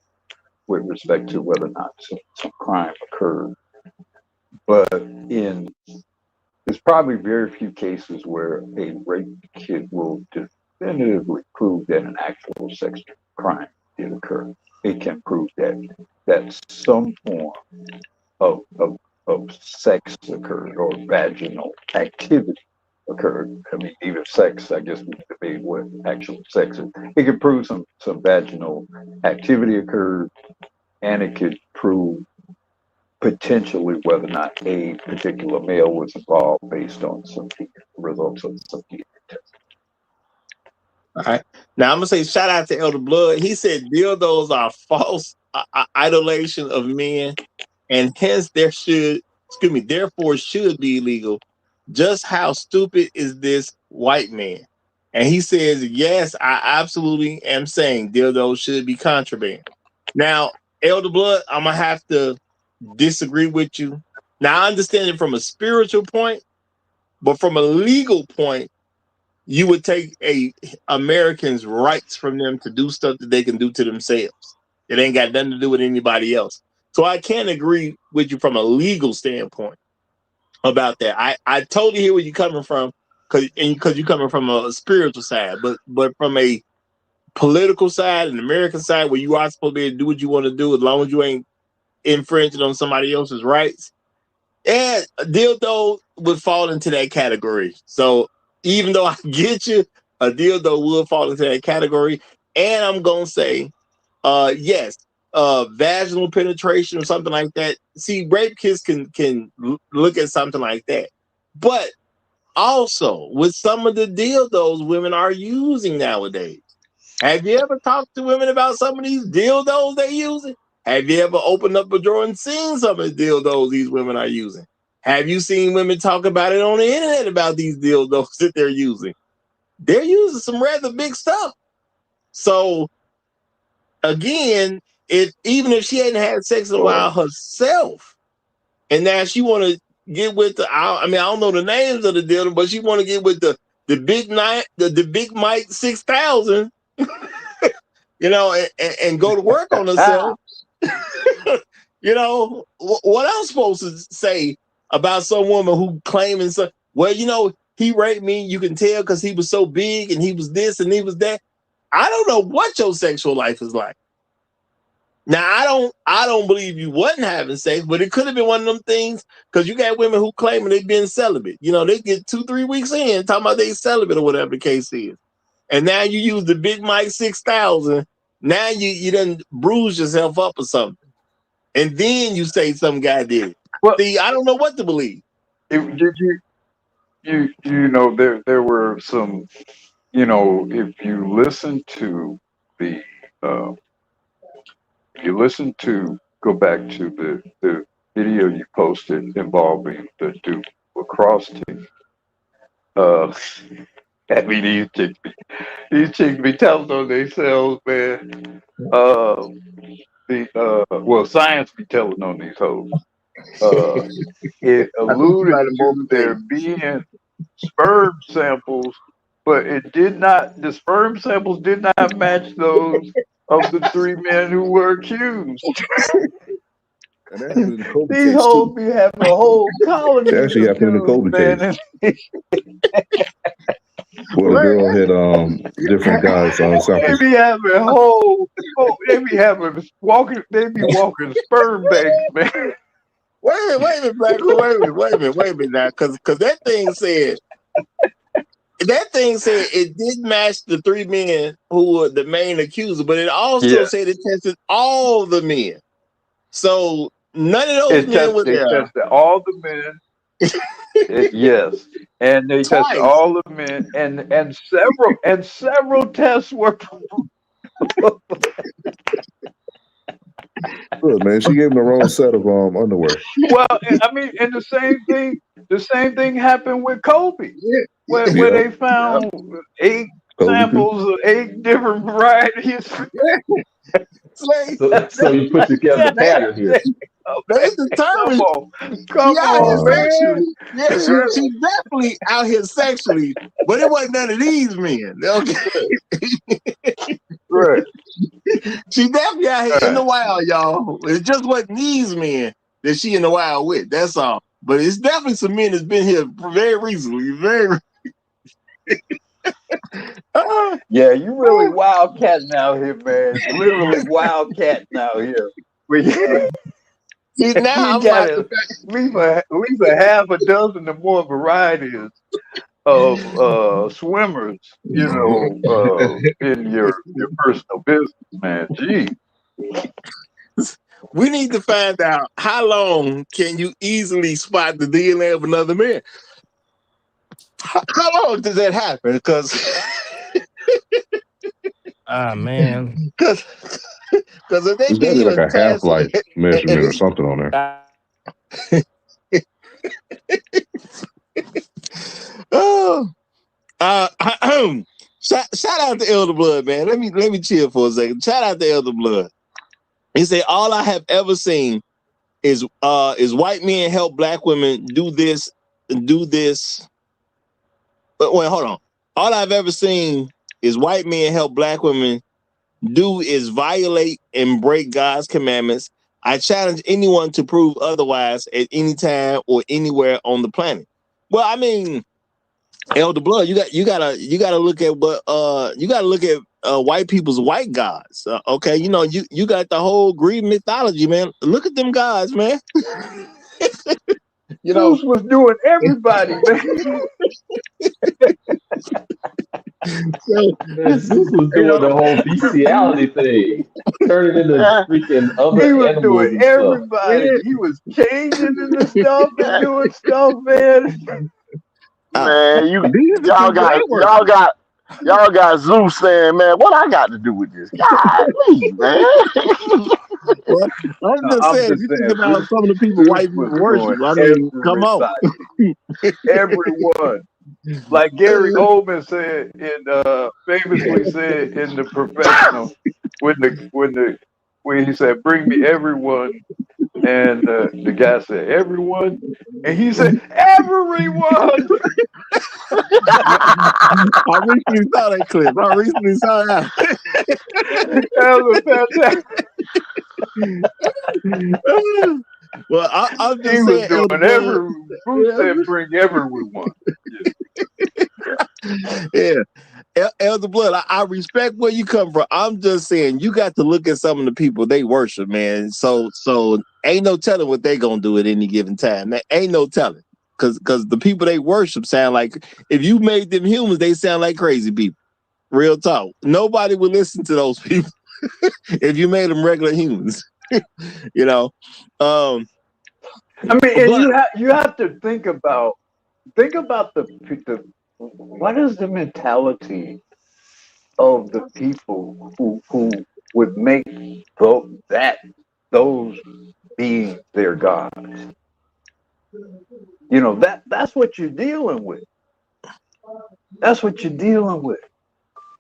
with respect to whether or not some crime occurred. But there's probably very few cases where a rape kit will definitively prove that an actual sex crime did occur. It can prove that some form of, of, of sex occurred or vaginal activity occurred. I mean, even sex, I guess we debate what actual sex is. It could prove some vaginal activity occurred, and it could prove potentially whether or not a particular male was involved based on some results of some DNA testing. All right. Now I'm gonna say shout out to Elder Blood. He said dildos are false idolation of men, and hence therefore should be illegal. Just how stupid is this white man? And he says, yes, I absolutely am saying dildos should be contraband. Now, Elder Blood, I'm gonna have to disagree with you. Now I understand it from a spiritual point, but from a legal point, you would take Americans' rights from them to do stuff that they can do to themselves. It ain't got nothing to do with anybody else. So I can't agree with you from a legal standpoint about that. I totally hear where you're coming from, because you're coming from a spiritual side, but from a political side, an American side, where you are supposed to be able to do what you want to do as long as you ain't infringing on somebody else's rights, and a dildo would fall into that category. So even though I get you, a dildo will fall into that category. And I'm gonna say, yes, vaginal penetration or something like that. See, rape kits can look at something like that, but also with some of the dildos women are using nowadays. Have you ever talked to women about some of these dildos they're using? Have you ever opened up a drawer and seen some of the dildos these women are using? Have you seen women talk about it on the internet about these dildos that they're using? They're using some rather big stuff. So again, even if she hadn't had sex in a while herself, and now she want to get with I don't know the names of the dildo, but she want to get with the big Mike 6000, and go to work on herself. What else supposed to say about some woman who claiming he raped me, you can tell because he was so big and he was this and he was that. I don't know what your sexual life is like. Now I don't believe you wasn't having sex, but it could have been one of them things, because you got women who claiming they've been celibate. They get 2-3 weeks in talking about they celibate or whatever the case is. And now you use the big Mike 6000. Now you done bruise yourself up or something. And then you say some guy did it. Well, see, I don't know what to believe. There were some, if you listen to go back to the video you posted involving the Duke lacrosse team. These chicks be telling on themselves, man. Science be telling on these hoes. It alluded to there being sperm samples, but the sperm samples did not match those of the 3 men who were accused. These hoes be having a whole colony. It actually happened in the Kobe case. Where the girl had different guys on samples. They be having walking sperm banks, man. Wait a minute, Black. Wait a minute now, because that thing said it did match the 3 men who were the main accuser, but it also said it tested all the men. So none of those men were there. They tested all the men. Yes, and they tested all the men, and several tests were. Good, man. She gave him the wrong set of underwear. Well, I mean, and the same thing happened with Kobe, where they found 8 samples of 8 different varieties. Slay, So you put together the that, pattern here. that's determined. Come She out here on, man. sexually. Yeah, she definitely out here sexually, but it wasn't none of these men. Okay. Right. She definitely out here in the Right. wild, y'all. It just wasn't these men that she in the wild with. That's all. But it's definitely some men that's been here very recently. Very. Yeah, you really wildcatting out here, man. Literally wildcatting out here. See, now You I'm got like, at least a half a dozen or more varieties of swimmers, in your personal business, man. Gee. we need to find out how long can you easily spot the DNA of another man. How long does that happen? Because Man. if they There's can gotta be like even a half test life and measurement or it's something on there. oh shout out to Elder Blood, man. Let me chill for a second. Shout out to Elder Blood. He said, all I have ever seen is white men help black women do this and do this. But wait, hold on. All I've ever seen is white men help black women do is violate and break God's commandments. I challenge anyone to prove otherwise at any time or anywhere on the planet. Well, I mean, Elder Blood, you gotta look at what white people's white gods. Okay, you got the whole Greek mythology, man. Look at them gods, man. Zeus was doing everybody, man. Zeus was doing the whole bestiality thing, turning into freaking He other was animals doing and stuff. everybody. He was changing into stuff and doing stuff, man. Man, These are y'all people got they work. y'all got Zeus saying, man, what I got to do with this? Golly, man. Well, I'm just saying, if you think about some of the people white people worship, I mean, come on. Everyone. Like Gary Oldman said famously said in The Professional, when he said, "Bring me everyone," and the guy said, "Everyone," and he said, "Everyone." I recently saw that clip. That was fantastic. Well, I'm just He was saying, doing Elder Bruce said, "Bring everyone." Yeah. Elder Blood, I respect where you come from. I'm just saying you got to look at some of the people they worship, man. So ain't no telling what they gonna do at any given time. There ain't no telling. Cause the people they worship sound like, if you made them humans, they sound like crazy people. Real talk. Nobody would listen to those people if you made them regular humans. I mean, and you have to think about the what is the mentality of the people who would make those beings their gods. That's what you're dealing with. That's what you're dealing with.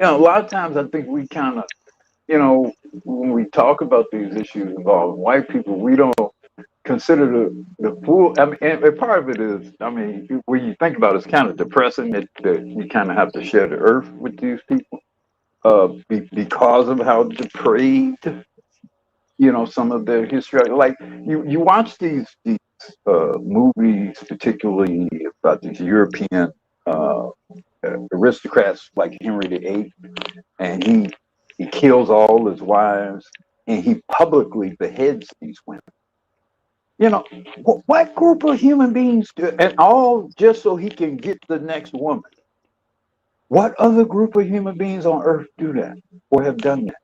A lot of times I think we kind of, when we talk about these issues involving white people, we don't consider the full. I mean, and part of it is, I mean, when you think about it, it's kind of depressing that you kind of have to share the earth with these people, because of how depraved, some of their history. Like you watch these movies, particularly about these European aristocrats like Henry VIII, and he kills all his wives, and he publicly beheads these women. What group of human beings and all just so he can get the next woman? What other group of human beings on earth do that or have done that?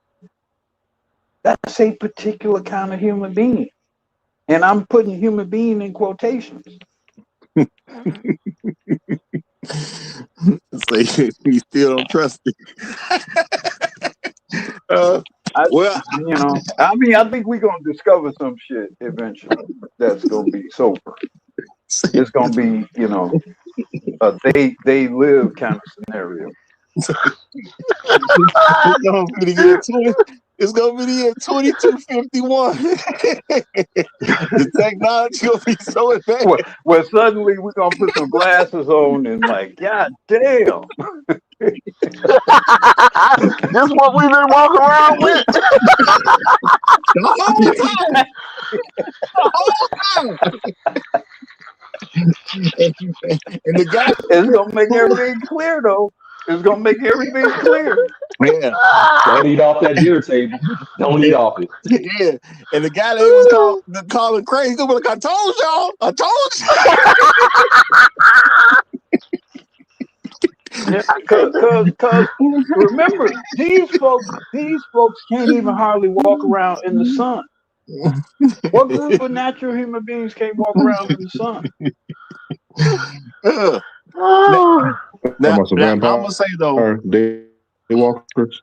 That's a particular kind of human being. And I'm putting human being in quotations. So you still don't trust it. I mean, I think we're gonna discover some shit eventually that's gonna be sober. It's gonna be, a they live kind of scenario. It's gonna be the year 20. It's gonna be the year 2251. The technology gonna be so advanced. Well, suddenly we're gonna put some glasses on and like, God damn. This is what we've been walking around with. The whole time. The whole time. And the guy, It's gonna make everything clear, though. It's gonna make everything clear. yeah, Don't eat off that dinner table. Don't eat off it. yeah. And the guy that was calling crazy, gonna be like, I told y'all, I told you. Cause remember, these folks can't even hardly walk around in the sun. What group of natural human beings can't walk around in the sun? Now, Some I'm vampire gonna say though, day walkers.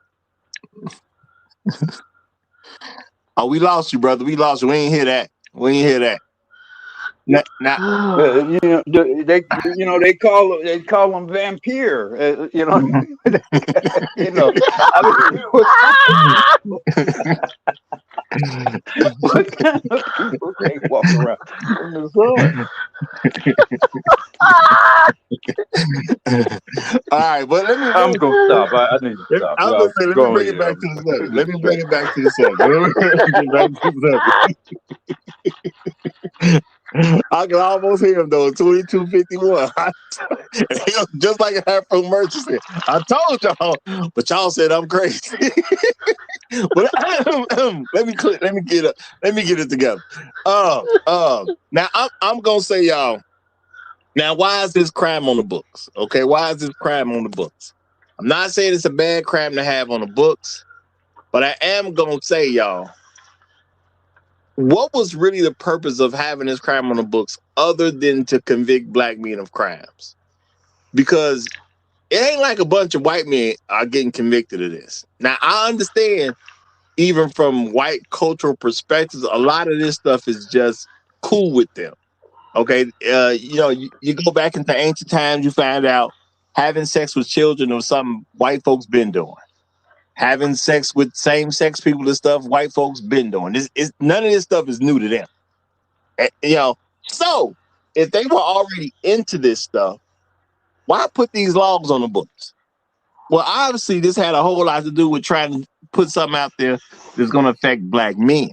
oh, we lost you, brother. We lost you. We ain't hear that. We ain't hear that. Now, They call them vampire. You know, I mean, what kind of people can't walk around in the sun? all right, but I'm gonna stop. I need to stop. I'm gonna say, let me bring it back to the subject. Let me bring it back to the subject. I can almost hear him though. 2251. Just like Afro Merchant said. I told y'all, but y'all said I'm crazy. But let me get it together. Now I'm gonna say, y'all. Now, why is this crime on the books? Okay, why is this crime on the books? I'm not saying it's a bad crime to have on the books, but I am gonna say, y'all, what was really the purpose of having this crime on the books other than to convict black men of crimes? Because it ain't like a bunch of white men are getting convicted of this. Now, I understand, even from white cultural perspectives, a lot of this stuff is just cool with them. Okay, you go back into ancient times, you find out having sex with children was something white folks been doing. Having sex with same-sex people and stuff, white folks been doing. None of this stuff is new to them. And, so if they were already into this stuff, why put these laws on the books? Well, obviously, this had a whole lot to do with trying to put something out there that's going to affect black men.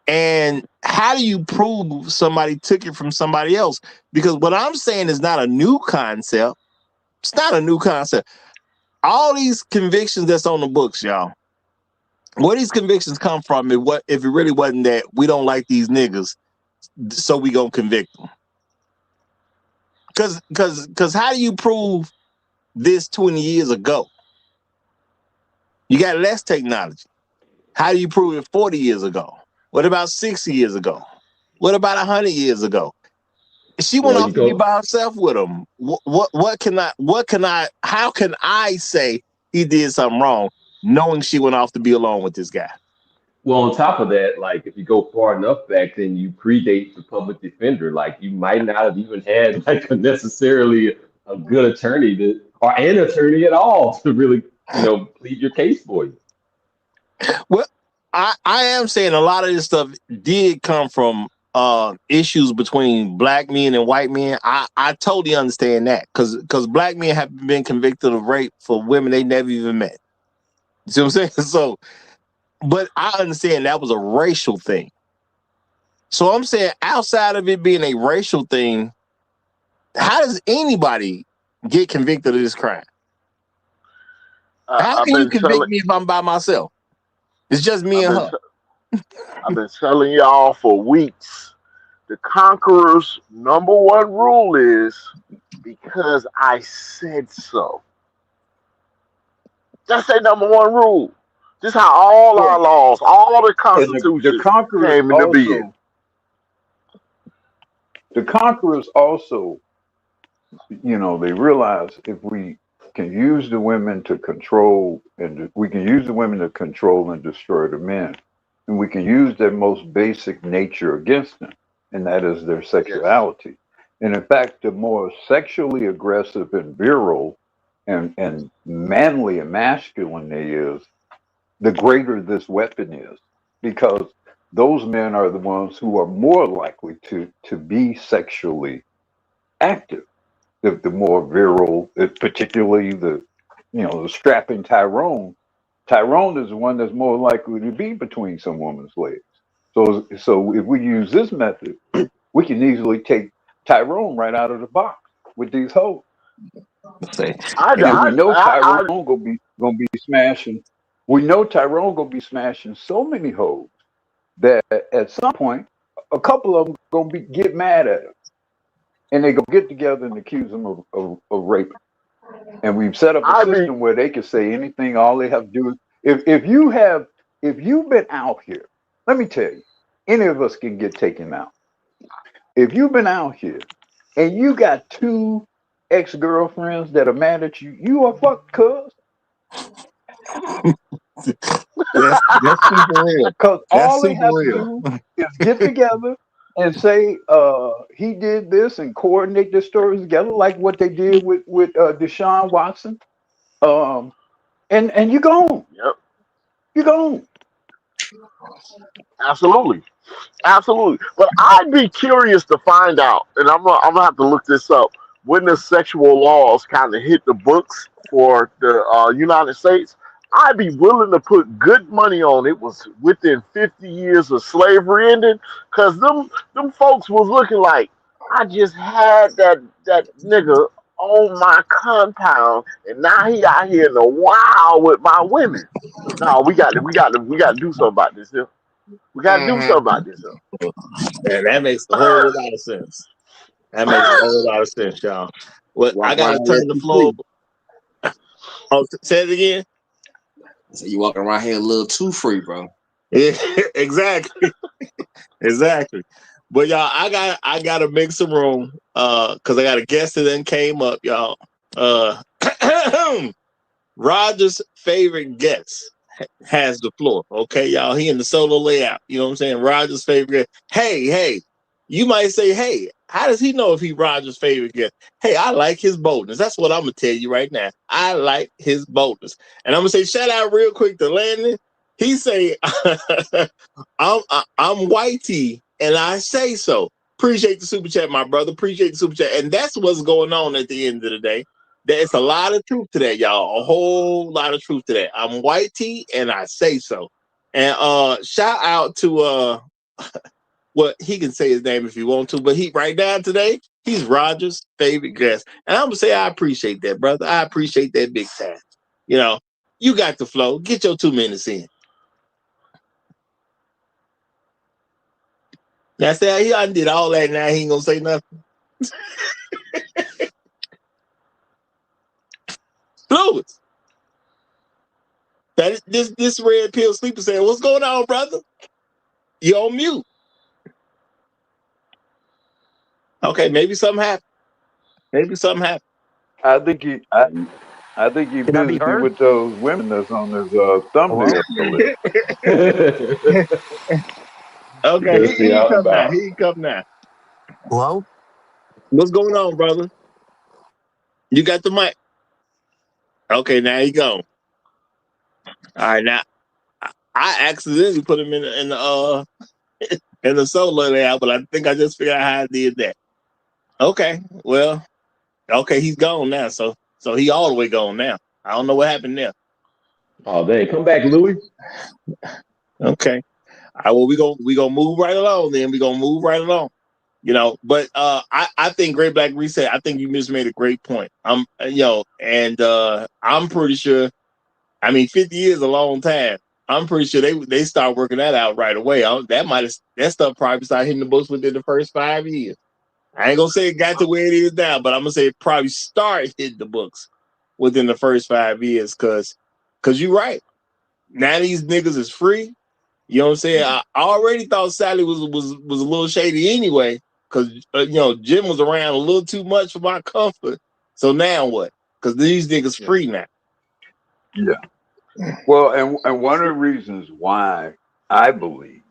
And how do you prove somebody took it from somebody else? Because what I'm saying is not a new concept. It's not a new concept. All these convictions that's on the books, y'all, where these convictions come from, if it really wasn't that we don't like these niggas, so we gonna convict them? Because how do you prove this 20 years ago? You got less technology. How do you prove it 40 years ago? What about 60 years ago? What about 100 years ago? She went off to be by herself with him. How can I say he did something wrong knowing she went off to be alone with this guy? Well, on top of that, like if you go far enough back, then you predate the public defender. Like you might not have even had like necessarily a good attorney or an attorney at all to really, plead your case for you. Well, I am saying a lot of this stuff did come from issues between black men and white men. I totally understand that because black men have been convicted of rape for women they never even met. You see what I'm saying? So, but I understand that was a racial thing. So I'm saying outside of it being a racial thing, how does anybody get convicted of this crime? How can you convict me if I'm by myself? It's just me and her. I've been telling y'all for weeks. The conqueror's number one rule is because I said so. That's their number one rule. This is how all our laws, all the constitutions came into being. The conquerors also, they realize if we can use the women to control, and we can use the women to control and destroy the men, and we can use their most basic nature against them, and that is their sexuality. Yes. And in fact, the more sexually aggressive and virile and manly and masculine it is, the greater this weapon is, because those men are the ones who are more likely to be sexually active. The more virile, particularly the strapping Tyrone. Tyrone is the one that's more likely to be between some woman's legs. So if we use this method, we can easily take Tyrone right out of the box with these hoes. Say, And we know Tyrone gonna be smashing. We know Tyrone gonna be smashing so many hoes that at some point, a couple of them gonna get mad at him, and they gonna get together and accuse him of raping. And we've set up a system where they can say anything. All they have to do is if you've been out here, let me tell you, any of us can get taken out. If you've been out here and you got two ex-girlfriends that are mad at you, you are fucked, cuz. that's super real. Because That's all they super have to real. do is get together and say he did this and coordinate their stories together, like what they did with Deshaun Watson. And you gone. Yep. You gone. Absolutely. Absolutely. But I'd be curious to find out, and I'm gonna have to look this up, when the sexual laws kind of hit the books for the United States. I'd be willing to put good money on it was within 50 years of slavery ending, because them folks was looking like, I just had that nigga on my compound, and now he out here in the wild with my women. No, we got to do something about this here. We got to do something about this here. And that makes a whole lot of sense. That makes a whole lot of sense, y'all. Well, I gotta turn the floor. Oh, say it again. So you walking around here a little too free, bro. Yeah, exactly. Exactly. But y'all, I gotta make some room because I got a guest that then came up, y'all. Roger's favorite guest has the floor. Okay, y'all. He in the solo layout. You know what I'm saying? Roger's favorite guest. Hey, you might say, hey, how does he know if he Roger's favorite guest? Hey, I like his boldness. That's what I'm gonna tell you right now. I like his boldness. And I'm gonna say shout out real quick to Landon. He say I'm whitey and I say so. Appreciate the super chat, my brother. Appreciate the super chat. And that's what's going on at the end of the day. There's a lot of truth to that, y'all. A whole lot of truth to that. I'm whitey and I say so. And shout out to well, he can say his name if he want to, but he right now today, he's Roger's favorite guest. And I'm gonna say I appreciate that, brother. I appreciate that big time. You know, you got the flow. Get your 2 minutes in. Now, say he undid all that. Now he ain't gonna say nothing. Fluids. That this red pill sleeper saying, "What's going on, brother? You on mute?" Okay, maybe something happened. Maybe something happened. I think he Can I be busy heard? with those women that's on his Hello? thumbnail list. Okay, Busy he out and come now. about. He come now. Hello? What's going on, brother? You got the mic. Okay, now he gone. All right, now I accidentally put him in the in the solo layout, but I think I just figured out how I did that. Okay, well, okay, he's gone now, so he all the way gone now. I don't know what happened there. Oh, dang. Come back, Louis. Okay. All right, well, we gonna move right along then. We gonna move right along. You know, but I think Great Black Reset, I think you just made a great point. I'm I'm pretty sure, I mean 50 years is a long time. I'm pretty sure they start working that out right away. That stuff probably started hitting the books within the first 5 years. I ain't gonna say it got to where it is now, but I'm gonna say it probably started hitting the books within the first 5 years, cause you're right. Now these niggas is free. You know what I'm saying? I already thought Sally was a little shady anyway, because Jim was around a little too much for my comfort. So now what? Because these niggas free now. Yeah. Well, and one of the reasons why I believe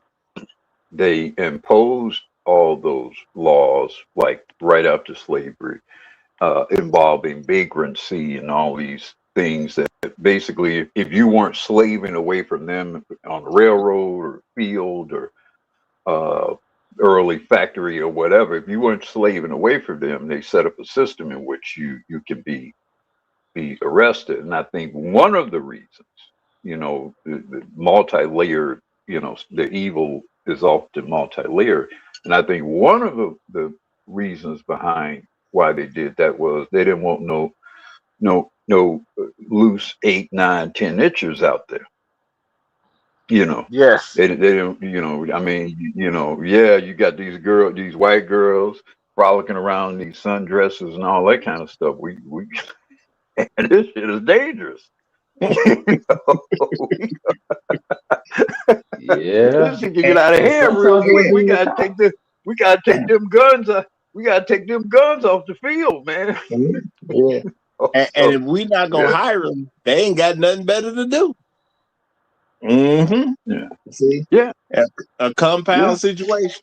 they imposed all those laws like right after slavery involving vagrancy and all these things that basically, if you weren't slaving away from them on the railroad or field or early factory or whatever, if you weren't slaving away from them, they set up a system in which you can be arrested. And I think one of the reasons, the multi-layered, the evil is often multi-layered. And I think one of the reasons behind why they did that was they didn't want no loose 8, 9, 10 itchers out there. Yes. They don't, I mean, yeah, you got these white girls frolicking around in these sundresses and all that kind of stuff. We and this shit is dangerous. Yeah. This shit can get out of And hand real sometimes it quick. would be the cop. We gotta take them guns. We gotta take them guns off the field, man. Yeah. And if we not gonna hire them, they ain't got nothing better to do. Mm-hmm. Yeah. See? Yeah. A compound situation.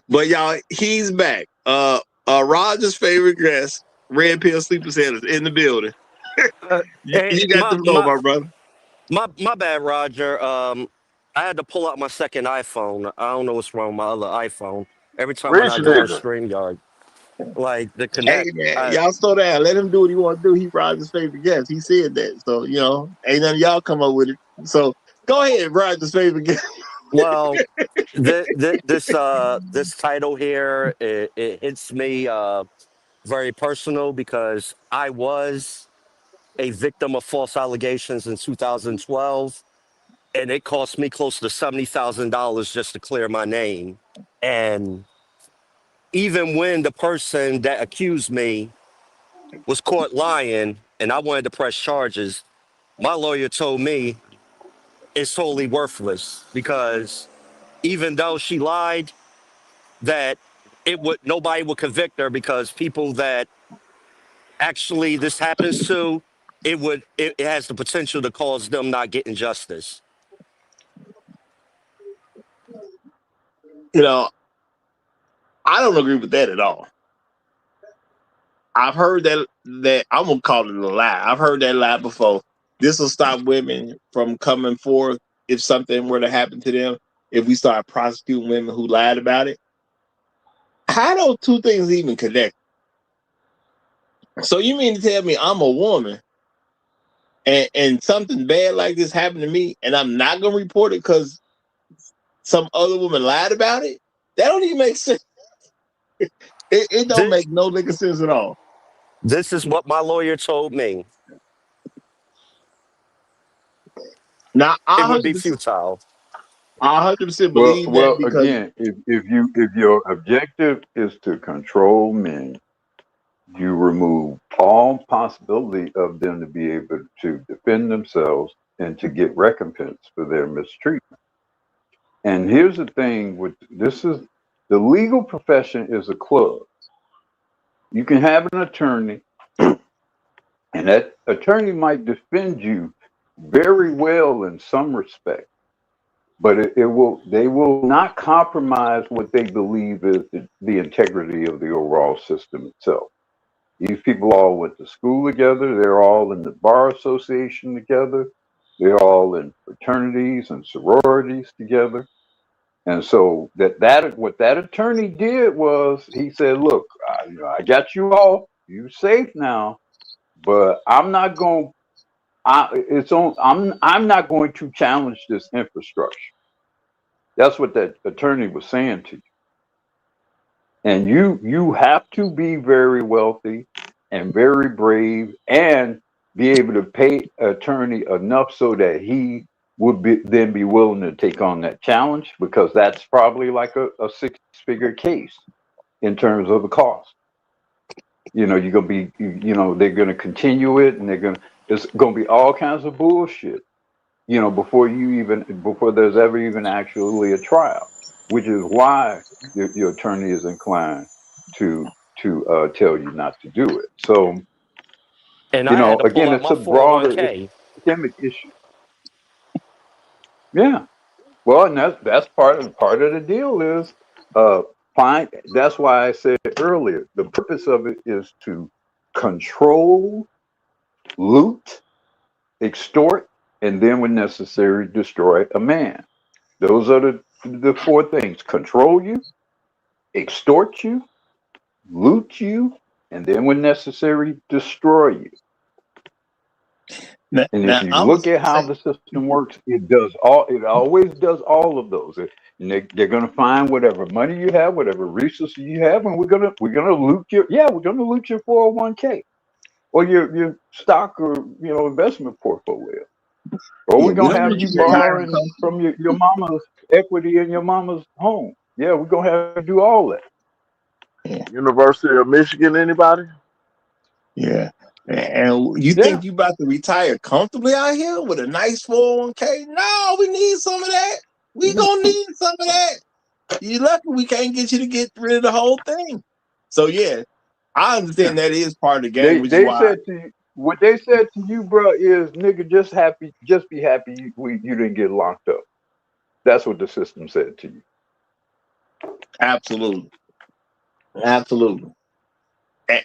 But y'all, he's back. Roger's favorite guest, Red Pill Sleeper Sanders, in the building. You got the flow, my brother. My bad, Roger. I had to pull out my second iPhone. I don't know what's wrong with my other iPhone. Every time when I go on Originator. StreamYard, like the Hey connect. man, y'all slow down. Let him do what he want to do. He Roger's favorite guest. He said that. So, ain't none of y'all come up with it. So go ahead, Roger's favorite guest. Well, this title here it hits me very personal because I was a victim of false allegations in 2012, and it cost me close to $70,000 just to clear my name. And even when the person that accused me was caught lying and I wanted to press charges, my lawyer told me it's totally worthless because even though she lied, that nobody would convict her because people that actually this happens to, it has the potential to cause them not getting justice. I don't agree with that at all. I've heard that I'm gonna call it a lie. I've heard that lie before. This will stop women from coming forth if something were to happen to them. If we start prosecuting women who lied about it, how those two things even connect? So you mean to tell me I'm a woman and something bad like this happened to me and I'm not gonna report it because some other woman lied about it? That don't even make sense. It don't make no nigga sense at all. This is what my lawyer told me. Now It would be futile. I 100% believe that Well, because again, if your objective is to control men, you remove all possibility of them to be able to defend themselves and to get recompense for their mistreatment. And here's the thing: the legal profession is a club. You can have an attorney, and that attorney might defend you very well in some respect, but they will not compromise what they believe is the integrity of the overall system itself. These people all went to school together. They're all in the bar association together. They're all in fraternities and sororities together. And so what that attorney did was he said, "Look, I got you all. You safe now, but I'm not going. I'm not going to challenge this infrastructure." That's what that attorney was saying to you. And you have to be very wealthy and very brave and be able to pay attorney enough so that he would then be willing to take on that challenge, because that's probably like a six-figure case in terms of the cost. You're gonna be, they're gonna continue it, and it's gonna be all kinds of bullshit, before there's ever even actually a trial, which is why your attorney is inclined to tell you not to do it. So, And I had to pull again, out it's my a broader, it's 401k. a systemic issue. Yeah. Well, and that's part of the deal is That's why I said earlier, the purpose of it is to control, loot, extort, and then when necessary, destroy a man. Those are the four things: control you, extort you, loot you, and then when necessary, destroy you. And if you I'm look at how the system works, it does all. It always does all of those. And they're going to find whatever money you have, whatever resources you have, and we're gonna loot we're gonna loot your 401k or your stock or investment portfolio, or yeah, we're we gonna don't have want you you to retire borrowing from your mama's equity in your mama's home. Yeah, we're gonna have to do all that. University of Michigan, anybody? Yeah. And you Yeah. think you about to retire comfortably out here with a nice 401k? No, we need some of that. We gonna need some of that. You lucky we can't get you to get rid of the whole thing. So yeah, I understand that is part of the game, which is They why said to you, what they said to you, bro, is nigga, just be happy you didn't get locked up. That's what the system said to you. absolutely. Absolutely.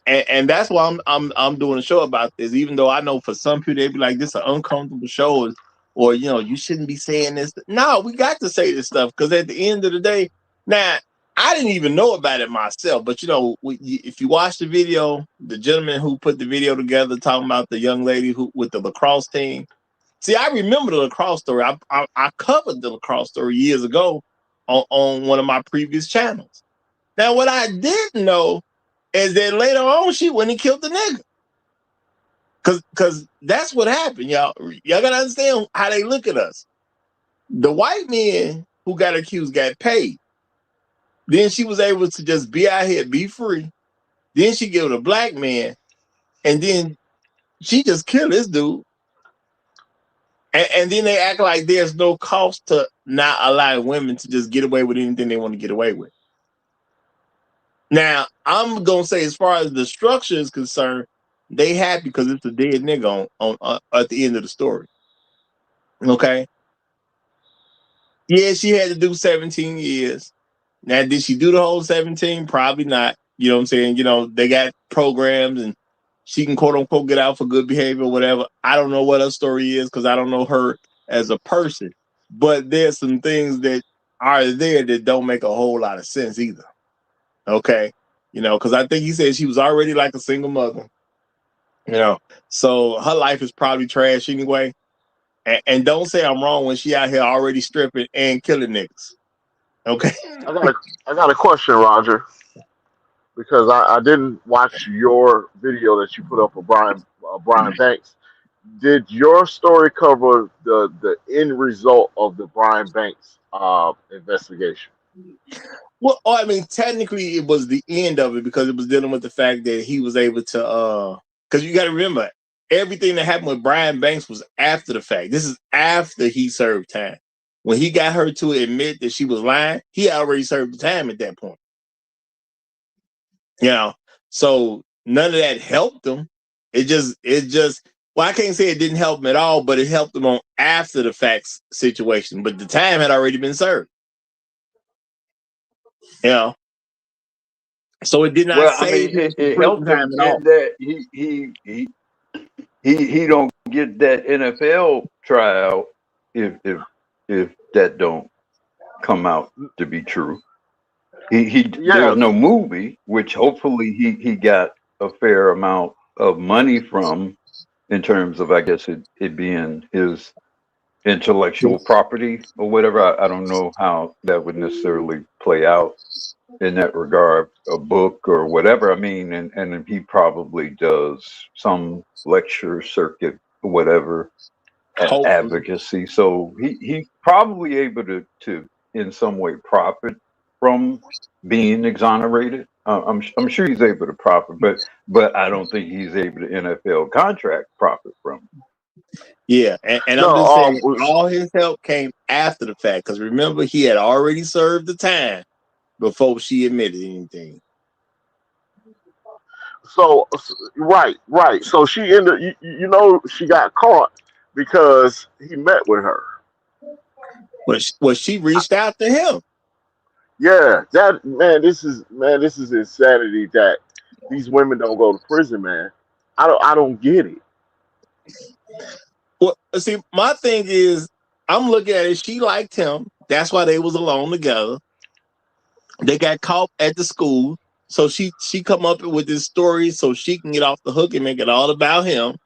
And that's why I'm doing a show about this, even though I know for some people they'd be like, this is an uncomfortable show, or you shouldn't be saying this. No, we got to say this stuff because at the end of the day, now I didn't even know about it myself, but if you watch the video, the gentleman who put the video together talking about the young lady who with the lacrosse team. See, I remember the lacrosse story. I covered the lacrosse story years ago on one of my previous channels. Now, what I didn't know is that later on she went and killed the nigga. Cause that's what happened, y'all. Y'all gotta understand how they look at us. The white men who got accused got paid. Then she was able to just be out here, be free. Then she killed a black man, and then she just killed this dude. And then they act like there's no cost to not allow women to just get away with anything they want to get away with. Now, I'm gonna say, as far as the structure is concerned, they happy because it's a dead nigga on at the end of the story. Okay. Yeah, she had to do 17 years. Now, did she do the whole 17? Probably not. You know what I'm saying? They got programs and she can quote unquote get out for good behavior or whatever. I don't know what her story is because I don't know her as a person. But there's some things that are there that don't make a whole lot of sense either. Okay. Because I think he said she was already like a single mother. So her life is probably trash anyway. And don't say I'm wrong when she out here already stripping and killing niggas. Okay. I got a question, Roger, because I didn't watch your video that you put up for Brian Banks. Did your story cover the end result of the Brian Banks investigation? Well, I mean, technically it was the end of it because it was dealing with the fact that he was able to because you got to remember everything that happened with Brian Banks was after the fact. This is after he served time. When he got her to admit that she was lying, he already served the time at that point. So none of that helped him. It just well, I can't say it didn't help him at all, but it helped him on after the facts situation. But the time had already been served. So it did not Well, I mean, save him from it prison helped him time at all. in that he don't get that NFL trial if that don't come out to be true. There's no movie, which hopefully he got a fair amount of money from, in terms of, I guess, it being his intellectual property or whatever. I don't know how that would necessarily play out in that regard, a book or whatever. I mean, and he probably does some lecture circuit or whatever advocacy. So he's probably able to in some way profit from being exonerated. I'm sure he's able to profit, but I don't think he's able to NFL contract profit from it. Yeah, and I'm just saying all his help came after the fact because remember he had already served the time before she admitted anything. So right. So she ended. She got caught because he met with her. Well, she reached out to him. Yeah, that man, this is insanity that these women don't go to prison, man. I don't get it. Well, see, my thing is, I'm looking at it. She liked him. That's why they was alone together. They got caught at the school, so she come up with this story so she can get off the hook and make it all about him.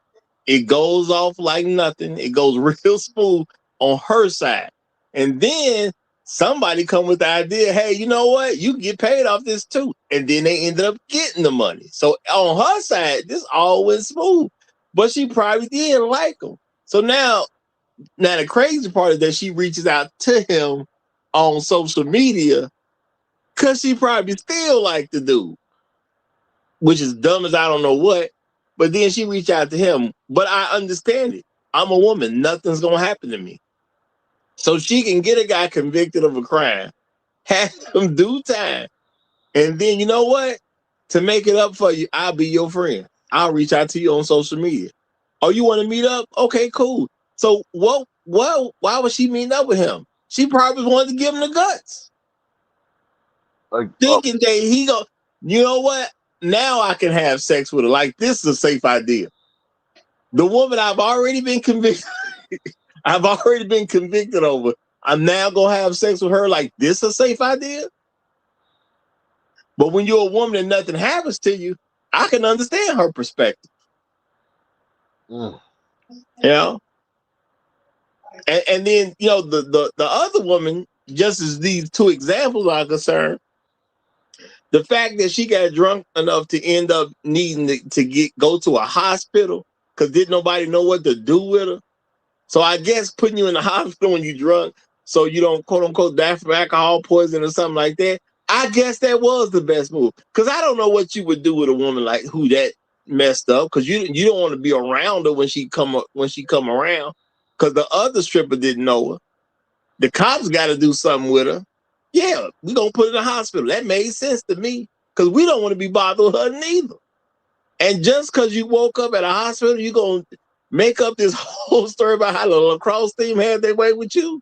It goes off like nothing. It goes real smooth on her side, and then somebody come with the idea, hey, you know what? You can get paid off this too, and then they ended up getting the money. So on her side, this all went smooth, but she probably didn't like him. So now the crazy part is that she reaches out to him on social media because she probably still like the dude, which is dumb as I don't know what. But then she reached out to him. But I understand it. I'm a woman. Nothing's going to happen to me. So she can get a guy convicted of a crime, have him do time. And then, you know what? To make it up for you, I'll be your friend. I'll reach out to you on social media. Oh, you want to meet up? Okay, cool. So why was she meeting up with him? She probably wanted to give him the guts. Like, Thinking that he go, you know what? Now I can have sex with her. Like, this is a safe idea. The woman I've already been convicted, I've already been convicted over. I'm now gonna have sex with her. Like, this is a safe idea. But when you're a woman and nothing happens to you, I can understand her perspective. You know? And then, you know, the other woman, just as these two examples are concerned, the fact that she got drunk enough to end up needing to go to a hospital because didn't nobody know what to do with her. So I guess putting you in the hospital when you're drunk so you don't quote unquote die from alcohol poisoning or something like that. I guess that was the best move. Because I don't know what you would do with a woman like who that messed up. Because you don't want to be around her when she come around. Because the other stripper didn't know her. The cops got to do something with her. Yeah, we gonna put her in the hospital. That made sense to me. Because we don't want to be bothered with her neither. And just because you woke up at a hospital, you gonna make up this whole story about how the lacrosse team had their way with you?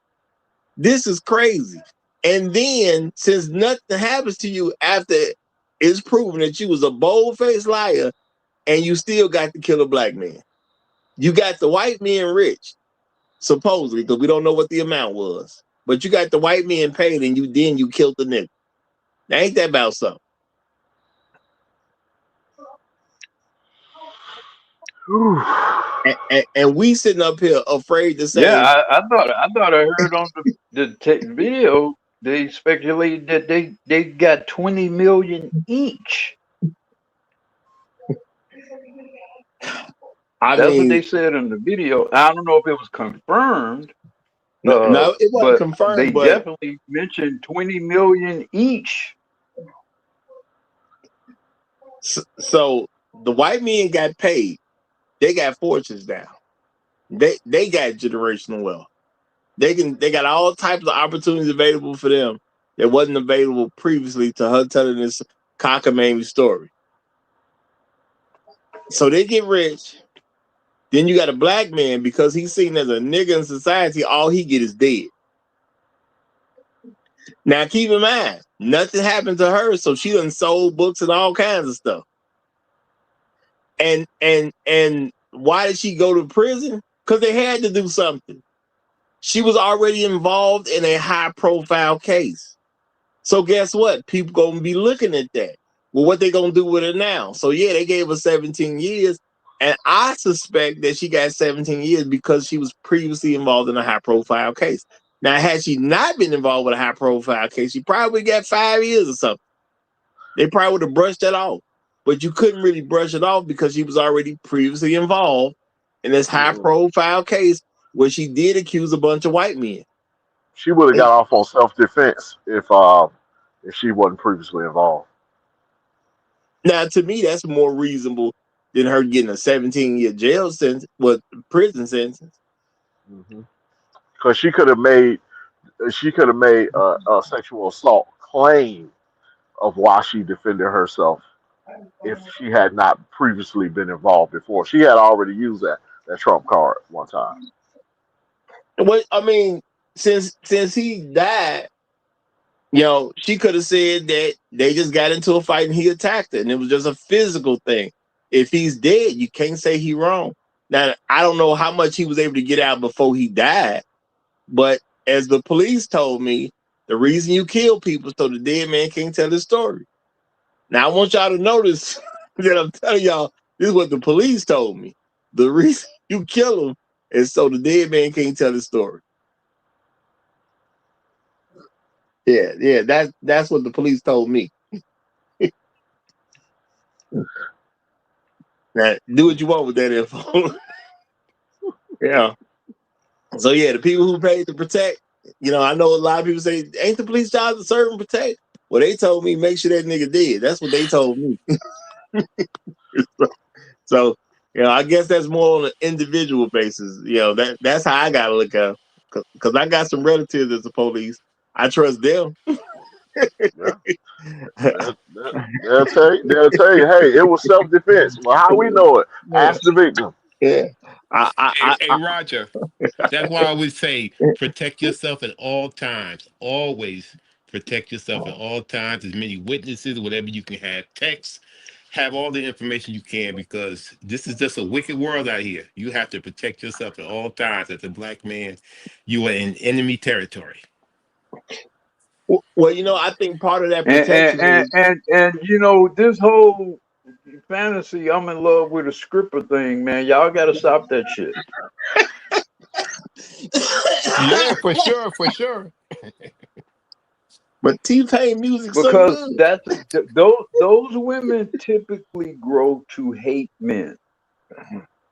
This is crazy. And then, since nothing happens to you after it's proven that you was a bold-faced liar and you still got to kill a black man. You got the white men rich, supposedly, because we don't know what the amount was. But you got the white men paid and you killed the nigga. Now, ain't that about something? And we sitting up here afraid to say. Yeah, I thought I heard on the video they speculated that they got 20 million each. That's what they said in the video. I don't know if it was confirmed. No, it wasn't confirmed. They definitely mentioned 20 million each. So the white men got paid. They got fortunes now. They got generational wealth. They got all types of opportunities available for them that wasn't available previously to her telling this cockamamie story. So they get rich. Then you got a black man, because he's seen as a nigga in society, all he get is dead. Now keep in mind, nothing happened to her, so she done sold books and all kinds of stuff. And why did she go to prison? Because they had to do something. She was already involved in a high-profile case. So guess what? People gonna be looking at that. Well, what they gonna do with her now? So yeah, they gave her 17 years. And I suspect that she got 17 years because she was previously involved in a high-profile case. Now, had she not been involved with a high-profile case, she probably got 5 years or something. They probably would have brushed that off. But you couldn't really brush it off because she was already previously involved in this high-profile case where she did accuse a bunch of white men. She would have got off on self-defense if she wasn't previously involved. Now, to me, that's more reasonable than her getting a 17-year jail sentence, prison sentence. Because she could have made a sexual assault claim of why she defended herself if she had not previously been involved before. She had already used that trump card one time. Well, I mean, since he died, She could have said that they just got into a fight and he attacked her, and it was just a physical thing. If he's dead, you can't say he wrong. Now, I don't know how much he was able to get out before he died, but as the police told me, the reason you kill people is so the dead man can't tell his story. Now, I want y'all to notice that I'm telling y'all, this is what the police told me. The reason you kill him is so the dead man can't tell his story. Yeah, that's what the police told me. Now, do what you want with that info. Yeah. So yeah, the people who paid to protect, I know a lot of people say, ain't the police job to serve and protect? Well, they told me make sure that nigga dead. That's what they told me. So, I guess that's more on an individual basis. That's how I gotta look at it. Because I got some relatives as the police. I trust them. Yeah. They'll tell you, hey, it was self-defense. Well, how we know it? Ask the victim. Yeah. Hey, Roger. That's why I would say protect yourself at all times. Always protect yourself at all times. As many witnesses, whatever you can have, text, have all the information you can, because this is just a wicked world out here. You have to protect yourself at all times. As a black man, you are in enemy territory. Well, I think part of that protection and this whole fantasy, I'm in love with a stripper thing, man. Y'all got to stop that shit. Yeah, for sure. But T-Pain music so Because good. those women typically grow to hate men.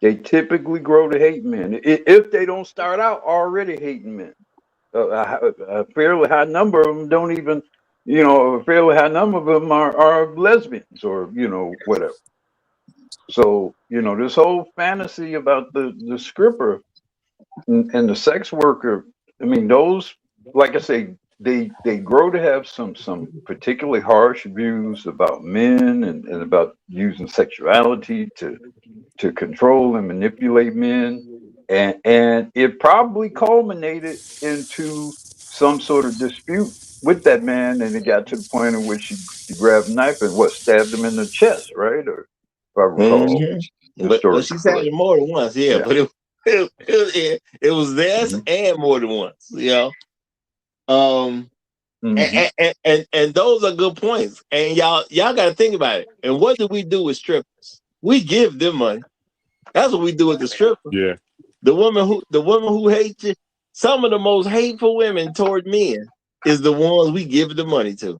They typically grow to hate men if they don't start out already hating men. A fairly high number of them don't even, a fairly high number of them are lesbians or whatever. So this whole fantasy about the stripper and the sex worker. I mean, those, like I say, they grow to have some particularly harsh views about men and about using sexuality to control and manipulate men, and it probably culminated into some sort of dispute with that man, and it got to the point in which she grabbed a knife and stabbed him in the chest, right? Or if I recall the story But she said it more than once, yeah. But it was this and more than once, and those are good points. And y'all got to think about it. And what do we do with strippers? We give them money. That's what we do with the stripper. Yeah. The woman who hates you. Some of the most hateful women toward men is the ones we give the money to.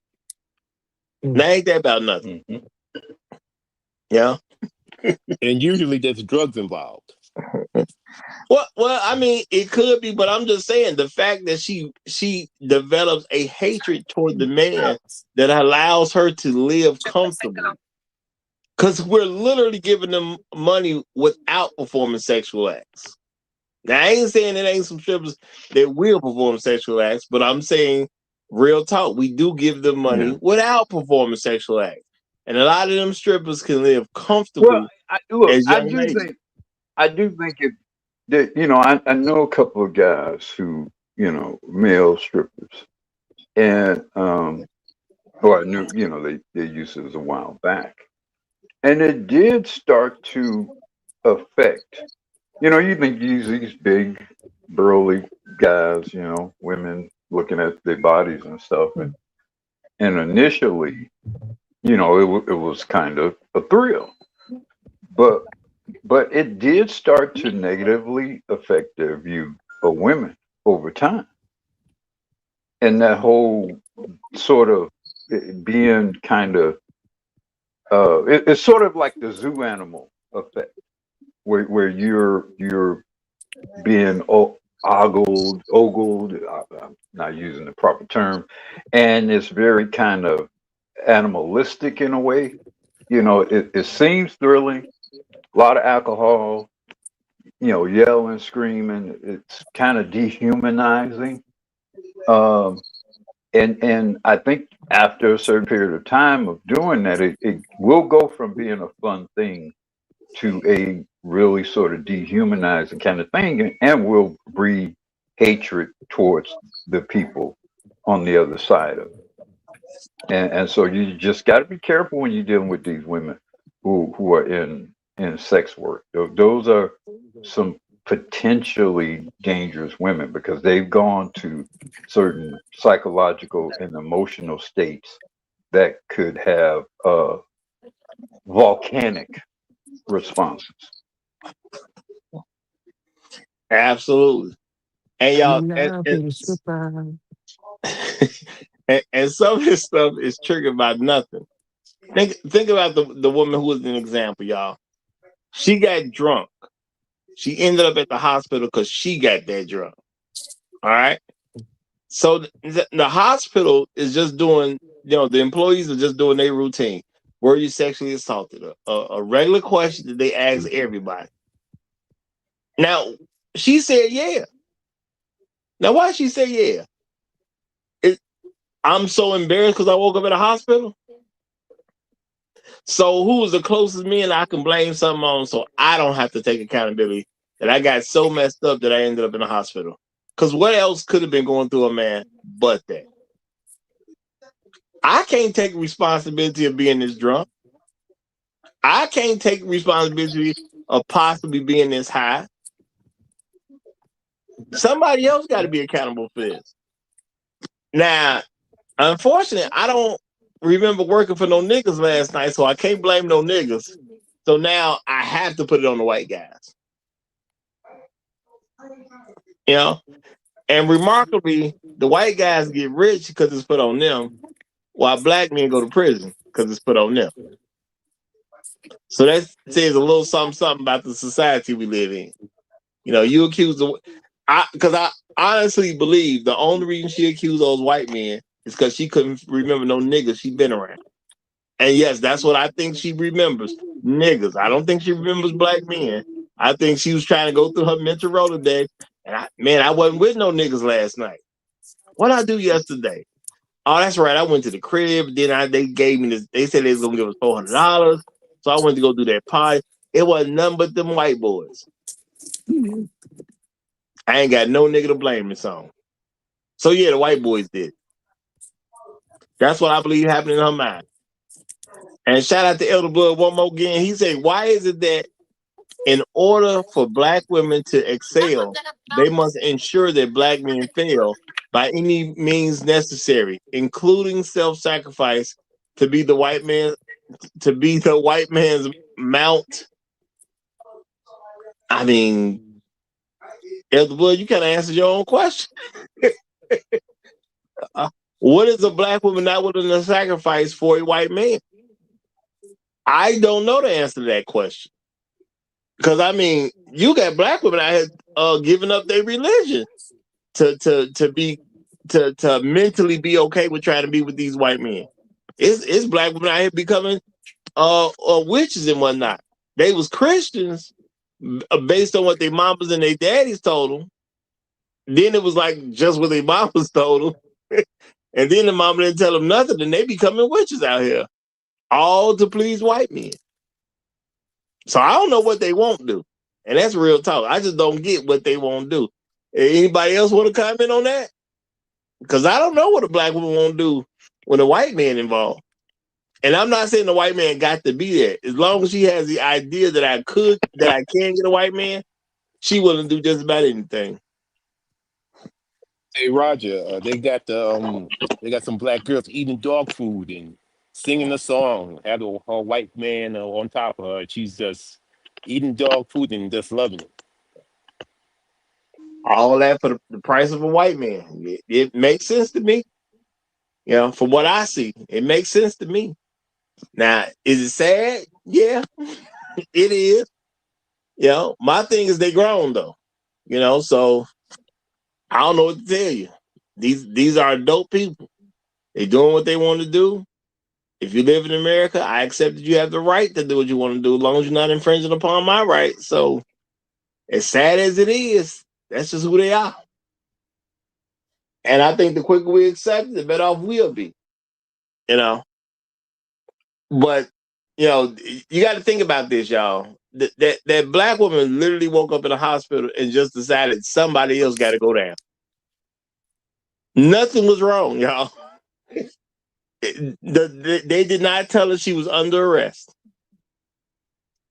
Now ain't that about nothing? Yeah. And usually there's drugs involved. Well, I mean, it could be, but I'm just saying the fact that she develops a hatred toward the man that allows her to live comfortably. Because we're literally giving them money without performing sexual acts. Now, I ain't saying it ain't some strippers that will perform sexual acts, but I'm saying real talk. We do give them money without performing sexual acts. And a lot of them strippers can live comfortably. Well, I do think I know a couple of guys who, male strippers, and I knew, they used it as a while back, and it did start to affect. You think these big, burly guys, women looking at their bodies and stuff, and initially, it was kind of a thrill, but it did start to negatively affect their view of women over time. And that whole sort of being kind of, it's sort of like the zoo animal effect, where you're being ogled, I'm not using the proper term, and it's very kind of animalistic in a way. It seems thrilling. A lot of alcohol, yelling, screaming. It's kind of dehumanizing. And I think after a certain period of time of doing that, it will go from being a fun thing to a really sort of dehumanizing kind of thing, and will breed hatred towards the people on the other side of it. And so you just got to be careful when you're dealing with these women who are in sex work. Those are some potentially dangerous women because they've gone to certain psychological and emotional states that could have volcanic responses. Absolutely. And y'all, and some of this stuff is triggered by nothing. Think about the woman who was an example, y'all. She got drunk. She ended up at the hospital because she got that drunk. All right. So the hospital is just doing, the employees are just doing their routine. Were you sexually assaulted? A regular question that they ask everybody. Now, she said yeah. Now, why she say yeah? I'm so embarrassed because I woke up at a hospital. So who was the closest man I can blame something on so I don't have to take accountability that I got so messed up that I ended up in the hospital? Because what else could have been going through a man but that? I can't take responsibility of being this drunk. I can't take responsibility of possibly being this high. Somebody else got to be accountable for this. Now, unfortunately, I don't remember working for no niggas last night, so I can't blame no niggas. So now I have to put it on the white guys. And remarkably, the white guys get rich because it's put on them, while black men go to prison because it's put on them. So that says a little something about the society we live in. You accuse because I honestly believe the only reason she accused those white men is because she couldn't remember no niggas she'd been around. And yes, that's what I think she remembers. Niggas. I don't think she remembers black men. I think she was trying to go through her mental Rolodex. And I wasn't with no niggas last night. What did I do yesterday? Oh, that's right. I went to the crib. Then they gave me this. They said they was gonna give us $400. So I went to go do that party. It wasn't nothing but them white boys. I ain't got no nigga to blame this on. So yeah, the white boys did. That's what I believe happened in her mind. And shout out to Elder Blood one more again. He said, why is it that in order for black women to excel, they must ensure that black men fail by any means necessary, including self-sacrifice to be the white man's mount? I mean, Elder Blood, you kind of answered your own question. What is a black woman not willing to sacrifice for a white man? I don't know the answer to that question. Because you got black women out here giving up their religion to mentally be okay with trying to be with these white men. It's black women out here becoming witches and whatnot. They was Christians based on what their mamas and their daddies told them. Then it was like just what their mamas told them. And then the mama didn't tell them nothing, and they becoming witches out here. All to please white men. So I don't know what they won't do. And that's real talk. I just don't get what they won't do. Anybody else want to comment on that? Because I don't know what a black woman won't do when a white man involved. And I'm not saying the white man got to be there. As long as she has the idea that I can get a white man, she willing to do just about anything. Hey Roger, they got some black girls eating dog food and singing a song. Had her white man on top of her. She's just eating dog food and just loving it. All that for the price of a white man. It makes sense to me. From what I see, it makes sense to me. Now, is it sad? Yeah, it is. My thing is they grown though. So I don't know what to tell you. These are adult people. They doing what they want to do. If you live in America, I accept that you have the right to do what you want to do, as long as you're not infringing upon my rights. So, as sad as it is, that's just who they are. And I think the quicker we accept it, the better off we'll be. But you got to think about this, y'all. That black woman literally woke up in a hospital and just decided somebody else got to go down. Nothing was wrong, y'all. They did not tell her she was under arrest.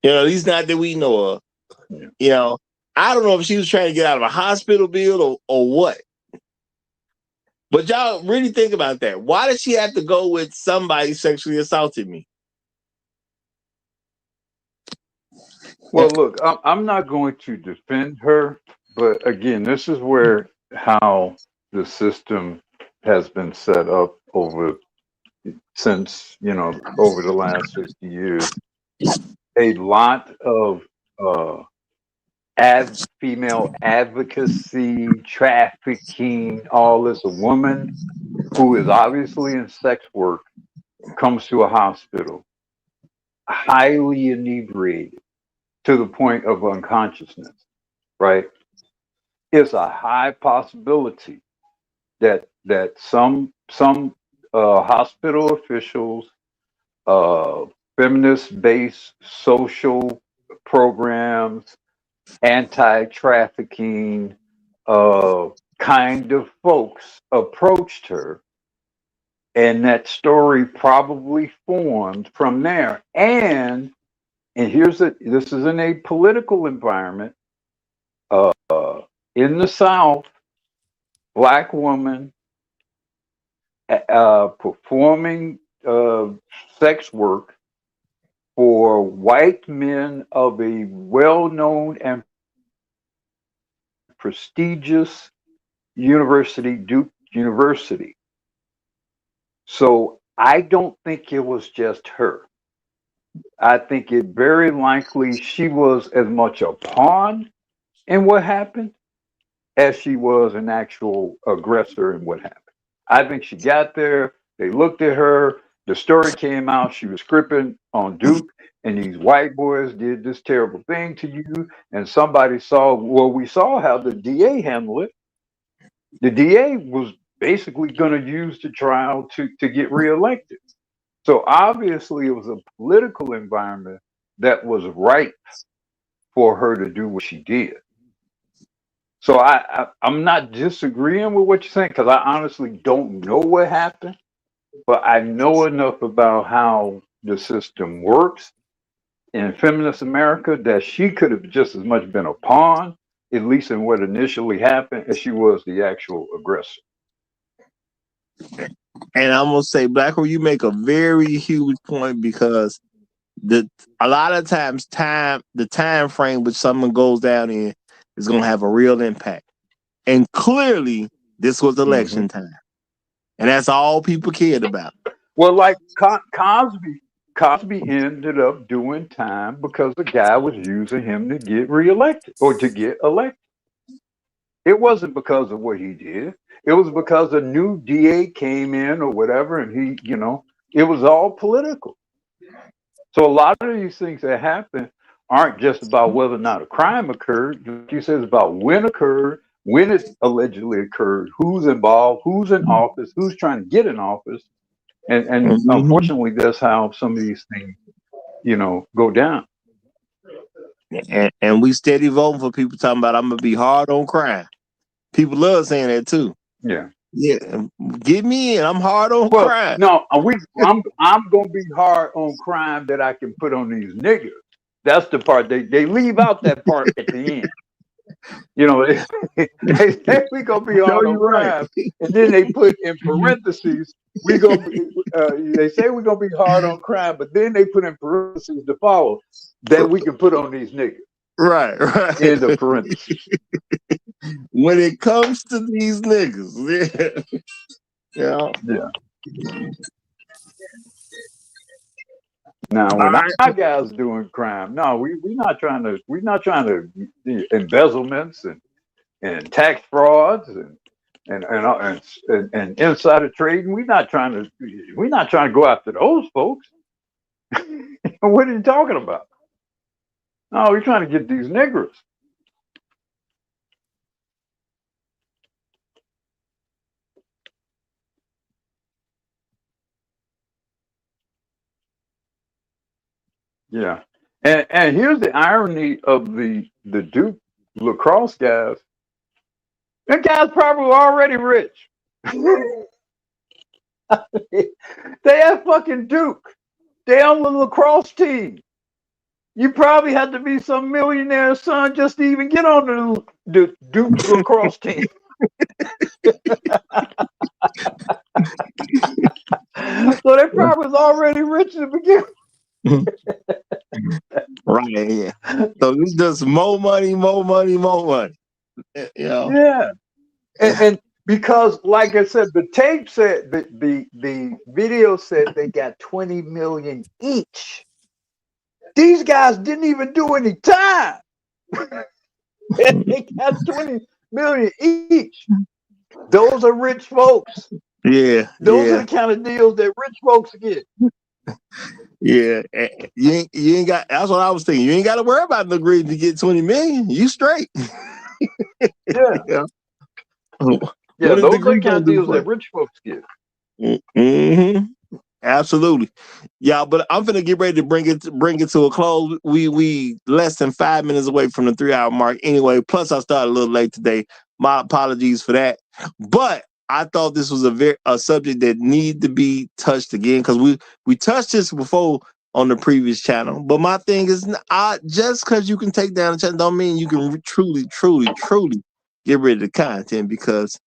At least not that we know of. I don't know if she was trying to get out of a hospital bill or what. But y'all really think about that. Why does she have to go with somebody sexually assaulted me? Well, look, I'm not going to defend her, but again, this is where how the system has been set up since over the last 60 years. A lot of female advocacy, trafficking, all this. A woman who is obviously in sex work comes to a hospital, highly inebriated to the point of unconsciousness, right? It's a high possibility that some hospital officials, feminist-based social programs, anti-trafficking kind of folks approached her, and that story probably formed from there. And this is in a political environment in the South. Black woman performing sex work for white men of a well-known and prestigious university, Duke University. So I don't think it was just her. I think it very likely she was as much a pawn in what happened as she was an actual aggressor in what happened. I think she got there, they looked at her, the story came out, she was scripting on Duke, and these white boys did this terrible thing to you, and somebody we saw how the DA handled it. The DA was basically going to use the trial to get reelected. So obviously it was a political environment that was ripe for her to do what she did. So I'm not disagreeing with what you're saying, because I honestly don't know what happened, but I know enough about how the system works in feminist America that she could have just as much been a pawn, at least in what initially happened, as she was the actual aggressor. And I'm gonna say, Blackwell, you make a very huge point, because a lot of times the time frame which someone goes down in is gonna have a real impact. And clearly this was election time. And that's all people cared about. Well, like Cosby ended up doing time because the guy was using him to get reelected or to get elected. It wasn't because of what he did. It was because a new DA came in or whatever, and it was all political. So a lot of these things that happen aren't just about whether or not a crime occurred. Like you said, it's about when occurred, when it allegedly occurred, who's involved, who's in office, who's trying to get in office. And unfortunately, that's how some of these things, go down. And we steady voting for people talking about, I'm gonna be hard on crime. People love saying that too. Yeah. Get me in. I'm hard on crime. No, I'm gonna be hard on crime that I can put on these niggas. That's the part they leave out, that part at the end. They say we gonna be hard on crime, and then they put in parentheses they say we're gonna be hard on crime, but then they put in parentheses to follow that we can put on these niggas. Right. In the parentheses. When it comes to these niggas, yeah. Now, when our guys doing crime, no, we're not trying to embezzlements and tax frauds and insider trading. We're not trying to go after those folks. What are you talking about? No, we're trying to get these niggers. Yeah. And here's the irony of the Duke lacrosse guys. That guy's probably already rich. They had fucking Duke. They on the lacrosse team. You probably had to be some millionaire's son just to even get on the Duke lacrosse team. So they probably was already rich to begin. Right, yeah. So it's just more money, more money, more money. You know? Yeah. And because, like I said, the tape said the video said they got 20 million each. These guys didn't even do any time. They got 20 million each. Those are rich folks. Yeah. Those are the kind of deals that rich folks get. Yeah. You ain't got, that's what I was thinking. You ain't got to worry about the agreement to get 20 million. You straight. Yeah. Yeah. Yeah, What is those the are the group kind gonna of do deals for that you? rich folks get. Mm-hmm. Absolutely. Yeah, but I'm finna get ready to bring it to a close. We less than 5 minutes away from the 3 hour mark. Anyway, plus I started a little late today. My apologies for that. But I thought this was a subject that needed to be touched again, because we touched this before on the previous channel. But my thing is, just because you can take down the channel don't mean you can truly get rid of the content, because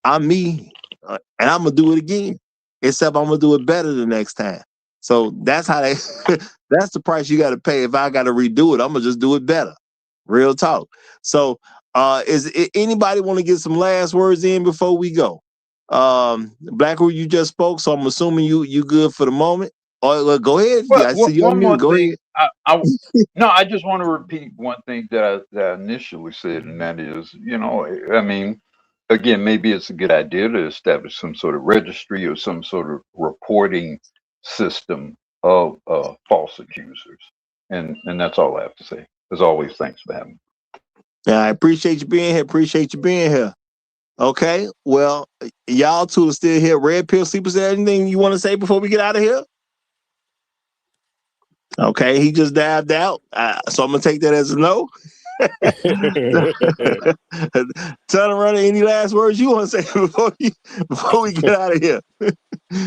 I'm me, and I'm gonna do it again. Except I'm gonna do it better the next time. So that's how they. That's the price you got to pay. If I got to redo it, I'm gonna just do it better. Real talk. So, anybody want to get some last words in before we go? Blackwood, you just spoke, so I'm assuming you good for the moment. Or go ahead. Well, I see you on one mute. more Go thing. ahead. No, I just want to repeat one thing that I initially said, and that is, I mean, again, maybe it's a good idea to establish some sort of registry or some sort of reporting system of false accusers, and that's all I have to say. As always, thanks for having me. Yeah, I appreciate you being here. Okay, well, y'all two are still here. Red Pill Sleepers, anything you want to say before we get out of here? Okay, he just dabbed out. So I'm going to take that as a no. Tell Runner, any last words you want to say before we get out of here?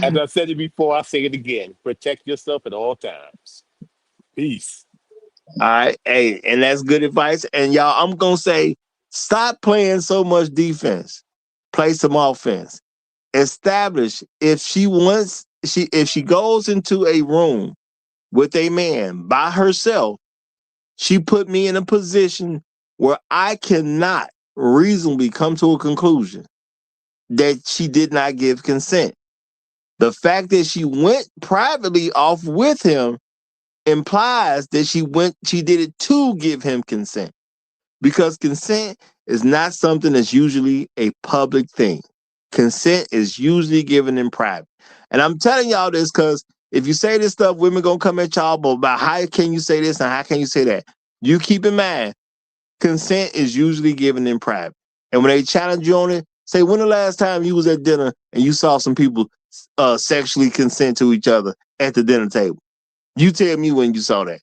As I said it before, I say it again. Protect yourself at all times. Peace. All right, hey, and that's good advice. And y'all, I'm going to say, stop playing so much defense. Play some offense. Establish if she goes into a room with a man by herself, she put me in a position where I cannot reasonably come to a conclusion that she did not give consent. The fact that she went privately off with him implies that she did it to give him consent, because consent is not something that's usually a public thing. Consent is usually given in private. And I'm telling y'all this because if you say this stuff, women gonna come at y'all about how can you say this and how can you say that. You keep in mind, consent is usually given in private. And when they challenge you on it, say, when the last time you was at dinner and you saw some people sexually consent to each other at the dinner table? You tell me when you saw that.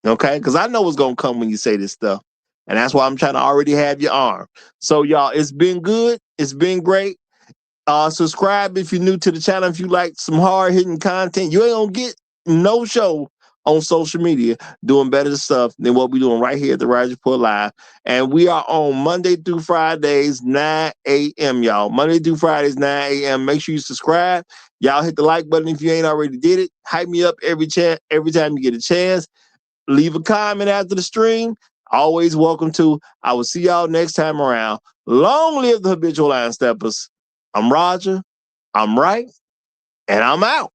Okay? Because I know what's going to come when you say this stuff. And that's why I'm trying to already have your arm. So, y'all, it's been good. It's been great. Subscribe if you're new to the channel. If you like some hard-hitting content, you ain't going to get no show on social media doing better stuff than what we're doing right here at the Roger Report Live. And we are on Monday through Fridays, 9 a.m., y'all. Monday through Fridays, 9 a.m. Make sure you subscribe. Y'all hit the like button if you ain't already did it. Hype me up every time you get a chance. Leave a comment after the stream. Always welcome to. I will see y'all next time around. Long live the habitual line steppers. I'm Roger. I'm right. And I'm out.